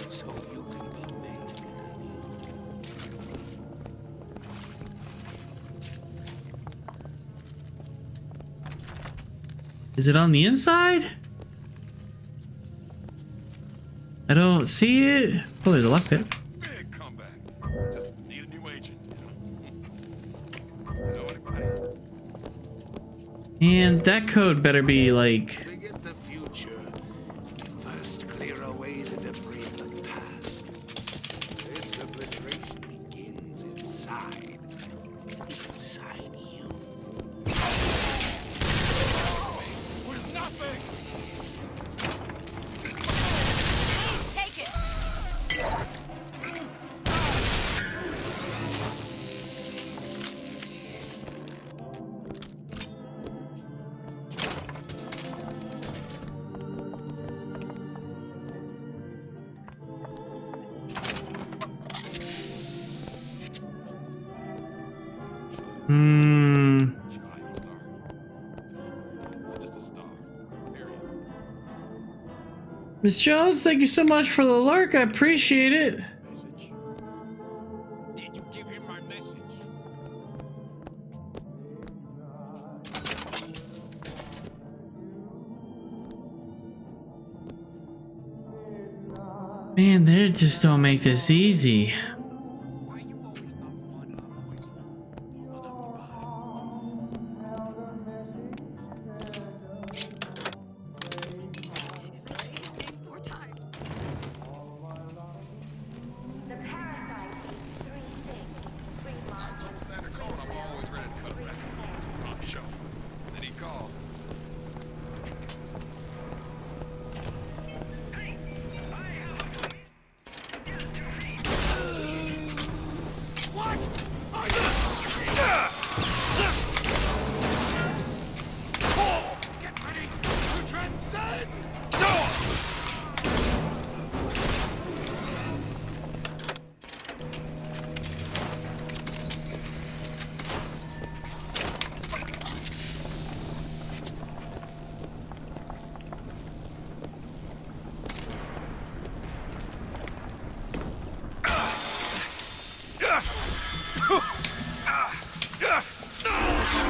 so you can be made anew. Is it on the inside? I don't see it. Oh, there's a lock pit. Big comeback. Just need a new agent. Know anybody? And that code better be like... Forget the future. First, clear away the debris of the past. This obliteration begins inside. Inside you. With nothing! Take it! Giant star. Just a star. Period. Miss Jones, thank you so much for the lurk. I appreciate it. Did you give him my message? Man, they just don't make this easy.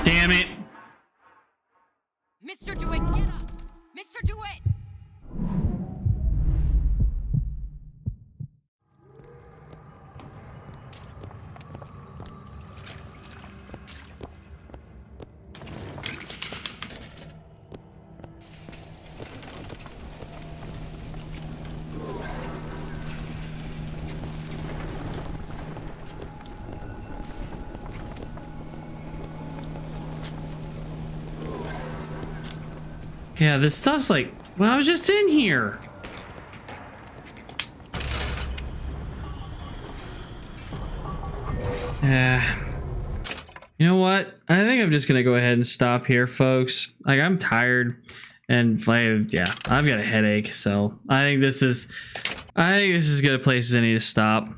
Damn it. Mr. DeWitt, get up! Mr. DeWitt! Yeah, this stuff's like, well, I was just in here. You know what? I think I'm just gonna go ahead and stop here, folks. Like, I'm tired, and like, yeah, I've got a headache, so I think this is as good a place as any to stop.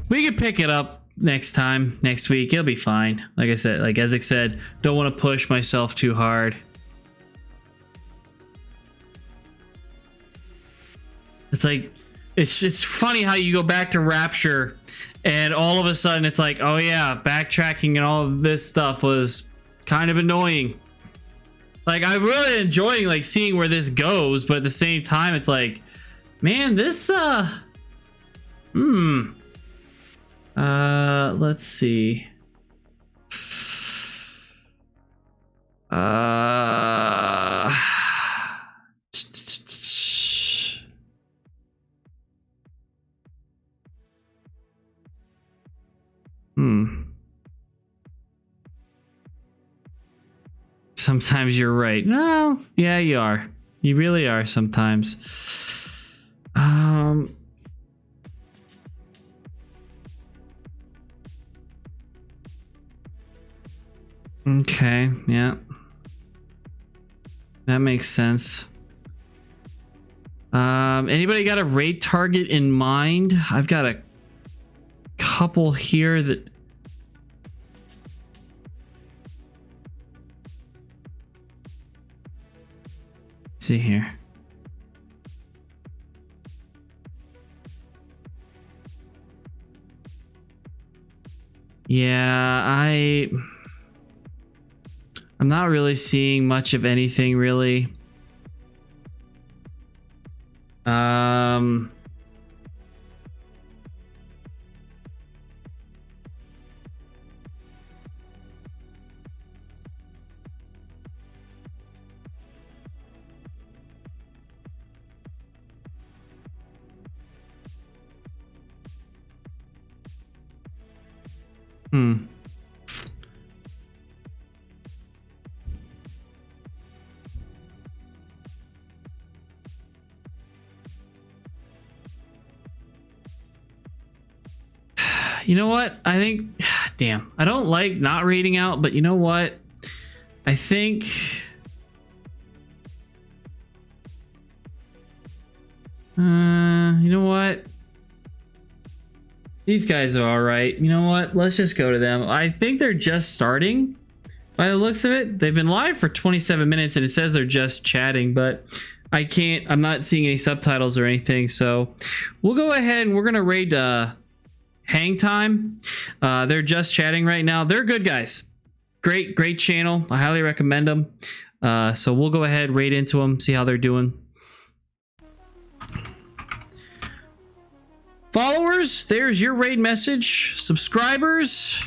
We could pick it up next time, next week. It'll be fine. Like I said, like Ezek said, don't want to push myself too hard. It's like, it's funny how you go back to Rapture and all of a sudden it's like, oh yeah, backtracking and all of this stuff was kind of annoying. Like, I'm really enjoying like seeing where this goes, but at the same time it's like, man, this let's see. Sometimes you're right. No, yeah, you are. You really are sometimes. Okay, yeah. That makes sense. Anybody got a raid target in mind? I've got a couple here that... Let's see here. Yeah, I'm not really seeing much of anything really. You know what? I think, damn, I don't like not reading out, but you know what? I think you know what? These guys are all right. You know what? Let's just go to them. I think they're just starting by the looks of it. They've been live for 27 minutes and it says they're just chatting, but I'm not seeing any subtitles or anything, so we'll go ahead and we're gonna raid Hang Time. They're just chatting right now. They're good guys. Great channel. I highly recommend them. So we'll go ahead, raid into them, see how they're doing. Followers, there's your raid message. Subscribers,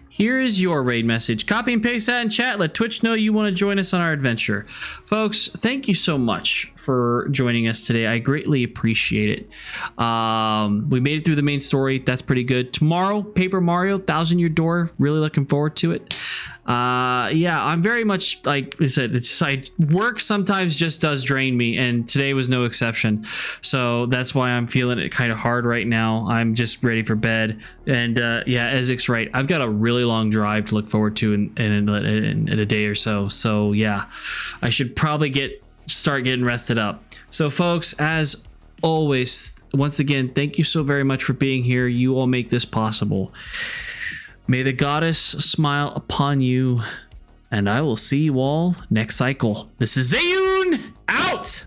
here is your raid message. Copy and paste that in chat. Let Twitch know you want to join us on our adventure. Folks, thank you so much for joining us today. I greatly appreciate it. We made it through the main story. That's pretty good. Tomorrow, Paper Mario, 1,000 Year Door. Really looking forward to it. Yeah, I'm very much, like I said, work sometimes just does drain me, and today was no exception. So that's why I'm feeling it kind of hard right now. I'm just ready for bed. And yeah, Ezek's right. I've got a really long drive to look forward to in a day or so. So yeah, I should probably start getting rested up. So folks, as always, once again, thank you so very much for being here. You all make this possible. May the goddess smile upon you, and I will see you all next cycle. This is Zayun out!